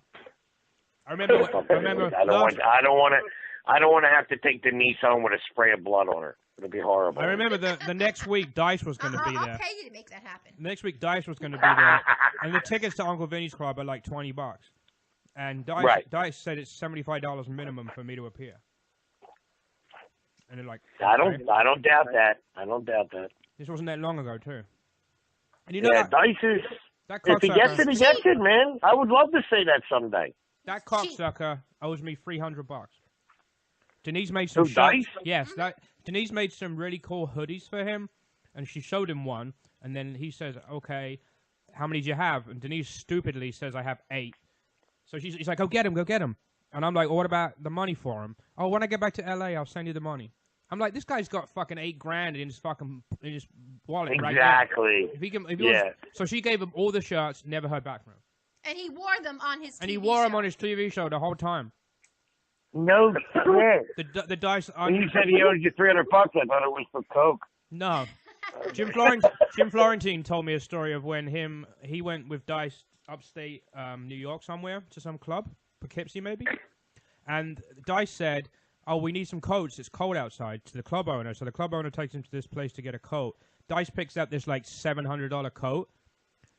I remember.
I don't want to have to take Denise home with a spray of blood on her. It'll be horrible.
I remember the next week Dice was going to be there.
I'll pay you to make that happen.
Next week Dice was going to be there, and the tickets to Uncle Vinny's Club are like $20. And Dice said it's $75 minimum for me to appear. And they're like,
I don't doubt that. I don't doubt that.
This wasn't that long ago too. And
Dice is. If he gets it, he gets it, man. I would love to say that someday.
That cocksucker owes me $300. Denise made some shirts. Yes, Denise made some really cool hoodies for him, and she showed him one. And then he says, "Okay, how many do you have?" And Denise stupidly says, "I have 8." So he's like, "Go get him." And I'm like, "Well, what about the money for him?" "Oh, when I get back to LA, I'll send you the money." I'm like, "This guy's got fucking $8,000 in his wallet right now."
Exactly.
If he wants, so she gave him all the shirts. Never heard back from him.
And he wore them on his TV
And he wore
show.
them on his TV show the whole time.
No shit.
The Dice.
When you said he owed you $300, I thought it was for coke.
No. Jim Florentine told me a story of when he went with Dice upstate New York somewhere to some club, Poughkeepsie maybe, and Dice said, "Oh, we need some coats. It's cold outside." To the club owner, so the club owner takes him to this place to get a coat. Dice picks up this like $700 coat.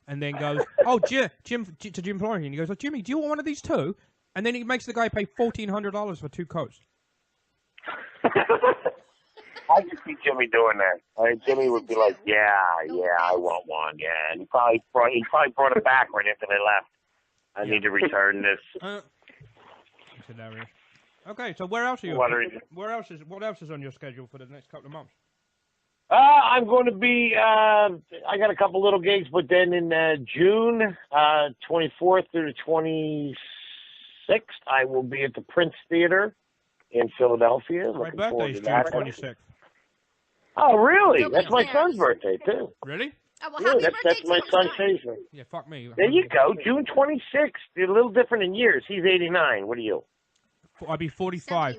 And then goes, "Oh, to Jim Florentine." He goes, "Oh, Jimmy, do you want one of these too?" And then he makes the guy pay $1,400 for 2 coats.
I could see Jimmy doing that. Jimmy would be like, "Yeah, I want one." Yeah, and he probably brought it back right after they left. I need to return this.
That's hilarious. Okay, so where else are you? What else is on your schedule for the next couple of months?
I'm going to be, I got a couple little gigs, but then in June 24th through the 26th, I will be at the Prince Theater in Philadelphia.
My birthday's June 26th.
Oh, really? That's my son's birthday, too.
Really?
Oh, well,
that's my son's favorite.
Yeah, fuck me.
There you go, June 26th. You're a little different in years. He's 89. What are you?
I'll be 45.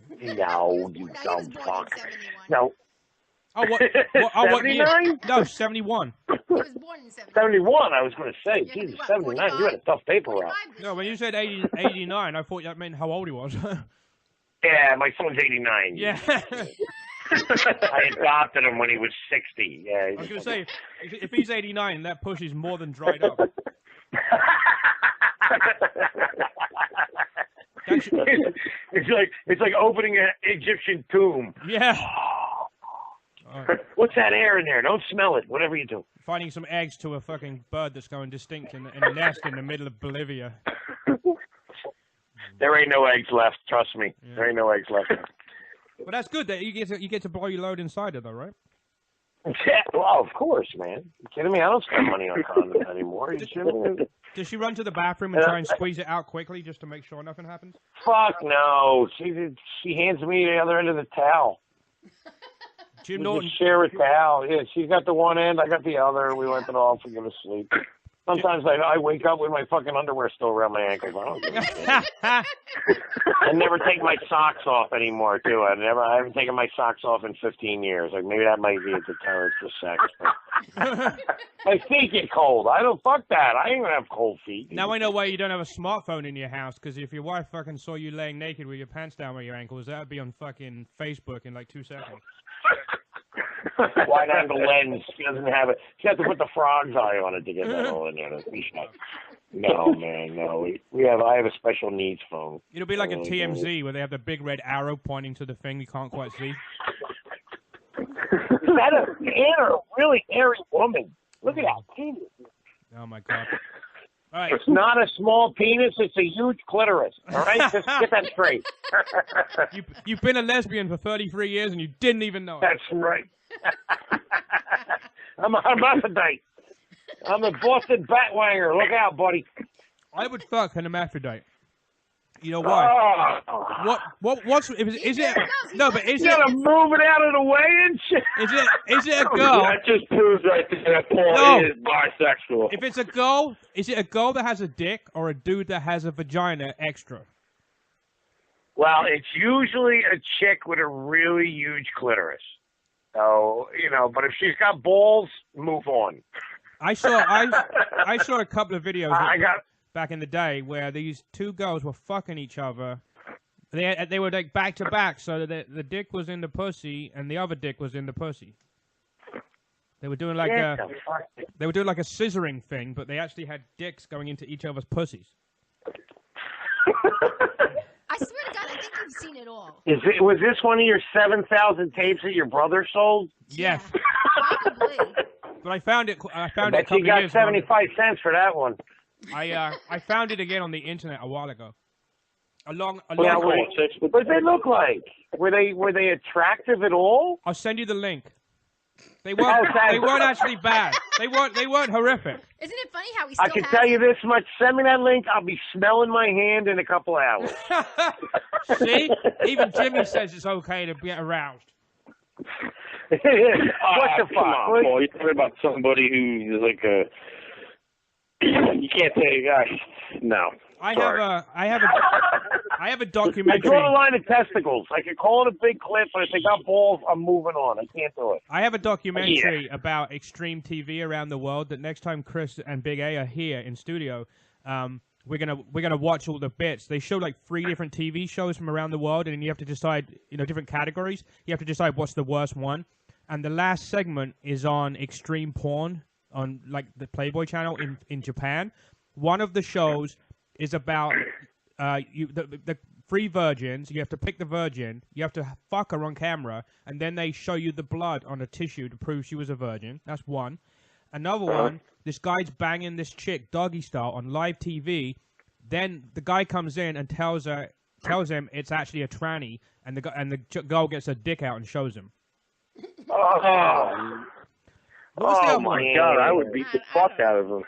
71.
No, you dumb fuck. No.
Oh, what
79?
No, 71.
He was born in 71.
71, I was going to say. Jesus, 79. You had a tough paper route.
No, when you said 89, I thought that meant how old he was.
Yeah, my son's 89.
Yeah.
I adopted him when he was 60. Yeah.
I was going to say, if he's 89, that push is more than dried up.
It's like opening an Egyptian tomb.
Yeah.
What's that air in there? Don't smell it. Whatever you do.
Finding some eggs to a fucking bird that's going distinct in a nest in the middle of Bolivia.
There ain't no eggs left. Trust me.
Yeah.
There ain't no eggs left.
But that's good that you get to blow your load inside it, though, right?
Yeah, well, of course, man. You kidding me? I don't spend money on condoms anymore. You kidding me?
Does she run to the bathroom and try and squeeze it out quickly just to make sure nothing happens?
Fuck no. She hands me the other end of the towel.
Jim
We
Norton.
just share a towel. Yeah, she's got the one end, I got the other. We wipe it off and go to sleep. Sometimes I wake up with my fucking underwear still around my ankles. I don't give a shit. I never take my socks off anymore, too. I haven't taken my socks off in 15 years. Like, maybe that might be a deterrent for sex. But my feet get cold. I don't, fuck that. I ain't gonna have cold feet.
Now I know why you don't have a smartphone in your house, because if your wife fucking saw you laying naked with your pants down by your ankles, that would be on fucking Facebook in like 2 seconds.
Wide angle lens. She doesn't have it. She has to put the frog's eye on it to get that all in there. No, man, no. I have a special needs phone.
It'll be like a TMZ where they have the big red arrow pointing to the thing you can't quite see.
Is that a really hairy woman? Look at that penis.
Oh my god. All right.
It's not a small penis, it's a huge clitoris. All right? Just get that straight.
You've been a lesbian for 33 years and you didn't even know it.
That's right. I'm a hermaphrodite. I'm a Boston batwanger. Look out, buddy.
I would fuck an hermaphrodite. You know why?
Oh.
What's is it? No, but is
You gotta move it out of the way and shit.
Is it a girl?
That just proves right there that Paul is bisexual.
If it's a girl, is it a girl that has a dick or a dude that has a vagina extra?
Well, it's usually a chick with a really huge clitoris. So, but if she's got balls, move on.
I saw a couple of videos back in the day where these two girls were fucking each other. They were like back to back, so the dick was in the pussy and the other dick was in the pussy. They were doing like a scissoring thing, but they actually had dicks going into each other's pussies.
I swear to God, I think you've seen it all.
Was this one of your 7,000 tapes that your brother sold?
Yes.
Probably.
But I found it. I found
I
it.
bet you got 75 cents for that one.
I found it again on the internet a while ago.
What did they look like? Were they attractive at all?
I'll send you the link. They weren't actually bad. They weren't horrific.
Isn't it funny how we still
I can tell you this much. Send me that link. I'll be smelling my hand in a couple hours.
See? Even Jimmy says it's okay to get aroused.
What the fuck?
Come on, Paul. You're talking about somebody who's like a... You can't say, no.
I have a documentary.
I draw the line of testicles. I can call it a big clip, but if they got balls, I'm moving on. I can't do it.
I have a documentary about extreme TV around the world that next time Chris and Big A are here in studio, we're gonna watch all the bits. They show like 3 different TV shows from around the world, and you have to decide, different categories. You have to decide what's the worst one. And the last segment is on extreme porn on like the Playboy channel in Japan. One of the shows is about the 3 virgins. You have to pick the virgin. You have to fuck her on camera, and then they show you the blood on a tissue to prove she was a virgin. That's one. Another one, this guy's banging this chick doggy style on live TV. Then the guy comes in and tells him it's actually a tranny, and the girl gets her dick out and shows him.
Oh
my God! I would beat the fuck out of him.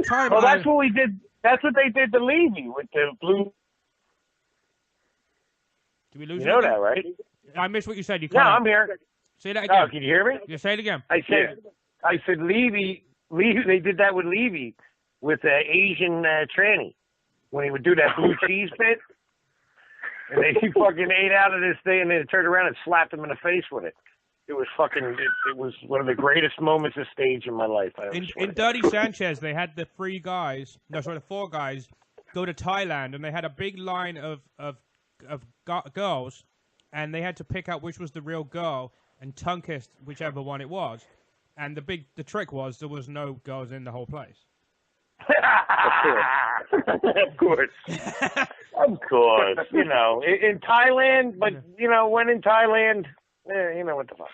Well, that's what we did. That's what they did to Levy with the blue.
Did we lose
you? You know that, right?
I missed what you said.
No, I'm here.
Say that again.
Oh, can you hear me?
You say it again.
I said Levy. They did that with Levy, with the Asian tranny, when he would do that blue cheese bit, and he fucking ate out of this thing, and then turned around and slapped him in the face with it. It was fucking. It was one of the greatest moments of stage in my life.
In Dirty Sanchez, they had the 4 guys go to Thailand, and they had a big line of girls, and they had to pick out which was the real girl and tongue kissed whichever one it was. And the trick was there was no girls in the whole place.
Of course. Of course. In Thailand, but when in Thailand. You know what the fuck.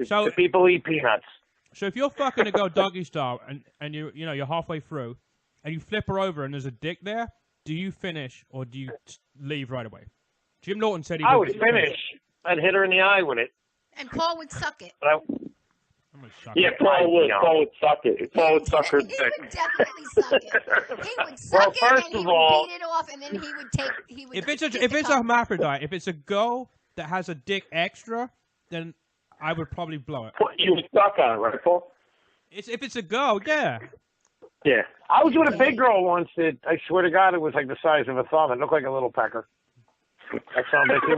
So
the people eat peanuts.
So if you're fucking a girl doggy style and you're halfway through and you flip her over and there's a dick there, do you finish or do you leave right away? Jim Norton said
I would finish. I'd hit her in the eye with it.
And Paul would suck it.
But
Paul would suck it. Paul would suck her dick.
He would definitely suck it. He would suck it and he would beat it off, and then he would take.
If it's a hermaphrodite, if it's a girl that has a dick extra, then I would probably blow it.
You would suck on it, right, Paul?
If it's a girl, yeah.
Yeah. I was with a big girl once that I swear to God it was like the size of a thumb. It looked like a little pecker. That sounds like it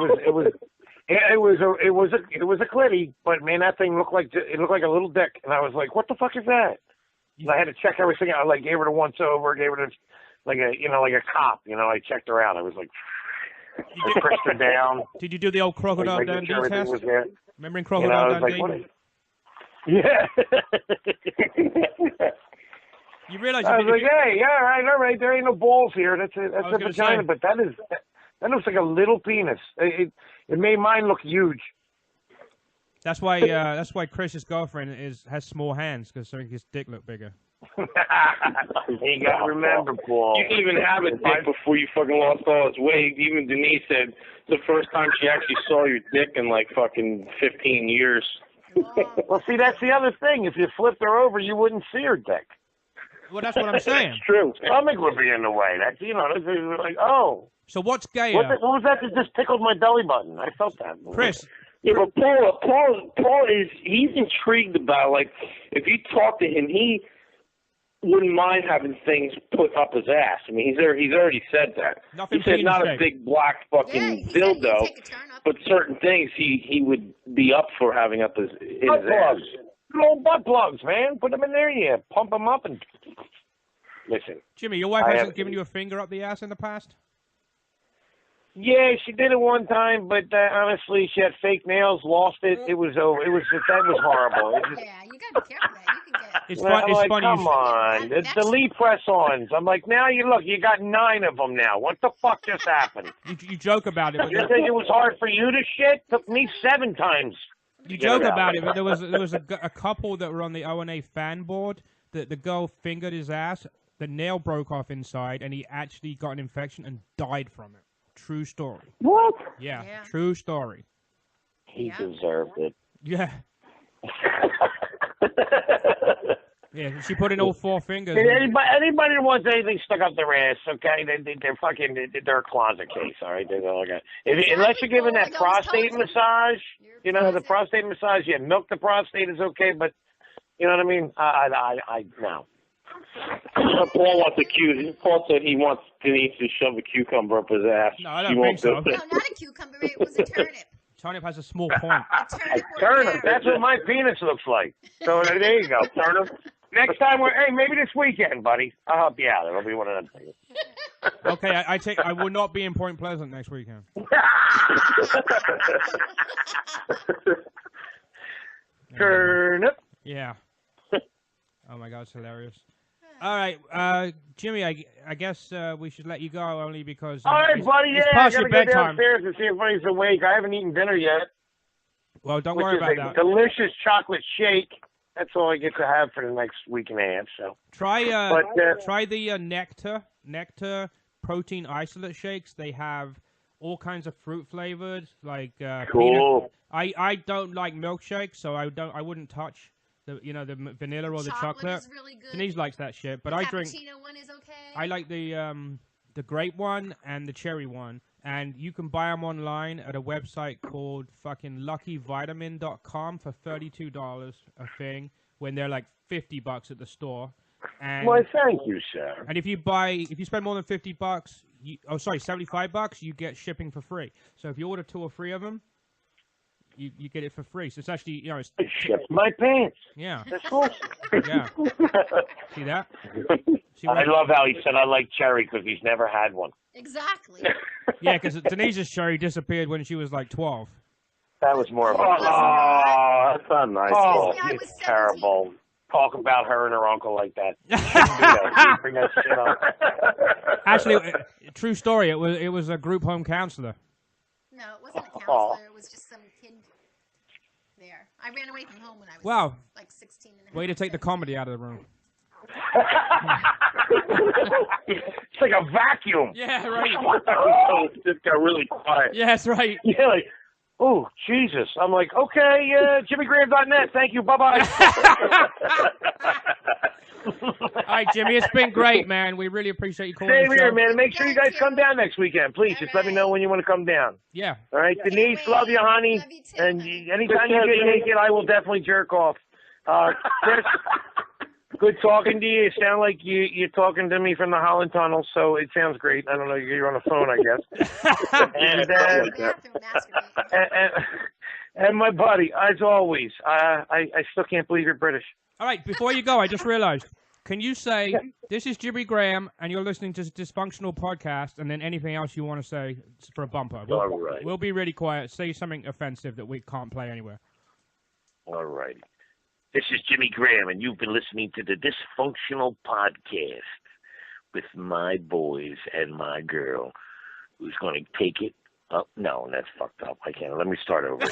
was a clitty, but man, that thing looked like a little dick, and I was like, what the fuck is that? And I had to check everything out. I like gave her the once over, gave her the like a cop. I checked her out. I was like, I pressed her down.
Did you do the old crocodile Dundee test? Remembering crocodile Dundee?
Yeah.
You realize?
I was like, hey, all right. There ain't no balls here. That's a vagina, but that looks like a little penis. It made mine look huge.
That's why Chris's girlfriend has small hands because his dick looked bigger.
You gotta remember, Paul.
You didn't even have a dick before you fucking lost all its weight. Even Denise said the first time she actually saw your dick in like fucking 15 years.
Well, see, that's the other thing. If you flipped her over, you wouldn't see her dick.
Well, that's what I'm saying.
It's true.
Stomach would be in the way. That's like, oh.
So what's gayer?
What was that just tickled my belly button? I felt that.
Chris.
Yeah, but Paul he's intrigued about, like, if you talk to him, he wouldn't mind having things put up his ass. I mean, he's already said that.
Nothing
he said not a big black fucking dildo, but certain things he would be up for having up his ass.
Little butt plugs, man. Put them in there, yeah. Pump them up and listen.
Jimmy, your wife hasn't given you a finger up the ass in the past?
Yeah, she did it one time, but honestly, she had fake nails, lost it. It was over. That was horrible.
Yeah, you gotta be careful. That you can get.
It's
funny.
Come
on, it's the Lee press-ons. I'm like, now you got 9 of them now. What the fuck just happened?
You joke about it. But
you think it was hard for you to shit? Took me 7 times.
You joke about it, but there was a couple that were on the O&A fan board. The girl fingered his ass. The nail broke off inside, and he actually got an infection and died from it. True story.
What?
Yeah, true story.
He deserved it.
Yeah. Yeah, she put in all 4 fingers.
Anybody who wants anything stuck up their ass, okay, they're a closet case, all right? Unless you're giving that prostate massage, the prostate massage, milk the prostate is okay, but you know what I mean? I no.
Paul wants Paul said he wants Denise to shove a cucumber up his ass.
No, I don't think so.
No, not a cucumber. It was a turnip.
Turnip has a small point.
Turnip. That's what my penis looks like. So there you go, turnip. Next time maybe this weekend, buddy. I'll help you out. It'll be one of them things.
Okay, I will not be in Point Pleasant next weekend.
Turnip.
Yeah. Oh my God, it's hilarious. All right, Jimmy, I guess we should let you go only because.
All right, buddy.
It's
I
past
gotta
your
go
bedtime.
downstairs and see if anybody's awake. I haven't eaten dinner yet.
Well, don't worry about that.
Delicious chocolate shake. That's all I get to have for the next week and a half. So
try the nectar protein isolate shakes. They have all kinds of fruit flavors, like
cool.
Peanut. I don't like milkshakes, so I wouldn't touch the vanilla or the chocolate.
Is really good.
Denise likes that shit, but
the
I drink.
Cappuccino one is okay.
I like the grape one and the cherry one, and you can buy them online at a website called fucking LuckyVitamin.com for $32 a thing, when they're like $50 at the store. And,
well, thank you, sir.
And if you spend more than $50, $75, you get shipping for free. So if you order 2 or 3 of them, you get it for free. So it's actually, it's...
It ships my pants.
Yeah.
That's awesome.
Yeah. See that?
I love how he said I like cherry because he's never had one.
Exactly.
Yeah, because Denise's cherry disappeared when she was like 12.
That was more of a...
Oh, that's not nice.
Oh, it's terrible. Talk about her and her uncle like that. Bring that shit up.
Actually, true story. It was a group home counselor.
No, it wasn't a counselor. It was just some kid. there. I ran away from home when I was like 16 and a half.
Way to take the comedy out of the room.
It's like a vacuum.
Yeah, right.
It just got really quiet.
Yeah, that's right.
Yeah, like, oh, Jesus. I'm like, okay, JimmyGraham.net. Thank you. Bye-bye.
All right, Jimmy, it's been great, man. We really appreciate you calling.
Same here, man. Make sure you guys come down next weekend, please. Just let me know when you want to come down.
Yeah.
All right, Denise, love you, honey.
Love you too,
And
honey.
anytime you get naked, I will definitely jerk off. Chris, good talking to you. You sound like you're talking to me from the Holland Tunnel, so it sounds great. I don't know, you're on the phone, I guess. And my buddy, as always, I still can't believe you're British.
All right, before you go, I just realized. Can you say, this is Jimmy Graham, and you're listening to Dysfunctional Podcast, and then anything else you want to say for a bumper?
All right.
We'll be really quiet. Say something offensive that we can't play anywhere.
All righty. This is Jimmy Graham, and you've been listening to the Dysfunctional Podcast with my boys and my girl, who's going to take it up. No, that's fucked up. I can't. Let me start over.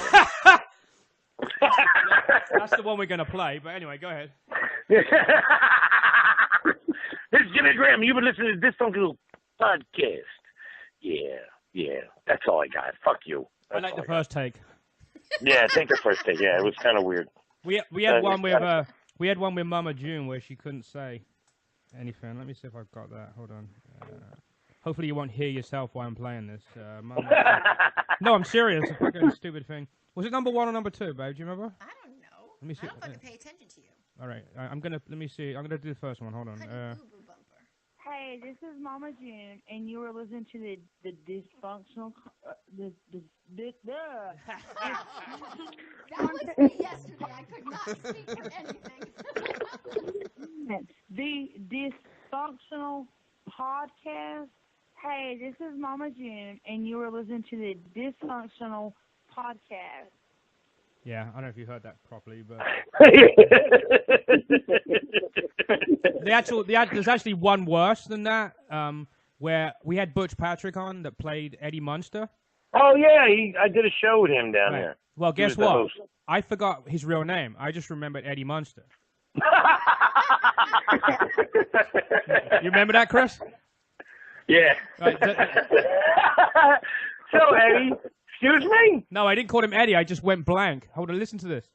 That's the one we're going to play, but anyway, go ahead.
This is Jimmy Graham. You've been listening to Dysfunctional Podcast. Yeah. That's all I got. Fuck you.
I like the first take.
Yeah, take the first take. Yeah, it was kind of weird.
We had one with Mama June where she couldn't say anything. Let me see if I've got that. Hold on. Hopefully you won't hear yourself while I'm playing this. Mama No, I'm serious. It's a fucking stupid thing. Was it number 1 or number 2, babe? Do you remember?
I don't know.
Let me see.
I don't fucking pay attention to you.
All right. Let me see. I'm gonna do the first one. Hold on.
Hey, this is Mama June, and you were listening to the Dysfunctional.
That was me yesterday. I could not speak for anything.
The Dysfunctional Podcast. Hey, this is Mama June, and you were listening to the Dysfunctional Podcast.
Yeah, I don't know if you heard that properly, but there's actually one worse than that, where we had Butch Patrick on that played Eddie Munster.
Oh yeah, I did a show with him down there.
Well, guess what? I forgot his real name. I just remembered Eddie Munster. You remember that, Chris?
Yeah.
Right,
So Eddie. Excuse me?
No, I didn't call him Eddie. I just went blank. Hold on, listen to this.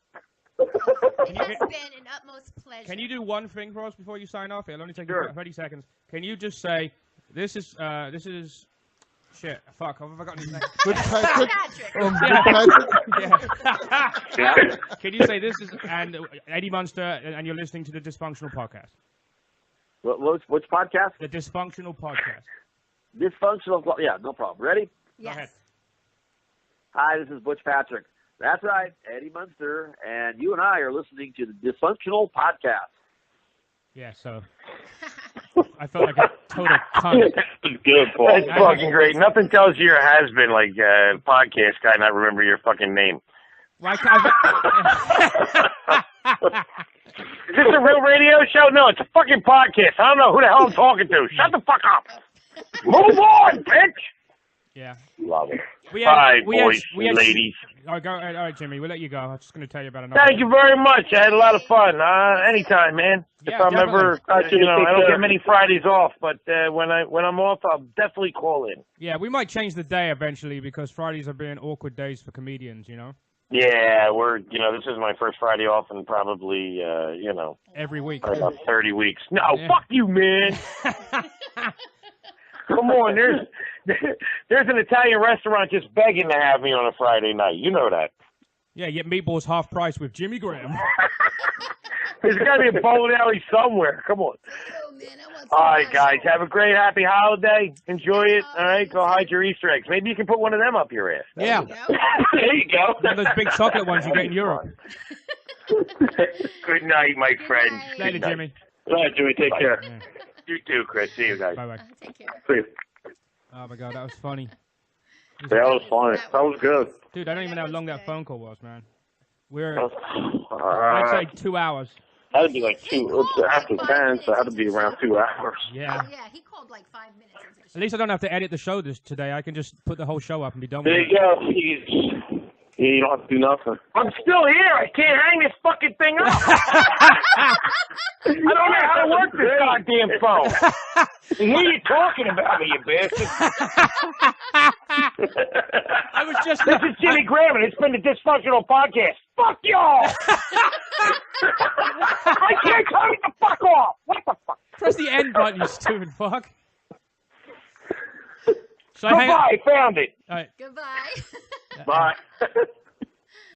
It has been an utmost pleasure.
Can you do one thing for us before you sign off? It'll only take
you
30 seconds. Can you just say, this is, shit, fuck, I've forgotten his name.
Butch Patrick.
Yeah. Can you say this is, and Eddie Munster, and you're listening to the Dysfunctional Podcast?
Which podcast?
The Dysfunctional Podcast.
Dysfunctional, yeah, no problem. Ready?
Yes.
Go ahead.
Hi, this is Butch Patrick. That's right, Eddie Munster, and you and I are listening to the Dysfunctional Podcast.
Yeah, so I felt like a total cunt.
Good, Paul. That's fucking great. Nothing tells you your has-been like podcast guy not remember your fucking name.
Well,
Is this a real radio show? No, it's a fucking podcast. I don't know who the hell I'm talking to. Shut the fuck up. Move on, bitch.
Yeah.
Love it. Bye, boys and ladies.
All right, Jimmy, we'll let you go. I'm just going to tell you about another.
Thank you very much. I had a lot of fun. Anytime, man.
Yeah,
if I'm
definitely.
ever, I don't get many Fridays off, but when I'm off, I'll definitely call in.
Yeah, we might change the day eventually because Fridays are being awkward days for comedians, you know?
Yeah, this is my first Friday off in probably,
every week.
About 30 weeks. No,
Yeah.
Fuck you, man. Come on, there's an Italian restaurant just begging to have me on a Friday night. You know that.
Yeah, you get meatballs half price with Jimmy Graham.
There's got to be a bowling alley somewhere. Come on.
Oh, man,
All right, guys. Have a great, happy holiday. Enjoy it. All right, go hide your Easter eggs. Maybe you can put one of them up your ass.
Yeah.
There you go.
One of those big chocolate ones you get in Europe.
Good night, my friends.
Later, Jimmy.
All right, Jimmy. Take care.
Yeah.
You too, Chris. See you guys.
Bye-bye.
Take care.
See you.
Oh, my God, that was funny.
That was funny. That was good.
Dude, I don't even know how long that phone call was, man. I'd say 2 hours.
That'd be like 2, after 10, so that'd be around 2 hours.
Yeah.
Oh, yeah, he called like 5 minutes into the show.
At least I don't have to edit the show today. I can just put the whole show up and be done with
There
it.
you go.
Yeah, you don't have to do nothing.
I'm still here. I can't hang this fucking thing up. I don't know how to work this goddamn phone. I hear you talking about me, you bastard.
I was just.
This is Jimmy Graham, and it's been the Dysfunctional Podcast. Fuck y'all! I can't tell you to fuck off! What the fuck?
Press the end button, you stupid fuck.
Goodbye, found it.
All right.
Goodbye.
Bye.